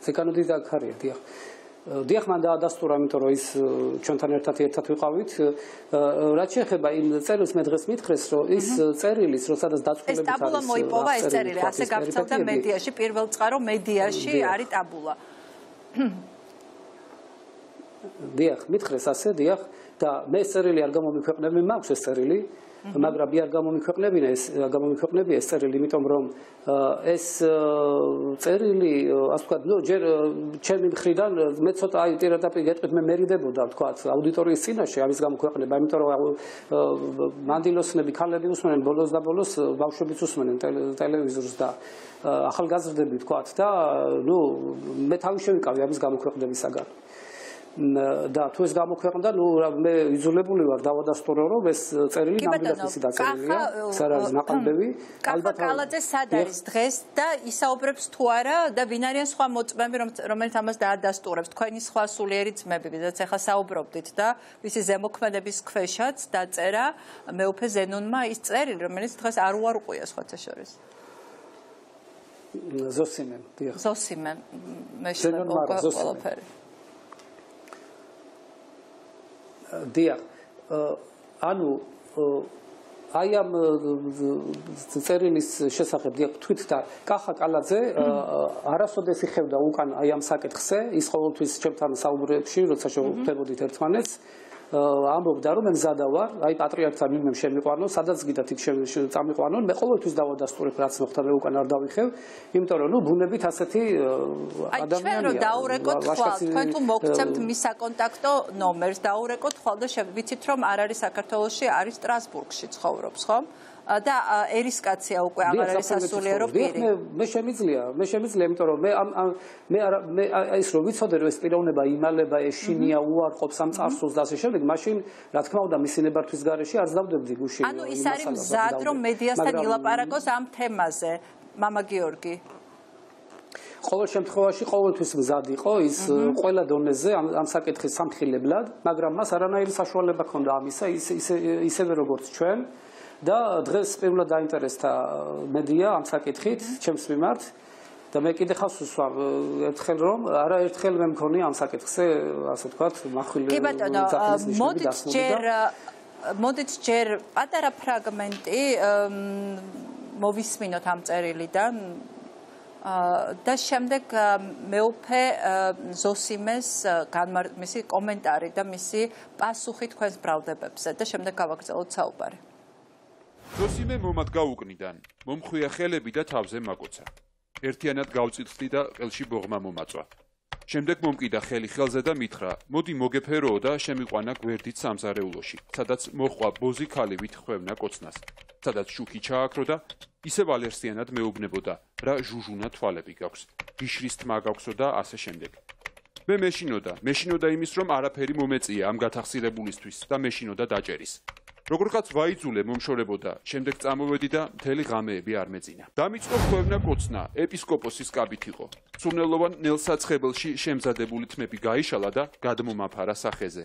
დეკანოდი ზაქარია დიახ მან დაადასტურა იმიტომ რომ ის ჩვენთან ერთად ვიყავით რაც შეეხება იმ წერილს მე დღეს მითხრეს რომ ის წერილის როდესაც დაწყვეტილებით არის ეს ტაბულა მოიპოვა ეს წერილი ასე გავრცელდა მედიაში პირველ წყარო მედიაში არის ტაბულა დიახ მითხრეს ასე დიახ და მე ეს წერილი არ გამომიქვეყნები მაქვს ეს წერილი მაგრამ არ გამომიქვეყნებია ეს წერილი იმიტომ რომ ეს წერილი ასე ვთქვათ ნუ ჯერ ჩემი მხრიდან მე ცოტა აი პირადაპირ გეტყვით მე მერიდებოდა ვთქვათ აუდიტორიის წინაშე ამის გამოქვეყნება იმიტომ რომ მანდილოსნები ქალები უსმენენ ბოლოს და ბოლოს ბავშვებიც უსმენენ ტელევიზორს და ახალგაზრდები ვთქვათ და ნუ მე თავი შევიკავი ამის გამოქვეყნებისაგან და თუ ეს გამოქვეყნდა ნუ მე იძულებული ვარ დავადასტურო რომ ეს წერილი ნამდვილად ისი დაწერილია ეს არ არის ნაყალბები ალბათ კალაძე სად არის დღეს და ისაუბრებს თუ არა და ვინ არიან სხვა მოწმეები რომელიც ამას დაადასტურებს თქვენი სხვა სულიერი ძმები ვისაც ახლა საუბრობდით და ვისი ზემოქმედების ქვეშაც დაწერა მეუფე ზენონმა ის წერილი რომელიც დღეს არ უარყვია სხვათა შორის ზოსიმენ მე ყველაფერი დიახ ანუ აი ამ წერილის შესახებ დიახ თქვით და კახა კალაძე არასოდეს იხევდა უკან აი ამ საკითხზე ის ყოველთვის ჩემთან საუბრებში როცა შევხვდებოდით ერთმანეთს ამბობდა რომ მე მზადა ვარ აი პატრიარქთან ვინმე შემიყვანო სადაც გიდათ იქ წამიყვანონ მე ყოველთვის დავადასტურებ რაც მოხდა მე უკან არ დავიხევ იმიტომ რომ ნუ ბუნებით ასეთი ადამიანია ჩვენ რო დაურეკოთ ხვალ თქვენ თუ მოგცემთ მის საკონტაქტო ნომერს დაურეკოთ ხვალ და ვიცით რომ არ არის საქართველოში არის სტრასბურგში ცხოვრობს ხო და ერისკაცია უკვე აღარ არის სასულიერო პირი მე შემიძლია იმიტომ რომ მე ის რომ ვიცოდე რომ ეს პიროვნება იმალება ეშინია უარყოფს ამ წარსულს და ასე შემდეგ მაშინ რა თქმა უნდა მისი ნებართვის გარეშე არ დავდებდი გუშინ ანუ ის არის მზად რომ მედიასთან ილაპარაკოს ამ თემაზე მამა გიორგი ყოველ შემთხვევაში ყოველთვის მზად იყო ის ყველა დონეზე ამ საკითხის სამხილებლად მაგრამ მას არანაირი საშუალება ჰქონდა ამისა ისევე როგორც ჩვენ და დღეს პირველად დაინტერესდა მედია ამ საკითხით ჩემს მიმართ და მე კიდე ხავს ვსვამ ერთხელ რომ არაერთხელ მე მქონია ამ საკითხზე ასე ვთქვათ מחვილ კი ბატონო მოდით ჯერ პატარა ფრაგმენტი მოვისმინოთ ამ წერილიდან და შემდეგ მეუფე ზოსიმეს მისი კომენტარი და მისი პასუხი თქვენს ბრალდებებზე და შემდეგ გავაგრძელოთ საუბარი ზოსიმე მომად გაუკნიდან, მომხვია ხელები და თავზე მაკოცა. ერთიანად გავწიწდი და ყელში ბოღმა მომაწვა. შემდეგ მომკიდა ხელი ხელზე და მითხრა: "მოდი მოგეფეროო და შემიყვანა გვერდით სამზარეულოში, სადაც მოყვა ბოზი ქალი ვითხვევნა კოცნას, სადაც შუქი ჩააქრო და ისევ ალერსიანად მეუბნებოდა, რა ჟუჟუნა თვალები გაქვს, გიშრის თმა გაქვსო და ასე შემდეგ. მე მეშინოდა იმის, რომ არაფერი მომეწია ამ გათახსირებულისთვის და მეშინოდა დაჭერის. როგორღაც ვაიძულე მომშორებოდა, შემდეგ წამოვედი და მთელი ღამეები არ მეწინა. დამიწყო ხვევნა კოცნა, ეპისკოპოსის კაბით იყო. სურნელოვან ნელსაცხებელში შემზადებული თმები გაიშალა და გადმომაფარა სახეზე.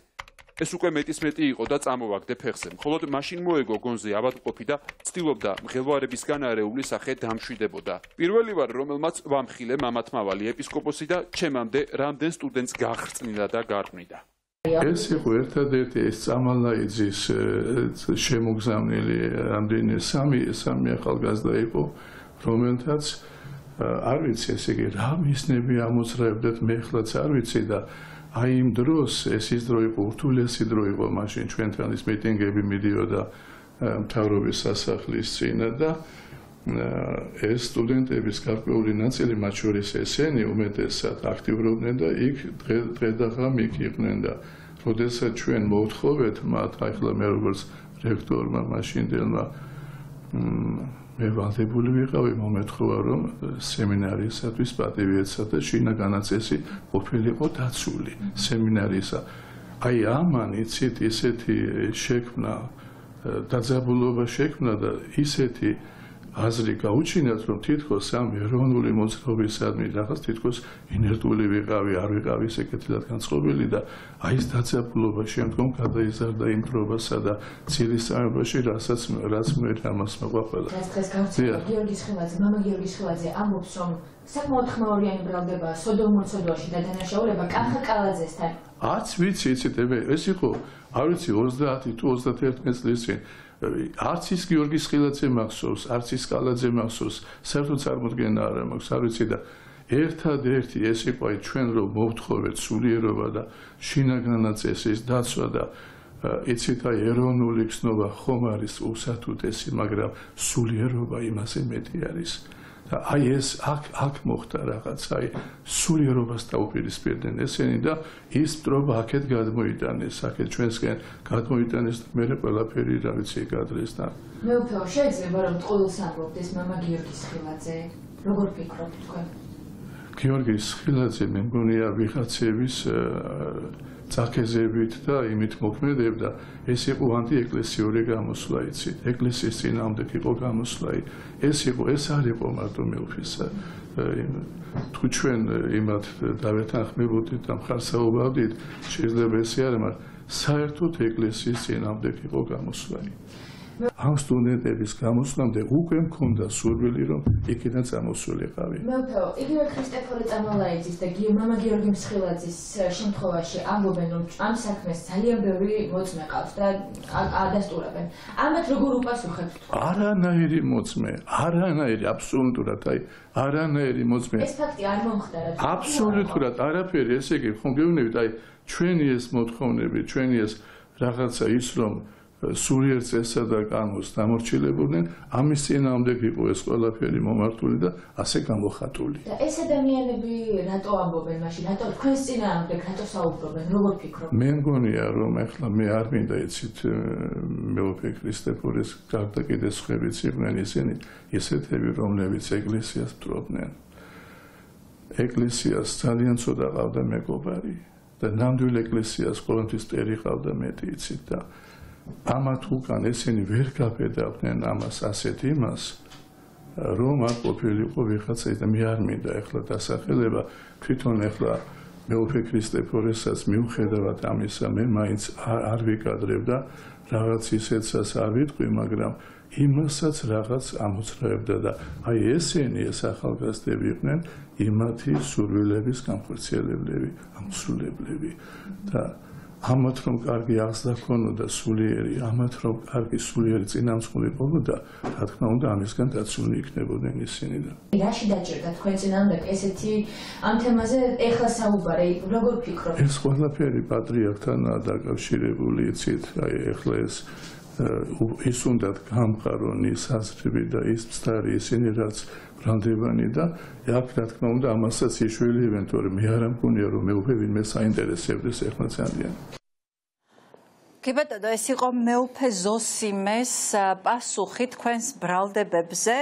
ეს უკვე მეტი იყო და წამოვაგდე ფეხზე. მხოლოდ მაშინ მოეგო გონზე ავადმყოფი და ცდილობდა მღელვარებისგან არეული სახე დამშვიდებოდა. პირველი ვარ, რომელმაც ვამხილე მამათმავალი ეპისკოპოსი და ჩემამდე რამდენ სტუდენტს გახრწნილა და გარყვნიდა. ეს იყო ერთადერთი ეს წამალაიძის შემოგზავნილი რამდენი სამი ახალგაზრდა იყო, რომელთაც არ ვიცი, ესე იგი, რა მისნები ამოძრავებდათ, მე ხლაც არ ვიცი და აი იმ დროს ეს ის დრო იყო, ურთულესი დრო იყო, მაშინ ჩვენთან ის მიტინგები მიდიოდა მთავრობის სასახლის წინა და ეს სტუდენტების გარკვეული ნაწილი, მათ შორის ესენი უმეტესად აქტიურობდნენ და იქ დღე და ღამე იქ იყვნენ და როდესაც ჩვენ მოვთხოვეთ მათ, ახლა მე როგორც რექტორმა მაშინდელმა მე ვალდებული ვიყავი მომეთხოვა, რომ სემინარიისათვის პატივიეცა და შინაგანაწესი ყოფილიყო დაცული სემინარიისა. აი ამან იცით ისეთი შექმნა, დაძაბულობა შექმნა და ისეთი აზრი გაუჩინათ, რომ თითქოს ამ ეროვნული მოძრაობისადმი რაღაც თითქოს ინერტული ვიყავი, არ ვიყავი ისე კეთილად განწყობილი და აი ეს დაძაბულობა შემდგომ გადაიზარდა იმ დროებასა და ცილის წამებაში, რაც მე ამას მოყვაყელა. დღეს გავწევთ გიორგის ხილაძე, მამა გიორგის ხილაძე ამბობს, რომ საკმაოდ ხმაურიანი ბრალდება სოდომ-მორცოდოში და დანაშაულება კახა კალაძესთან. არც ვიცი, იცით, ეს იყო, არ ვიცი 30 თუ 31 წლის წინ. არც ის გიორგის ხილაძე მახსოვს, არც ის კალაძე მახსოვს, საერთოდ წარმოდგენა არ მაქვს, არ ვიცი და ერთადერთი ეს იყო აი ჩვენ რომ მოვთხოვეთ სულიერობა და შინაგანაწესის დაცვა და იცით აი ეროვნული გზნობა ხომ არის უსათუდესი, მაგრამ სულიერობა იმაზე მეტი არის. და აი ეს აქ მოხდა რაღაც, აი სულიერობას დაუპირისპირდნენ ესენი და ის მტრობა აქეთ გადმოიტანეს, აქეთ ჩვენსკენ გადმოიტანეს და მე ყველაფერი რა ვიცი გადრეს და მე უფრო შეიძლება რომ ყოველს ამბობდეს მამა გიორგის ხილაძე, როგორ ფიქრობთ თქვენ? გიორგის ხილაძე მე მგონია ვიღაცების წაქეზებით და იმით მოქმედებდა, ეს იყო ანტიეკლესიური გამოსვლა, იცით, ეკლესიის წინააღმდეგ იყო გამოსვლა, ეს არ იყო მარტო მეუფისა. თუ ჩვენ იმათ დავეთანხმებოდით და მხარსაუბავდით, შეიძლება ესე არა, მაგრამ საერთოდ ეკლესიის წინააღმდეგ იყო გამოსვლა. ამ სტუდენტების გამოსვლამდე უკვე მქონდა სურვილი, რომ იქიდან წამოსულიყავი. მე უფრო იგივე ქრისტეფორე წამალაიძის და მამა გიორგი მსხილაძის შემთხვევაში ამბობენ, რომ ამ საქმეს ძალიან ბევრი მოწმე ყავს და ადასტურებენ. ამათ როგორ უპასუხებთ? არანაირი მოწმე, არანაირი, აბსოლუტურად, აი, არანაირი მოწმე. ეს ფაქტი არ მომხდარა. აბსოლუტურად არაფერი, ესე იგი, ხომ გეუბნებით, აი, ჩვენი ეს მოთხოვნები, ჩვენი ეს რაღაცა ის, რომ სულიერ წესსა და კანონს დამორჩილებოდნენ, ამის წინააღმდეგ იყო ეს ყველაფერი მომართული და ასე გამოხატული. და ეს ადამიანები რატო ამბობენ მაშინ, რატო თქვენს წინააღმდეგ რატო საუბრობენ, როგორ ფიქრობთ? მე მგონია, რომ ახლა მე არ მინდა იცით მეუფე ქრისტეფორეს გარდა კიდე სხვებიც იყვნენ ისინი, ისეთები, რომლებიც ეკლესიას მტრობდნენ. ეკლესიას ძალიან ცოტა ყავდა მეგობარი და ნამდვილ ეკლესიას ყოველთვის ტერი ყავდა მეტი, იცით და ამათ უკან ესენი ვერ გაბედავდნენ ამას ასეთ იმას, რომ არ ყოფილიყო ვიღაცა და მე არ მინდა ახლა დასახელება, თვითონ ახლა მეუფე ქრისტეფორესაც მიუხედავად ამისა, მე მაინც არ ვიკადრებ და რაღაც ისეთსაც არ ვიტყვი, მაგრამ იმასაც რაღაც ამოძრავებდა და აი ესენი ეს ახალგაზრდები იყვნენ იმათი სურვილების განხორციელებლები, ამსრულებლები და ამათ რომ კარგი აღზრდა ქონოდა სულიერი, ამათ რომ კარგი სულიერი წინამძღოლი ყოფოდა, რა თქმა უნდა ამისგან დაცული იქნებოდნენ ისინი და რაში დაჭერდა თქვენ წინააღმდეგ ესეთი ამ თემაზე ეხლა საუბარი, როგორ ფიქრობთ? ეს ყველაფერი პატრიარქთანაა დაკავშირებული, იცით, აი ეხლა ეს ის უნდათ გამყარონ ის აზრები და ის მცდარი ისინი რაც ბრალდებანი და აქ რა თქმა უნდა ამასაც იშვილებენ, თორემ მე არ მგონია რომ მე უკვე ვინმე საინტერესებდეს ეხლა ძალიან. კი ბატონო, ეს იყო მეუფე ზოსიმეს პასუხი თქვენს ბრალდებებზე,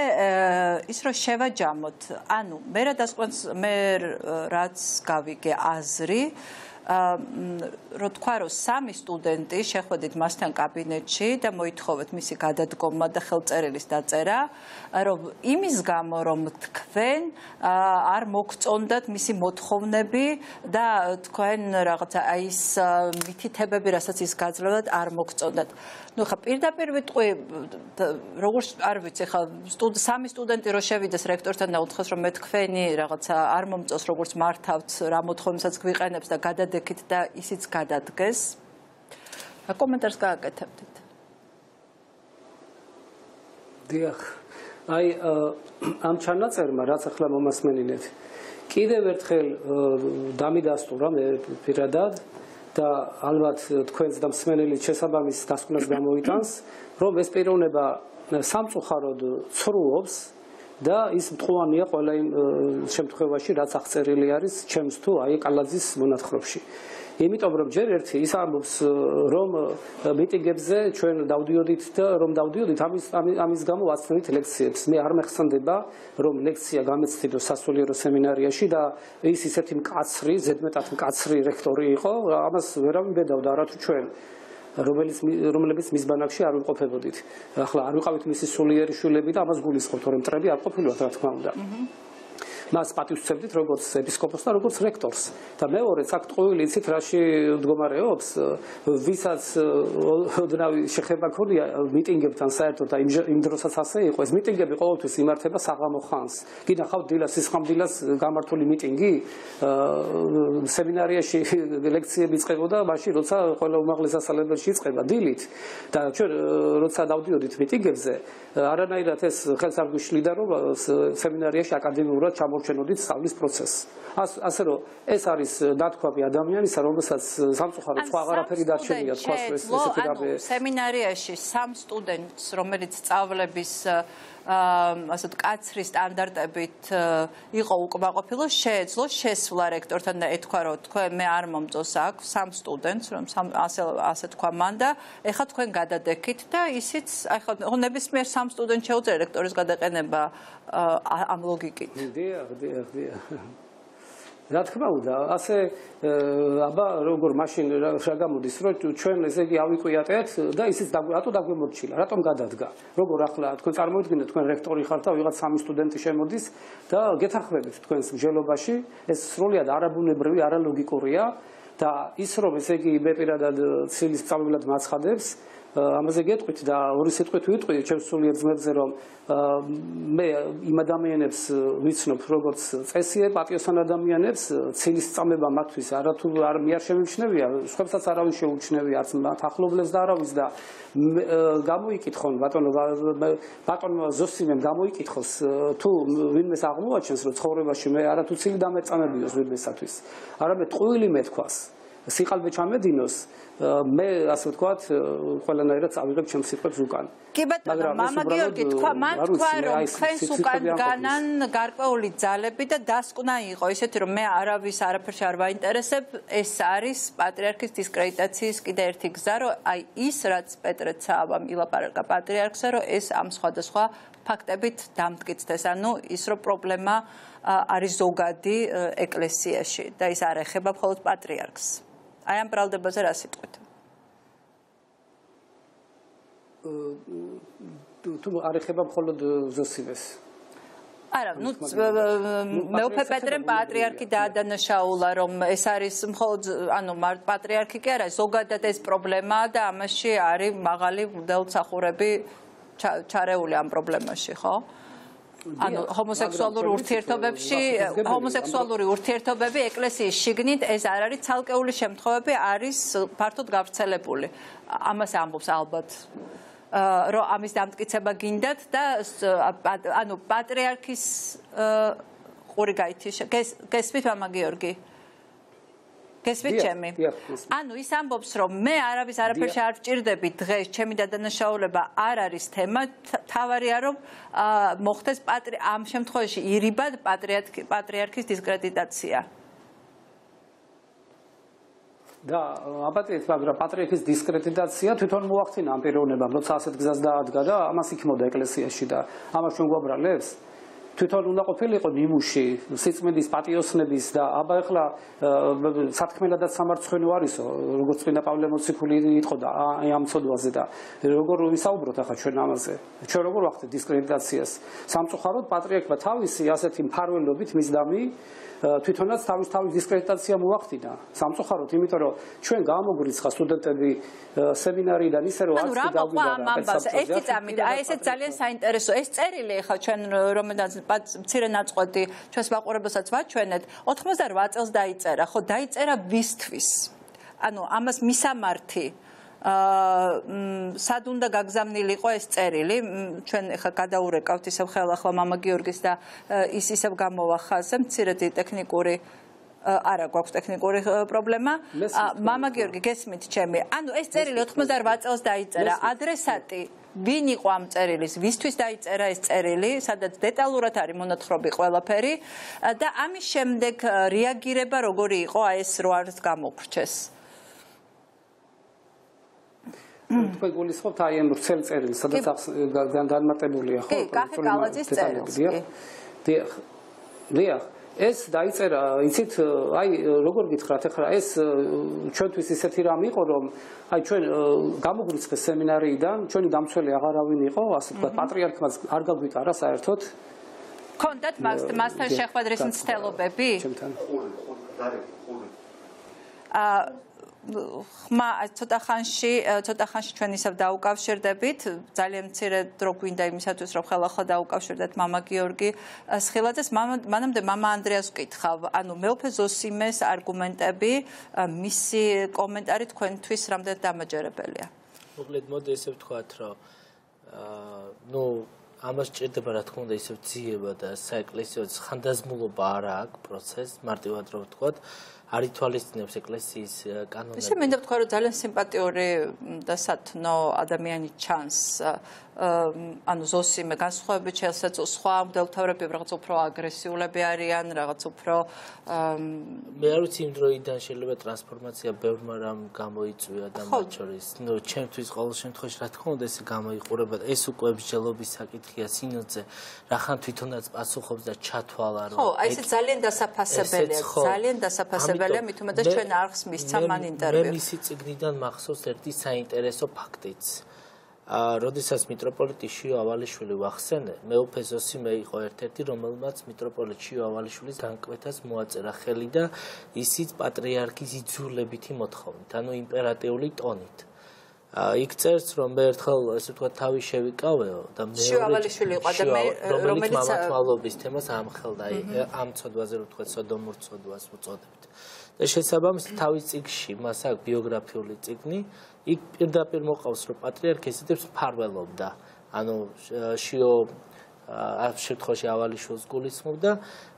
ის რომ შევაჯამოთ. ანუ მე რაც გავიგე აზრი, რო თქვა რომ 3 სტუდენტი შეხვედით მასთან კაბინეტში და მოითხოვეთ მისი გადადგომა და ხელწერილის დაწერა, რომ იმის გამო რომ თქვენ არ მოგწონდათ მისი მოთხოვნები და თქვენ რაღაცა აი ის მითითებები, რასაც ის გაძლევდათ, არ მოგწონდათ. ნუ ხა პირდაპირ ვიტყვი, როგორც არ ვიცი, ხა 3 სტუდენტი რო შევიდეს რექტორთან და უთხრეს რომ მე თქვენი რაღაცა არ მომწონს როგორც მართავთ, რა მოთხოვნებსაც გვიყენებს და გადადექით და ისიც გადადგეს. კომენტარს გააკეთებდით. დიახ. აი ამ ჩანაწერმა რაც ახლა მომასმენინეთ, კიდევ ერთხელ დამიდასტურა მე პირადად და ალბათ თქვენს და მსმენელის შესაბამის დასკვნას გამოიტანს, რომ ეს პიროვნება სამწუხაროდ ცრუობს და ის მტყუანია ყველა იმ შემთხვევაში, რაც აღწერილი არის ჩემს თუ აი კალაძის მონათხრობში. იმიტომ რომ ჯერ ერთი ის ამბობს რომ მიტინგებზე ჩვენ დავდიოდით და რომ დავდიოდით ამის გამო ვაცნობით ლექციებს. მე არ მეხსენდება რომ ლექცია გამეცდიდო სასულიერო სემინარიაში და ის ისეთი მკაცრი, ზედმეტად მკაცრი რექტორი იყო, ამას ვერავინ ბედავდა არათუ ჩვენ რომლებიც მის ბანაკში არ ვიმყოფებოდით. ახლა არ ვიყავით მისი სულიერი შვილები და ამას გულისხმობთ, რომ მტრები არ ყოფილვათ, რა თქმა უნდა. მას პატივსცემდით როგორც ეპისკოპოსს და როგორც რექტორს. და მეორეც აქ ტყუილი იცით რაში მდგომარეობს, ვისაც ოდნავი შეხება ქონია მიტინგებთან საერთოდ და იმ დროსაც ასე იყო. ეს მიტინგები ყოველთვის იმართება საღამო ხანს. გინახავთ დილას სისხამდილას გამართული მიტინგი, სემინარიაში ლექციები იწყებოდა მაშინ, როცა ყველა უმაღლეს სასწავლებელში იწყება დილით და ჩვენ როცა დავდიოდით მიტინგებზე, არანაირად ეს ხელს არ გვიშლიდა რომ სემინარიაში აკადემიურად ჩამორჩენოდით სწავლის პროცესს. ასე რომ ეს არის დათქვამი ადამიანისა, რომელსაც სამწუხაროდ სხვა აღარაფერი დარჩენია თქვას ესეთი რამე. სემინარიაში 3 სტუდენტს, რომელიც სწავლების ასეთ კაცრი სტანდარტებით იყო უკმაყოფილო, შეეძლო შესვლა რექტორთან და ეთქვა რომ თქვენ მე არ მომწონს აქ 3 სტუდენტს, რომ ასე თქვა მან და ეხლა თქვენ გადადექით და ისიც ახლა ნებისმიერ 3 სტუდენტს შეუძლია რექტორის გადაყენება ამ ლოგიკით. დიახ. რა თქმა უნდა, ასე აბა როგორ მაშინ რა გამოდის, რომ ჩვენ ესე იგი ავიყვიატეთ და ისიც რატო დაგვემორჩილა, რატომ გადადგა. როგორ ახლა თქვენ წარმოიდგინეთ, თქვენ რექტორი ხართ და ვიღაც 3 სტუდენტი შემოდის და გეთანხმებით თქვენს მსჯელობაში, ეს სრულიად არაბუნებრივი, არალოგიკურია და ის რომ ესე იგი მე პირადად ცილის სწავლებლად მაცხადებს, ამაზე გეტყვით და ორი სიტყვით ვიტყვი ჩემს სულიერ ძმებზე რომ მე იმ ადამიანებს ვიცნობ როგორც წესიერ პატიოსან ადამიანებს ცილის წამება მათთვის არათუ არ მე არ შემიმჩნევია სხვებსაც არავინ შეუმჩნევია არც მათ ახლობლებს და არავის და გამოიკითხონ ბატონო ზოსიმემ გამოიკითხოს თუ ვინმეს აღმოაჩენს რომ ცხოვრებაში მე არათუ ცილი დამეწამებიოს ვინმესათვის არამედ ტყუილი მეთქვას სიყალბე ჩამედინოს მე ასე ვთქვათ ყველანაირად წავიღებ ჩემს სიტყვებს უკან. კი ბატონო, მამა გიორგი თქვა, მან თქვა რომ თქვენს უკან განან გარკვეული ძალები და დასკვნა იყო ისეთი რომ მე არავის არაფერში არ ვაინტერესებ, ეს არის პატრიარქის დისკრედიტაციის კიდე ერთი გზა, რომ აი ის რაც პეტრე ცააბამ ილაპარაკა პატრიარქზე, რომ ეს ამ სხვადასხვა ფაქტებით დამტკიცდეს, ანუ ის რომ პრობლემა არის ზოგადი ეკლესიაში და ის არ ეხება მხოლოდ პატრიარქს. აი ამ ბრალდებაზე რა სიტყვით? თუ არ ეხება მხოლოდ ზოსიმეს. არა, ნუ მეუფე პეტრემ პატრიარქი დაადანაშაულა, რომ ეს არის მხოლოდ, ანუ პატრიარქი კი არა, ზოგადად ეს პრობლემაა და ამაში არის მაღალი მღვდელმსახურები ჩარეული ამ პრობლემაში, ხო? ანუ ჰომოსექსუალური ურთიერთობები ეკლესიის შიგნით ეს არ არის ცალკეული შემთხვევები, არის ფართოდ გავრცელებული. ამას ამბობს ალბათ, რომ ამის დამტკიცება გინდათ და ანუ პატრიარქის ყური გაითიშა. გესმით მამა გიორგი? გესმით ჩემი? ანუ ის ამბობს, რომ მე არაფერში არ ვჭირდები დღეს, ჩემი დადანაშაულება არ არის თემა, თავარია რომ მოხდეს ამ შემთხვევაში ირიბად პატრიარქის დისკრედიტაცია. და აბატეთ, მაგრამ პატრიარქის დისკრედიტაცია თვითონ მოახდინა ამ პიროვნებამ, როცა ასეთ გზას დაადგა და ამას იქნოდა ეკლესიაში და ამას ჩვენ გვაბრალებს. თვითონ უნდა ყოფილიყო ნიმუში, სიწმინდის პატიოსნების და აბა ეხლა სათქმელადაც სამარცხვინო არისო, როგორც წმინდა პავლე მოციქული იტყოდა ამ ცოდვაზე და როგორ ვისაუბროთ ახლა ჩვენ ამაზე. ჩვენ როგორ ვახდით დისკრედიტაციას? სამწუხაროდ პატრიარქმა თავისი ასეთი მფარველობით მისდამი თვითონაც თავის დისკრედიტაცია მოახდინა. სამწუხაროდ, იმიტომ რომ ჩვენ გამოგვრიცხა სტუდენტები სემინარიდან ისე რომ არც კი დავგვიდა. ერთი წამით, აი ესეც ძალიან საინტერესო. ეს წერილი ახლა ჩვენ რომელდაც მცირე ნაწყვეტი ჩვენს მაყურებელსაც ვაჩვენეთ, 88 წელს დაიწერა, ხო, დაიწერა ვისთვის? ანუ ამას მისამართი სად უნდა გაგზავნილიყო ეს წერილი, ჩვენ ახლა გადაურეკავთ ისევ ხელახლა მამა გიორგის და ის ისევ გამოვა ხაზზე, მცირედი ტექნიკური არა გვაქვს ტექნიკური პრობლემა. მამა გიორგი, გესმით ჩემი? ანუ ეს წერილი 88 წელს დაიწერა, ადრესატი ვინ იყო ამ წერილის, ვისთვის დაიწერა ეს წერილი, სადაც დეტალურად არის მონათხრობი ყველაფერი და ამის შემდეგ რეაგირება როგორი იყო ეს რო არის გამოგვრჩეს. თქვენ გულისხმობთ აი ამ ვრცელ წერილს, სადაც განმარტებულია ხო? კი, კახი კალაძის წერილს. დიახ. ეს დაიწერა, იცით, აი როგორ გითხრათ ახლა ეს ჩვენთვის ისეთი რამ იყო, რომ აი ჩვენ გამოგვიწყეს სემინარიიდან, ჩვენი დამცველი აღარავინ იყო, ასე ვთქვათ, პატრიარქმაც არ გაგვიტარა საერთოდ. კონდათ მასთან შეხვედრის მცდელობები? ჩემთან. ხმა ცოტა ხანში ჩვენ ისევ დაუკავშირდებით, ძალიან მცირე დრო გვინდა იმისათვის, რომ ხელახლა დაუკავშირდეთ მამა გიორგი სხილაძეს. მანამდე მამა ანდრეას ვკითხავ, ანუ მეუფე ზოსიმეს არგუმენტები, მისი კომენტარი თქვენთვის რამდენად დამაჯერებელია? მოკლედ მოდი ესე ვთქვათ, რომ ამას ჭირდება რა თქმა უნდა ისევ ძიება და საეკლესიო ხანდაზმულობა არა აქვს პროცესს, მარტივად რომ ვთქვათ, არ ითვალისწინებს ეკლესიის კანონები. ისე მინდა ვთქვა, რომ ძალიან სიმპათიური და სათნო ადამიანი ჩანს. ანუ ზოსიმე განსხვავებით შეეცდათ სხვა მდელთავრები რაღაც უფრო აგრესიულები არიან, რაღაც უფრო მე არ ვიცი იმ დროიდან შეიძლება ტრანსფორმაცია ბევრმა რამ გამოიწვია და მათ შორის ჩემთვის ყოველ შემთხვევაში რა თქმა უნდა ეს გამოიყურება ეს უკვე მსჯელობის საკითხია სინოდზე რახან თვითონაც პასუხობს და ჩათვალა რომ ხო აი ეს ძალიან დასაფასებელია მით უმეტეს ჩვენ არხს მისცა მან ინტერვიუ მე მისი წიგნიდან მახსოვს ერთი საინტერესო ფაქტიც როდესაც მიტროპოლიტი შიო ავალიშვილი ვახსენე, მეუფე ზოსიმე იყო ერთ-ერთი, რომელმაც მიტროპოლიტ შიო ავალიშვილის განკვეთას მოაწერა ხელი და ისიც პატრიარქის იძულებითი მოთხოვნით, ანუ იმპერატიული ტონით. იქ წერს, რომ მე ერთხელ, ესე ვთქვათ, თავი შევიკავეო და შიო ავალიშვილი იყო და მე რომელიც მამათვალობის თემას ამხელდა, ამ ცოდვაზე რო ვთქვათ, სოდომურ ცოდვას უწოდებთ. და შესაბამისად თავის წიგნში მას აქვს ბიოგრაფიული წიგნი იქ პირდაპირ მოყავს რომ პატრიარქი ესეთებს მფარველობდა ანუ შიო ამ შემთხვევაში ავალიშვილს გულისხმობდა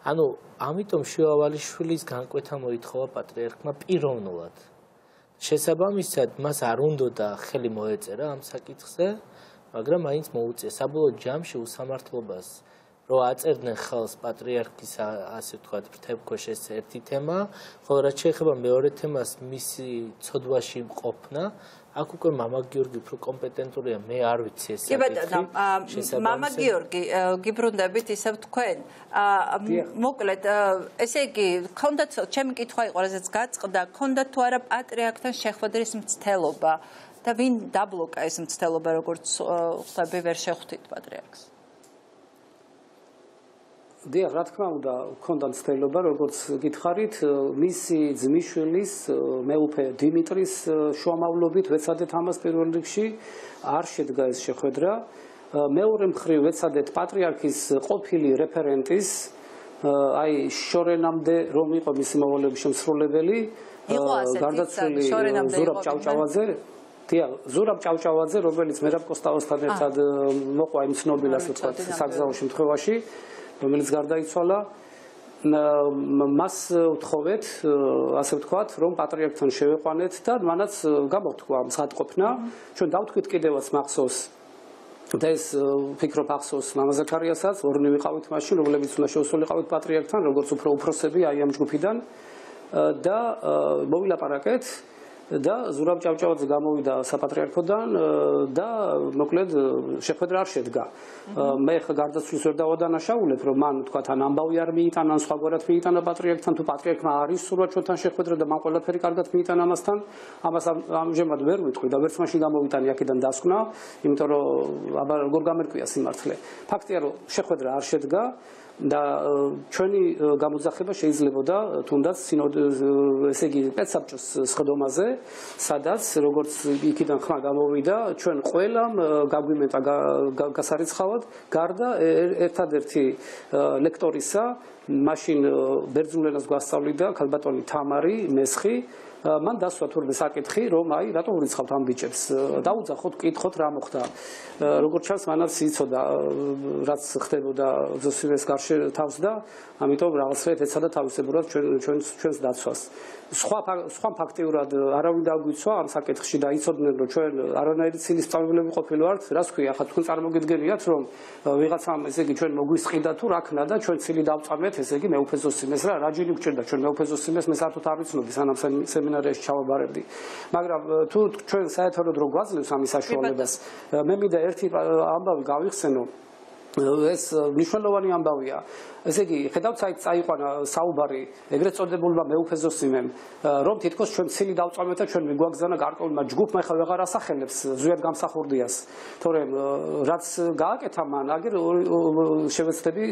ანუ ამიტომ შიო ავალიშვილის განკვეთა მოითხოვა პატრიარქმა პიროვნულად შესაბამისად მას არ უნდოდა ხელი მოეწერა ამ საკითხზე მაგრამ მაინც მოუწია საბოლოო ჯამში უსამართლობას რომ აწერდნენ ხელს პატრიარქის ასე ვთქვათ ფრთებქვეშ ეს ერთი თემა ხოლო რაც შეეხება მეორე თემას მისი ცოდვაში მყოფნა აქ უკვე მამა გიორგი უფრო კომპეტენტურია მე არ ვიცი ეს საკითხი მამა გიორგი გიბრუნდებით ისევ თქვენ მოკლედ ესე იგი ქონდათ ჩემი კითხვა იყო რაზეც გაწყდა ქონდათ თუ არა პატრიარქთან შეხვედრის მცდელობა და ვინ დაბლოკა ეს მცდელობა როგორც ხვდები ვერ შეხვდით პატრიარქს დიახ, რა თქმა უნდა, ქონდა მცდელობა, როგორც გითხარით, მისი ძმისშვილის მეუფე დიმიტრის შუამავლობით ვეცადეთ ამას პირველ რიგში, არ შედგა ეს შეხვედრა. მეორე მხრივ ვეცადეთ პატრიარქის ყოფილი რეფერენტის, აი შორენამდე რომ იყო მისი მოვალეობის შემსრულებელი, გარდაცვლილი ზურაბ ჭავჭავაძე, დიახ, ზურაბ ჭავჭავაძე, რომელიც მერაბ კოსტავოსთან ერთად მოყვა იმ ცნობილ ასე ვთქვათ საგზაო შემთხვევაში. რომელიც გარდაიცვალა მას ვთხოვეთ, ასე ვთქვათ, რომ პატრიარქთან შევეყვანეთ და მანაც გამოთქვა მსგავსყოფნა. ჩვენ დავთქვით კიდევაც მახსოვს და ეს ვფიქრობ ახსოვს მამა ზაქარიასაც, ორნი ვიყავით მაშინ, რომლებიც უნდა შევსულიყავით პატრიარქთან, როგორც უფრო უფროსები აი ამ ჯგუფიდან და მოვილაპარაკეთ და ზურაბ ჭავჭავაძე გამოვიდა საპატრიარქოდან და მოკლედ შეხვედრა არ შედგა. მე ხა გარდაცვლის ვერ დავადანაშაულებ, რომ მან თქვა თან ამბავი არ მიიტანა, ან სხვაგვარად მიიტანა პატრიარქთან, თუ პატრიარქმა არის სურვა ჩვენთან შეხვედრა და მან ყველაფერი კარგად მიიტანა ამასთან, ამას ამჟამად ვერ ვიტყვი და ვერც მაშინ გამოვიტანი აქედან დასკვნა, იმიტომ რომ აბა როგორ გამერკვია სიმართლე. ფაქტია რომ შეხვედრა არ შედგა და ჩვენი გამოძახება შეიძლებოდა თუნდაც ესე იგი პეცსაბჭოს სხდომაზე, სადაც როგორც იქიდან ხმა გამოვიდა, ჩვენ ყველამ გაგვიმეტა გასარიცხავად, გარდა ერთადერთი ლექტორისა, მაშინ ბერძნულ ენას გვასწავლიდა ქალბატონი თამარი მესხი, მან დასვა თურმე საკითხი, რომ აი რატო ვრიცხავთ ამ ბიჭებს? დაუძახოთ, კითხოთ რა მოხდა. როგორც ჩანს, მანაც იცოდა რაც ხდებოდა ზოსიმეს გარშე თავს და ამიტომ რაღაცა ეცადა თავისებურად ჩვენს დაცვას. სხვა ფაქტიურად არავინ დაგვიცვა ამ საკითხში და იცოდნენ რომ ჩვენ არანაირი ცილის სწავლულები ყოფილვართ, რას ქვია, ახლა თქვენ წარმოგიდგენიათ რომ ვიღაცამ ესე იგი ჩვენ მოგვისყიდა თუ რა ქნა და ჩვენ ცილი დავწამეთ, ესე იგი მეუფეზოსიმეს რა ჯილი გვჭირდა ჩვენ მეუფეზოსიმეს მე საერთოდ არ ვიცნობდი სანამ სემინარიაში ჩავაბარებდი. მაგრამ თუ ჩვენ საერთოდ რო გვაძლევს ამის საშუალებას, მე მინდა ერთი ამბავი გავიხსენო. ეს მნიშვნელოვანი ამბავია. ესე იგი, ხედავთ საით წაიყვანა საუბარი ეგრეთ წოდებულმა მეუფეზოსიმემ, რომ თითქოს ჩვენ ცილი დავწამეთ და ჩვენ მიგვაგზავნა გარკვეულმა ჯგუფმა, ახლა ვეღარ ასახელებს ზუსტად გამსახურდიას. თორემ რაც გააკეთა მან, აგერ შევეცდები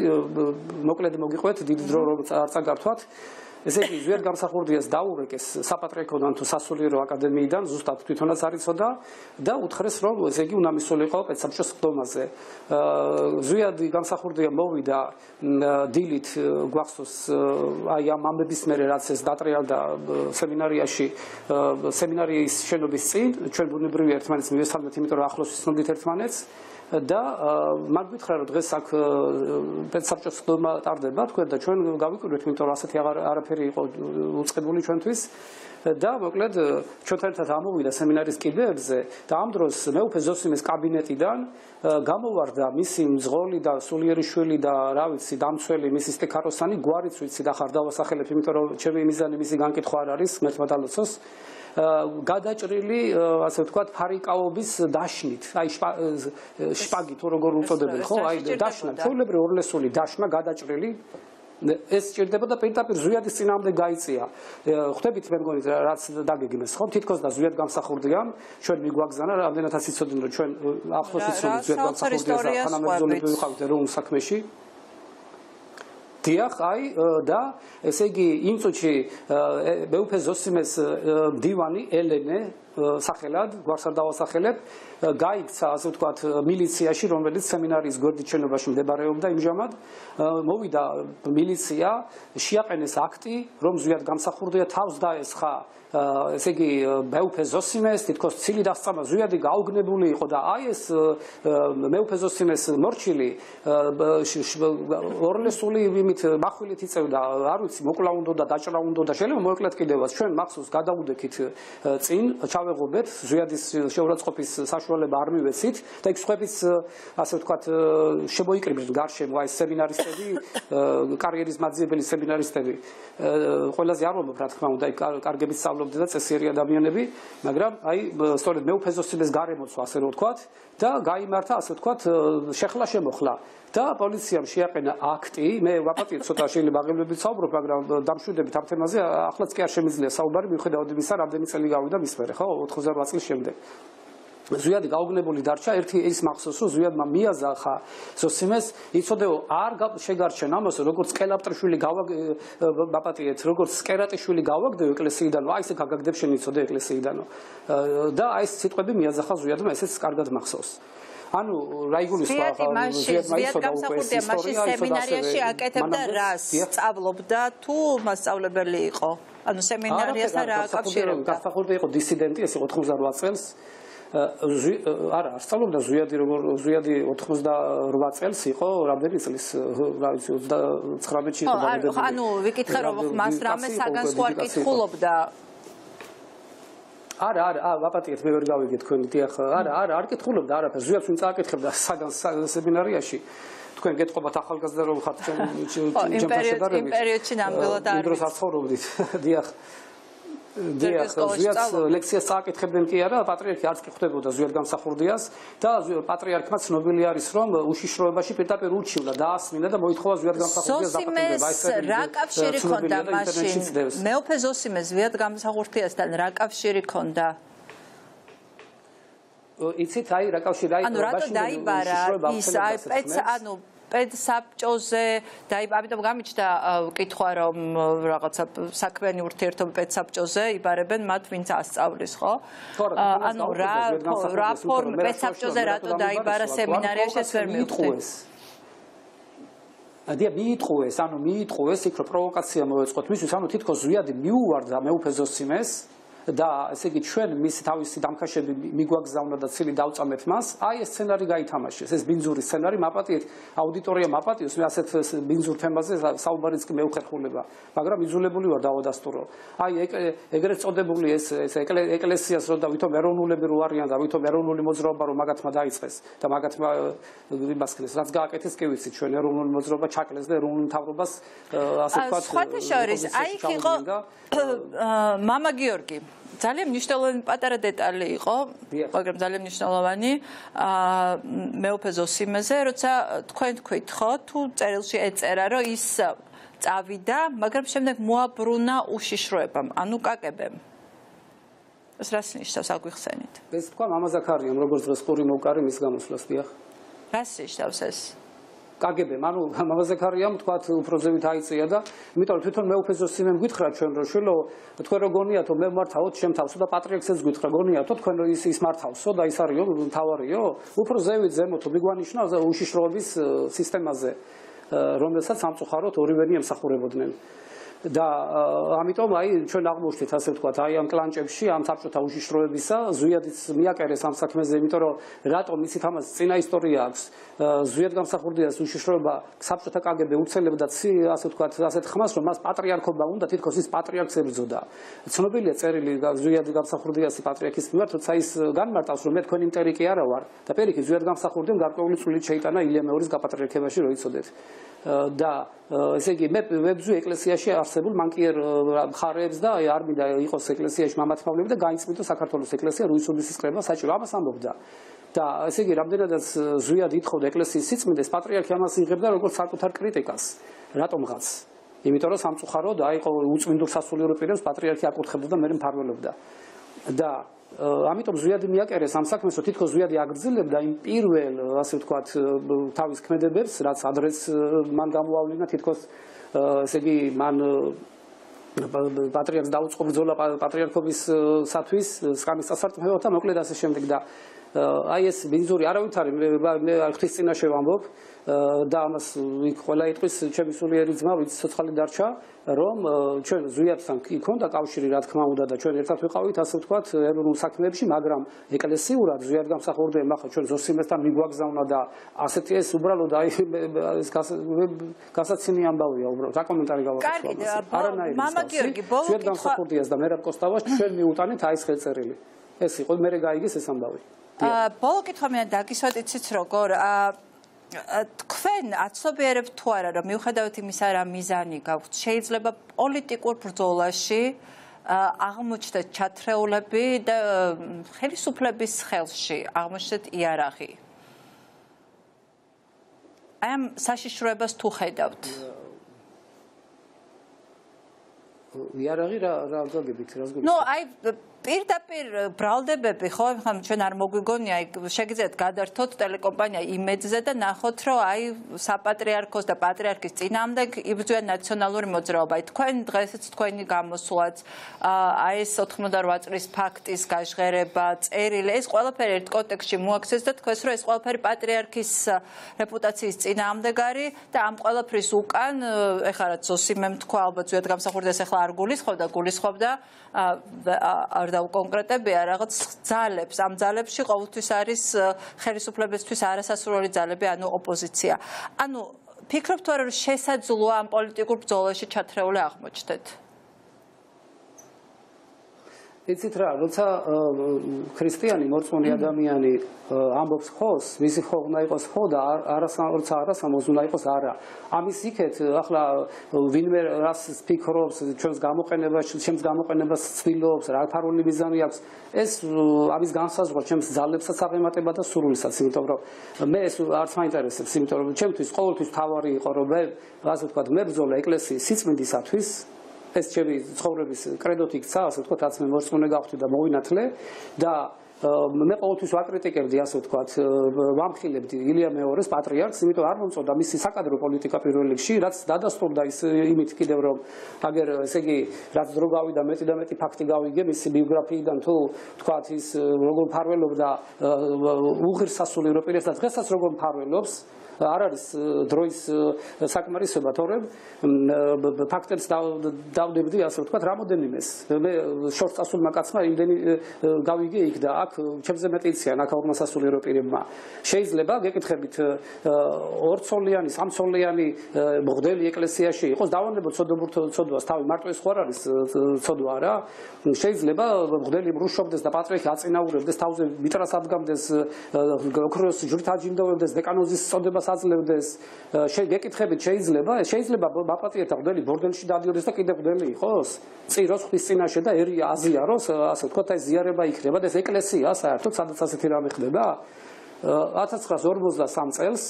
მოკლედ მოგიყვეთ დიდი დრო რომ არ წაგართვათ. ესე იგი, ზუსტად გამსახურდიას დაურეკეს საპატრიარქოდან თუ სასულიერო აკადემიიდან, ზუსტად თვითონაც არ იცოდა და უთხრეს, რომ ესე იგი უნდა მისულიყო პეცსაბჭოს სხდომაზე. ზუსტად გამსახურდია მოვიდა დილით გვახსოვს აი ამ ამბების მერე რაც ეს დატრიალდა სემინარიაში, სემინარიის შენობის წინ, ჩვენ ბუნებრივია ერთმანეთს მივესალმეთ, იმიტომ რომ ახლოს ვიცნობდით ერთმანეთს. და მაგ გითხრა რომ დღეს აქ პეცსაბჭოს სხდომა ტარდება, თქვენ და ჩვენ გავიკვირვეთ, იმიტომ რომ ასეთი არაფერი იყო უწყებული ჩვენთვის და მოკლედ ჩვენთან ერთად ამოვიდა სემინარის კიბეებზე და ამ დროს მეუფე ზოსიმეს კაბინეტიდან გამოვარდა მისი მძღოლი და სულიერი შვილი და რა ვიცი დამცველი მისი სტექაროსანი გვარიც ვიცი და ხარ დავასახელებ, იმიტომ რომ ჩემი მიზანი მისი განკითხვა არ არის, მერთმა დალოცოს გადაჭრილი, ასე ვთქვათ, ფარიკაობის დაშნით, აი შპაგი თუ როგორ უწოდებენ, ხო? აი დაშნა, ჩვეულებრივი ორლესული დაშნა გადაჭრილი ეს სჭირდება და პირდაპირ ზვიადის წინააღმდეგ გაიწია. ხვდებით მე მგონი რაც დაგეგმეს, ხო? თითქოს და ზვიად გამსახურდიან, ჩვენ მიგვაგზავნა, რამდენადაც იცოდნენ რომ ჩვენ ახლოს იცოდნენ ზვიად გამსახურდიას და თანამებრძოლები ვიყავით ეროვნულ საქმეში. დიახ, აი და ესე იგი იმ წუთში მეუფე ზოსიმეს მდივანი ელენე სახელად გვარს არ დავასახელებ, გაიქცა ასე ვთქვათ მილიციაში, რომელიც სემინარიის გვერდით შენობაში მდებარეობდა იმჟამად. მოვიდა მილიცია, შეაყენეს აქტი, რომ ზვიად გამსახურდია თავს დაესხა ესე იგი მეუფე ზოსიმეს, თითქოს ცილი დასწამა, ზვიადი გაუგნებული იყო და აი ეს მეუფე ზოსიმეს მორჩილი ორლესული იმით מחვილით იწევდა, არ ვიცი, მოკლა უნდა და დაჭრა უნდა და შეიძლება მოეკლათ კიდევაც. ჩვენ მახსოვს გადავუდექით წინ, ჩავეღობეთ, ზვიადის შეურაცხყოფის საშუალება არ მივეცით და იქ სხვაებიც ასე ვთქვათ შემოიკრიბნენ გარშემო აი სემინარისტები, კარიერის მაძიებელი სემინარისტები. ყველაზე არ ვამბობ რა თქმა უნდა, კარგებით სწავლობდნენ და წესიერი ადამიანები, მაგრამ აი სწორედ მეუფე ზოსიმეს გარემოცვა ასე რომ ვთქვათ და გაიმართა ასე ვთქვათ შეხლა შემოხლა. და პოლიციამ შეაყენა აქტი, მე ვაპატიეთ ცოტა შეიძლება აღებლებიც საუბრობ, მაგრამ დამშვიდებით ამ თემაზე ახლაც კი არ შემიძლია საუბარი, მიუხედავად იმისა, რამდენი წელი გავიდა მის მერე, ხო, 88 წლის შემდეგ. ზვიადი გაუგნებული დარჩა, ერთი ის მახსოვს, რომ ზვიადმა მიაზახა ზოსიმეს, იცოდეო, არ შეგარჩენ ამას, როგორც კელაპტრიშვილი ვაპატიეთ, როგორც სკერატიშვილი გავაგდეო ეკლესიიდანო, აი ესე გაგაგდებ შენ იცოდე ეკლესიიდანო. და აი ეს სიტყვები მიაზახა ზვიადმა, ესეც კარგად მახსოვს. ანუ რა იგულისხმება ზვიად გამსახურდია მაშინ სემინარიაში აკეთებდა რას? სწავლობდა თუ მასწავლებელი იყო? ანუ სემინარიასთან რა აკავშირებდა? გამსახურდია იყო დისიდენტი, ეს იყო 88 წელს. არა, არ სწავლობდა ზვიადი 88 წელს იყო, რამდენი წლის, რა ვიცი, 39-ში იყო დაბადებული. ანუ ვიკითხე რომ მას რამე საგანს ხო არ კითხულობდა. არა, ვაპატიეთ, მე ვერ გავიგე თქვენი დიახ. არა, არ კითხულობდა არაფერს. ზვიადს ვინ წააკითხებდა საგანს სემინარიაში. თქვენ გეტყობათ ახალგაზრდა რომ ხართ ჩემთან შედარებით. იმ პერიოდში ნამდვილად არ ვიცი. დროს არ ცხოვრობდით. დიახ. ზვიადს ლექციას წააკითხებდნენ კი არა, პატრიარქი არც კი ხვდებოდა ზვიად გამსახურდიას და პატრიარქმა ცნობილი არის რომ უშიშროებაში პირდაპირ ურჩივლა, დაასმინა და მოითხოვა ზვიად გამსახურდიას დაპატიმრება. რა კავშირი ჰქონდა მაშინ? მეუფე ზოსიმეს ზვიად გამსახურდიასთან რა კავშირი ჰქონდა? იცით, აი რა კავშირი, აი ანუ რატო დაიბარა ის ანუ პედსაბჭოზე ამიტომ გამიჩნდა კითხვა რომ რაღაცა საქმიანი ურთიერთობა პედსაბჭოზე იბარებენ მათ ვინც ასწავლის ხო? ანუ რა ფორმა პედსაბჭოზე რატო დაიბარა სემინარიაში ეს ვერ მივხვდით. მიიტყუეს, მიიტყუეს იქ რომ პროვოკაცია მოეწყოთ მისთვის, თითქოს ზვიადი მიუვარდა მეუფე ზოსიმეს და ესე იგი ჩვენ მისი თავისი დამქაშები მიგვაგზავნა და ცილი დავწამეთ მას, აი ეს სცენარი გაითამაშეს, ეს ბინძური სცენარი, მაპატიეთ, აუდიტორია მაპატიოს, მე ასეთ ბინძურ თემაზე საუბარიც კი მეუხერხულება, მაგრამ იძულებული ვარ დავადასტურო. აი ეგრეთ წოდებული ეს ეკლესიას რო და ვითომ ეროვნულები რო არიან და ვითომ ეროვნული მოძრაობა რო მაგათმა დაიწყეს და მაგათმა იმასქნეს, რაც გააკეთეს კი ვიცით ჩვენ ეროვნული მოძრაობა ჩაკლეს და ეროვნულ მთავრობას ასე ვთქვათ. სხვათა შორის, აი იქ იყო მამა გიორგი ძალიან მნიშვნელოვანი პატარა დეტალი იყო, მაგრამ ძალიან მნიშვნელოვანი მეუფე ზოსიმეზე, როცა თქვენ თქვით ხო, თუ წერილში ეწერა, რომ ის წავიდა, მაგრამ შემდეგ მოაბრუნა უშიშროებამ, ანუ კაკებემ. ეს რას ნიშნავს, აგვიხსენით? ეს თქვა მამა ზაქარიამ, როგორც დღეს ყური მოვკარი მის გამოსვლას, დიახ. რას ნიშნავს ეს? კაგებემ, ანუ მამა ზაქარიამ თქვათ უფრო ზევით აიწია და იმიტომ თვითონ მეუფე ზოსიმემ გითხრა ჩვენ რომ შვილო თქვენ რო გონიათო მე მართავოთ ჩემ თავსო და პატრიარქსაც გითხრა გონიათო თქვენ რო ის მართავსო და ის არისო მთავარიო უფრო ზევით ზემოთო მიგვანიშნა უშიშროების სისტემაზე რომელსაც სამწუხაროდ ორივენი ემსახურებოდნენ და ამიტომ აი ჩვენ აღმოჩნდით ასე ვთქვათ აი ამ კლანჭებში ამ საბჭოთა უშიშროებისა ზვიადიც მიაკერეს ამ საქმეზე იმიტომ რომ რატომ იცით ამას წინა ისტორია აქვს ზვიად გამსახურდიას უშიშროება საბჭოთა კგბ უცელებდა ასე ვთქვათ ასეთ ხმას რომ მას პატრიარქობა უნდა თითქოს ის პატრიარქს ებრძოდა ცნობილია წერილი ზვიად გამსახურდიასი პატრიარქის მიმართ როცა ის განმარტავს რომ მე თქვენი მტერი კი არა ვარ და პირიქით ზვიად გამსახურდიამ გარკვეული წვლილი შეიტანა ილია მეორის გაპატრიარქებაში რო იცოდეთ და ესე იგი მე ვებძვი ეკლესიაში არსებულ მანკიერ მხარეებს და არ მინდა იყოს ეკლესიაში მამათმავლები და გაიწმინდო საქართველოს ეკლესია რუისუდისის კრება საჭირო ამას ამბობდა და ესე იგი რამდენადაც ზვიად ითხოვდა ეკლესიის სიწმინდეს პატრიარქი ამას იღებდა როგორც საკუთარ კრიტიკას რატომღაც იმიტომ რომ სამწუხაროდ აიყო უწმინდურ სასულიერო პირებს პატრიარქი აკურთხებდა და მე მფარველობდა და ამიტომ ზვიადი მიაკერეს ამ საქმეს, რომ თითქოს ზვიადი აგრძელებდა იმ პირველ, ასე ვთქვათ, თავის ქმედებებს, რაც ადრეს მან გამოავლინა, თითქოს ესე იგი მან პატრიარქს დაუწყო ბრძოლა პატრიარქობისათვის, სკამის წასარტყმელად და მოკლედ ასე შემდეგ და აი ეს ბინძური არავითარი მე ღვთის წინაშე ვამბობ და ამას იქ ყველა იტყვის ჩემი სულიერი ძმა, ვინც ცოცხალი დარჩა, რომ ჩვენ ზვიადთან იქონდა კავშირი, რა თქმა უნდა და ჩვენ ერთად ვიყავით, ასე ვთქვათ, ეროვნულ საქმეებში, მაგრამ ეკლესიურად ზვიად გამსახურდიამ ახლა ჩვენ ზოსიმესთან მიგვაგზავნა და ასეთი ეს უბრალოდ აი ეს გასაცინი ამბავია უბრალოდ, რა კომენტარი გავაკეთე ამაზე. მამა გიორგი, ბოლო ზვიად გამსახურდიას და მერაბ კოსტავას ჩვენ მიუტანეთ აი ეს ხელწერილი. ეს იყო მერე გაიგეს ეს ამბავი. ბოლო კითხვა მინდა დაგისვათ იცით როგორ თქვენ აცნობიერებთ თუ არა რომ მიუხედავად იმისა რა მიზანი გაქვთ შეიძლება პოლიტიკურ ბრძოლაში აღმოჩნდეთ ჩათრეულები და ხელისუფლების ხელში აღმოჩნდეთ იარაღი აი ამ საშიშროებას თუ ხედავთ იარაღი რა გაგებით რას გულისხმობთ? ნუ აი პირდაპირ ბრალდებები ხო ხომ ჩვენ არ მოგვიგონია აი შეგიძლიათ გადართოთ ტელეკომპანია იმედზე და ნახოთ რომ აი საპატრიარქოს და პატრიარქის წინააღმდეგ იბრძვიან ნაციონალური მოძრაობა. აი თქვენ დღესაც თქვენი გამოსვლაც აი ეს 88 წლის ფაქტის გაჟღერება, წერილი ეს ყველაფერი ერთ კონტექსტში მოაქცეს და თქვენს რომ ეს ყველაფერი პატრიარქის რეპუტაციის წინააღმდეგ არის და ამ ყველაფრის უკან ეხლა რაც ზოსიმემ თქვა ალბათ ზვიად გამსახურდიას ეხლა არ გულისხმობდა არ დაუკონკრეტებია რაღაც ძალებს ამ ძალებში ყოველთვის არის ხელისუფლებისთვის არასასურველი ძალები ანუ ოპოზიცია ანუ ფიქრობთ თუ არა რომ შესაძლოა ამ პოლიტიკურ ბრძოლაში ჩათრეული აღმოჩნდეთ იცით რა, როცა ქრისტიანი მორწმუნე ადამიანი ამბობს ხოს, მისი ხო უნდა იყოს ხო და როცა არასამოს უნდა იყოს არა. ამის იქეთ ახლა ვინმე რას ფიქრობს, ჩვენს გამოყენებას ცდილობს, რა ფარული მიზანი აქვს, ეს ამის განსაზღვრა ჩემს ძალებსაც აღემატება და სურვილსაც, იმიტომ რომ მე ეს არც მაინტერესებს, იმიტომ რომ ჩემთვის ყოველთვის მთავარი იყო რომ მე, ასე ვთქვათ, მებრძოლე ეკლესიის სიწმინდისათვის ეს ჩემი ცხოვრების კრედოთ იქცა, ასე ვთქვათ, რაც მე მორწმუნე გავხდი და მოვინათლე და მე ყოველთვის ვაკრიტიკებდი, ასე ვთქვათ, ვამხილებდი ილია მეორეს პატრიარქს, იმიტომ არ მომწონდა მისი საკადრო პოლიტიკა პირველ რიგში, რაც დადასტურდა ის იმით კიდევ რომ აგერ ესე იგი რაც დრო გავიდა მეტი და მეტი ფაქტი გავიგე მისი ბიოგრაფიიდან თუ ვთქვათ ის როგორ მფარველობდა უღირსასულიერო პირებს და დღესაც როგორ მფარველობს არ არის დროის საკმარისობა, თორემ ფაქტებს დავდებდი, ასე ვთქვათ, რამოდენიმეს. მე შორს წასულმა კაცმა იმდენი გავიგე იქ და აქ ჩემზე მეტი იციან აქ აღმასასულიერო პირებმა. შეიძლება გეკითხებით ორცოლიანი, სამცოლიანი მღვდელი ეკლესიაში იყოს დავანებოთ ცოდვას თავი მარტო ეს ხო არ არის ცოდვა რა. შეიძლება მღვდელი მრუშობდეს და პატრიარქი აწინაურებდეს თავზე მიტრას ადგამდეს ოქროს ჯვრით აჯილდოვებდეს დეკანოზის წოდებას აძლევდეს შეგეკითხებით შეიძლება ბაპატიეთა მღვდელი ბორდელში დადიოდეს და კიდე მღვდელი იყოს წიროს ღვთის წინაშე და ერი აზიაროს ასე ვთქვათ აი ზიარება იქნება და ეს ეკლესია საერთოდ სადაც ასეთი რამე ხდება 1953 წელს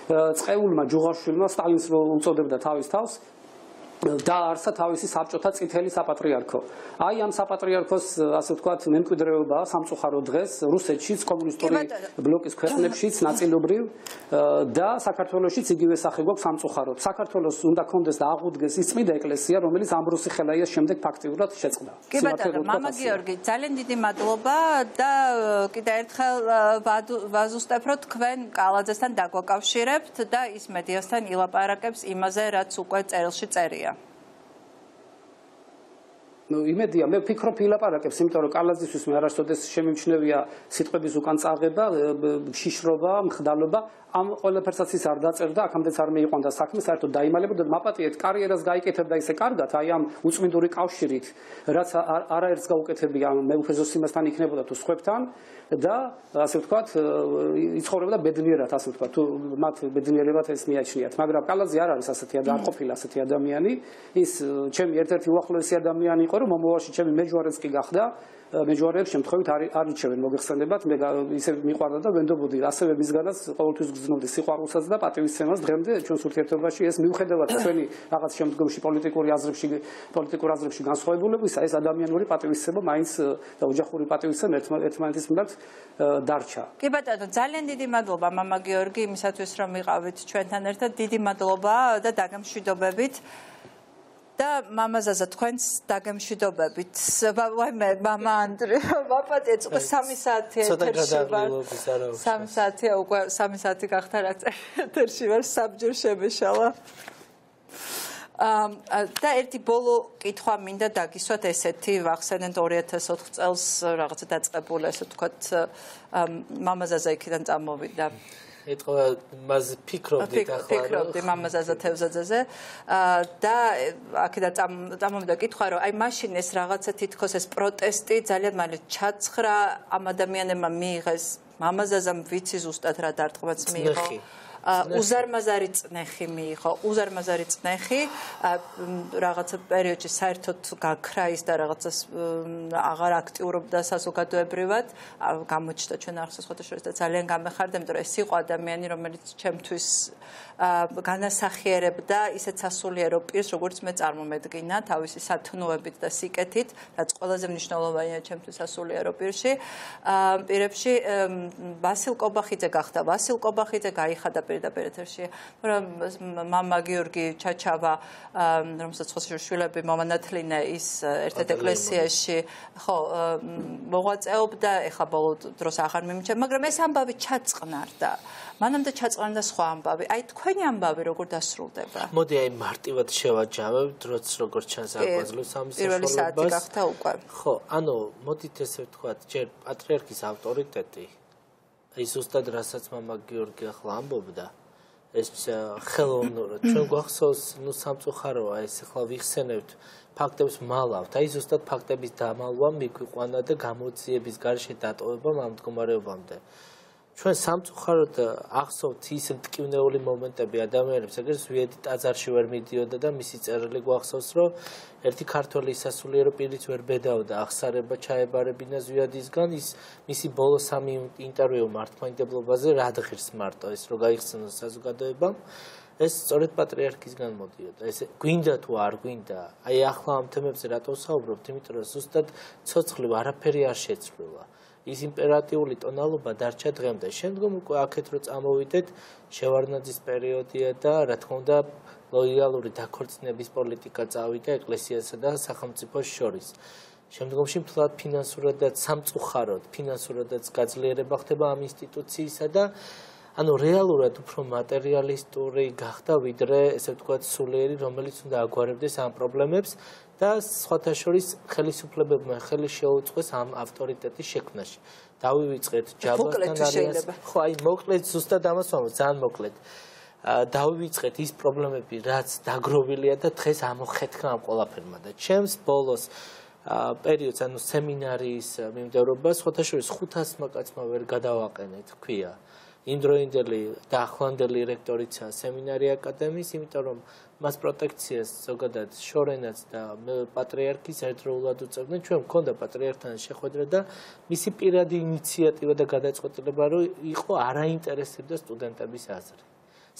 წყეულმა ჯუღაშვილმა სტალინს უწოდებდა თავის თავს დაარსა თავისი საბჭოთა წითელი საპატრიარქო. აი ამ საპატრიარქოს ასე ვთქვათ მემკვიდრეობა სამწუხარო დღეს რუსეთშიც კომუნისტური ბლოკის ქვეყნებშიც ნაწილობრივ და საქართველოშიც იგივე სახე გვაქვს სამწუხაროდ. საქართველოს უნდა კონდეს და აღუდგეს ის წმინდა ეკლესია, რომელიც ამბროსი ხელაიას შემდეგ ფაქტიურად შეწყდა. კი ბატონო, მამა გიორგი, ძალიან დიდი მადლობა და კიდევ ერთხელ ვაზუსტებ, რომ თქვენ კალაძესთან დაგვაკავშირებთ და ის მედიასთან ილაპარაკებს იმაზე, რაც უკვე წერილში წერია. იმედია მე ვფიქრობ ილაპარაკებს, იმიტომ რომ კალაძისთვის მე არასოდეს შემიმჩნევია სიტყვების უკან წაღება, შიშრობა, მხდალობა, ამ ყველაფერსაც ის არ დაწერდა, აქამდეც არ მეიყვანდა საქმე, საერთოდ დაიმალებოდა მაპატიეთ კარიერას გაიკეთებდა ისე კარგად, აი ამ უწმინდური კავშირით, რაც არაერთს გაუკეთებია მეუფეზოს იმასთან იქნებოდა თუ სხვებთან და ასე ვთქვათ, იცხოვრებდა ბედნიერად, ასე ვთქვათ, თუ მათ ბედნიერებად ეს მიაჩნიათ, მაგრამ კალაძე არ არის ასეთი არ ყოფილა ასეთი ადამიანი, ის ჩემი ერთ-ერთი უახლოესი ადამიანი იყო, რომ მომავალში ჩემი მეჯვარეც კი გახდა მეჯვარეებს შემთხვევით არ ირჩევენ მოგეხსენებათ მე ისე მიყვარდა და ვენდობოდი ასევე მისგანაც ყოველთვის გრძნობდი სიყვარულსაც და პატივისცემას დღემდე ჩვენს ურთიერთობაში ეს მიუხედავად ჩვენი რაღაც შემდგომში პოლიტიკურ აზრებში განსხვავებულებისა ეს ადამიანური პატივისცემა მაინც და ოჯახური პატივისცემა ერთმანეთის მიმართ დარჩა. კი ბატონო, ძალიან დიდი მადლობა მამა გიორგი იმისათვის რომ მიყავით ჩვენთან ერთად. დიდი მადლობა და დაგემშვიდობებით. და მამაზაზა თქვენს დაგემშვიდობებით. ვაიმე მამა ანდრე, ვაპატიეთ უკვე 3 საათია ეთერში ვარ. 3 საათია უკვე 3 საათი გახდა რა ეთერში ვარ, საბჯერ შემეშალა. და ერთი ბოლო კითხვა მინდა დაგისვათ ესეთი ვახსენეთ 2004 წელს რაღაცა დაწყებული ესე ვთქვათ მამაზაზა იქიდან წამოვიდა. ეთქვა მას ფიქრობდი მამაზაზა თევზაძეზე და აქედან წამოვიდა კითხვა რომ აი მაშინ ეს რაღაცა თითქოს ეს პროტესტი ძალიან მალე ჩაცხრა ამ ადამიანებმა მიიღეს მამაზაზამ ვიცი ზუსტად რა დარტყმაც მიიღო უზარმაზარი წნეხი მიიღო უზარმაზარი წნეხი რაღაცა პერიოდში საერთოდ გაქრა ის და რაღაცას აღარ აქტიურობდა საზოგადოებრივად გამოჩნდა ჩვენ არხის ხოთაშორის და ძალიან გამეხარდა იმიტომ რომ ეს იყო ადამიანი რომელიც ჩემთვის განასახიერებდა ისეთ სასულიერო პირს როგორც მე წარმომედგინა თავისი სათნოებით და სიკეთით რაც ყველაზე მნიშვნელოვანია ჩემთვის სასულიერო პირებში ვასილ კობახიძე გახდა ვასილ კობახიძე გაიხადა პირდაპირ ეთერში რომ მამა გიორგი ჩაჩავა რომელსაც შვილები მომანათლინე ის ერთად ეკლესიაში ხო მოღვაწეობდა ეხლა ბოლო დროს აღარ მიმჩნევ მაგრამ ეს ამბავი ჩაწყნარდა მანამდე ჩაწყდა სხვა ამბავი. აი თქვენი ამბავი როგორ დასრულდება? მოდი აი მარტივად შევაჯავებთ, როგორც ჩანს აგვაძლევს ამის პირველი საათი გახდა უკვე. ხო, ანუ მოდით ესე ვთქვათ, ჯერ პატრიარქის ავტორიტეტი ის ზუსტად რასაც მამა გიორგი ახლა ამბობდა, ეს ხელოვნურად ჩვენ გვახსოვს, ნუ სამწუხაროა ეს ახლა ვიხსენებთ ფაქტებს მალავთ. აი ზუსტად ფაქტების დამალვა მიგვიყვანა და გამოძიების გარშე დატოვებამ ამ მდგომარეობამდე. ჩვენ სამწუხაროდ ახსოვთ ის მტკივნეული მომენტები ადამიანებს, ეგრე ზვიედი ტაძარში ვერ მიდიოდა და მისი წერილი გვახსოვს, რომ ერთი ქართველი სასულიერო პირიც ვერ ბედავდა აღსარება ჩაებარებინა ზვიადისგან, მისი ბოლო 3 ინტერვიუ მართლმადიდებლობაზე რად ღირს მარტო ეს რომ გაიხსენოს საზოგადოებამ. ეს სწორედ პატრიარქისგან მოდიოდა. ეს გვინდა თუ არ გვინდა, აი ახლა ამ თემებზე რატო ვსაუბრობთ, იმიტომ რომ ზუსტად ცოცხლივ არაფერი არ შეცვლილა. ის იმპერატიული ტონალობა დარჩა დღემდე. შემდგომ უკვე აქეთ რო წამოვიდეთ, შევარდნაძის პერიოდია და რა თქმა უნდა ლოიალური დაქორწინების პოლიტიკა წავიდა ეკლესიასა და სახელმწიფოს შორის. შემდგომში მთლად ფინანსურადაც სამწუხაროდ ფინანსურადაც გაძლიერება ხდება ამ ინსტიტუციისა და ანუ რეალურად უფრო მატერიალისტური გახდა ვიდრე ესე ვთქვათ სულიერი, რომელიც უნდა აგვარებდეს ამ პრობლემებს და სხვათა შორის ხელისუფლებებმა ხელი შეუწყეს ამ ავტორიტეტის შექმნაში. დავივიწყეთ ჯაბასთან არის. ხო, აი მოკლედ ზუსტად ამას ვამბობ, ძალიან მოკლედ. დავივიწყეთ ის პრობლემები, რაც დაგროვილია და დღეს ამოხეთქა ამ ყველაფერმა და ჩემს ბოლოს პერიოდს, ანუ სემინარიის მიმდევრობა, სხვათა შორის 500 კაცმა ვერ გადავაყენეთ, თქვია. იმდროინდელი და ახლანდელი რექტორიცა სემინარი აკადემიის, იმიტომ რომ მას პროტექციას ზოგადად შორენაც და პატრიარქის ერთდროულად უწევდნენ. ჩვენ მქონდა პატრიარქთან შეხვედრა და მისი პირადი ინიციატივა და გადაწყვეტილება რომ იყო არაინტერესებდა სტუდენტების აზრი.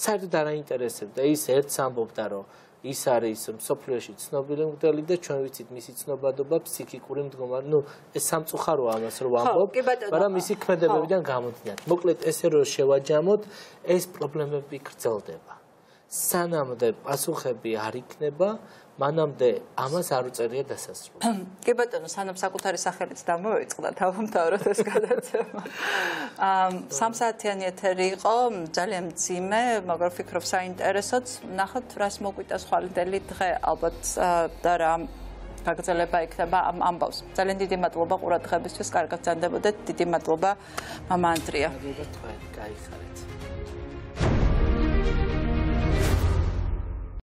საერთოდ არაინტერესებდა. ის ერთს ამბობდა რომ ის არის მსოფლიოში ცნობილი მღვდელი და ჩვენ ვიცით მისი ცნობადობა ფსიქიკური მდგომარეობა. ნუ ეს სამწუხაროა ამას რომ ვამბობ, მაგრამ მისი ქმედებებიდან გამომდინარე. მოკლედ ესე რომ შევაჯამოთ, ეს პრობლემები გრძელდება. სანამდე პასუხები არ იქნება, მანამდე ამას არ უწერია დასასრული. კი ბატონო, სანამ საკუთარი სახელით დამოიწყდა თავმთავრად ეს გადაცემა. 3 საათიანი ეთერი იყო, ძალიან მძიმე, მაგრამ ვფიქრობ საინტერესოც. ნახოთ, რას მოგვიტანს ხვალინდელი დღე, ალბათ და რა გაგრძელება იქნება ამ ამბავს. ძალიან დიდი მადლობა ყურადღებისთვის, კარგად გრძანდებოდეთ. დიდი მადლობა მამა ანდრია. მადლობა თქვენ, გაიხარეთ.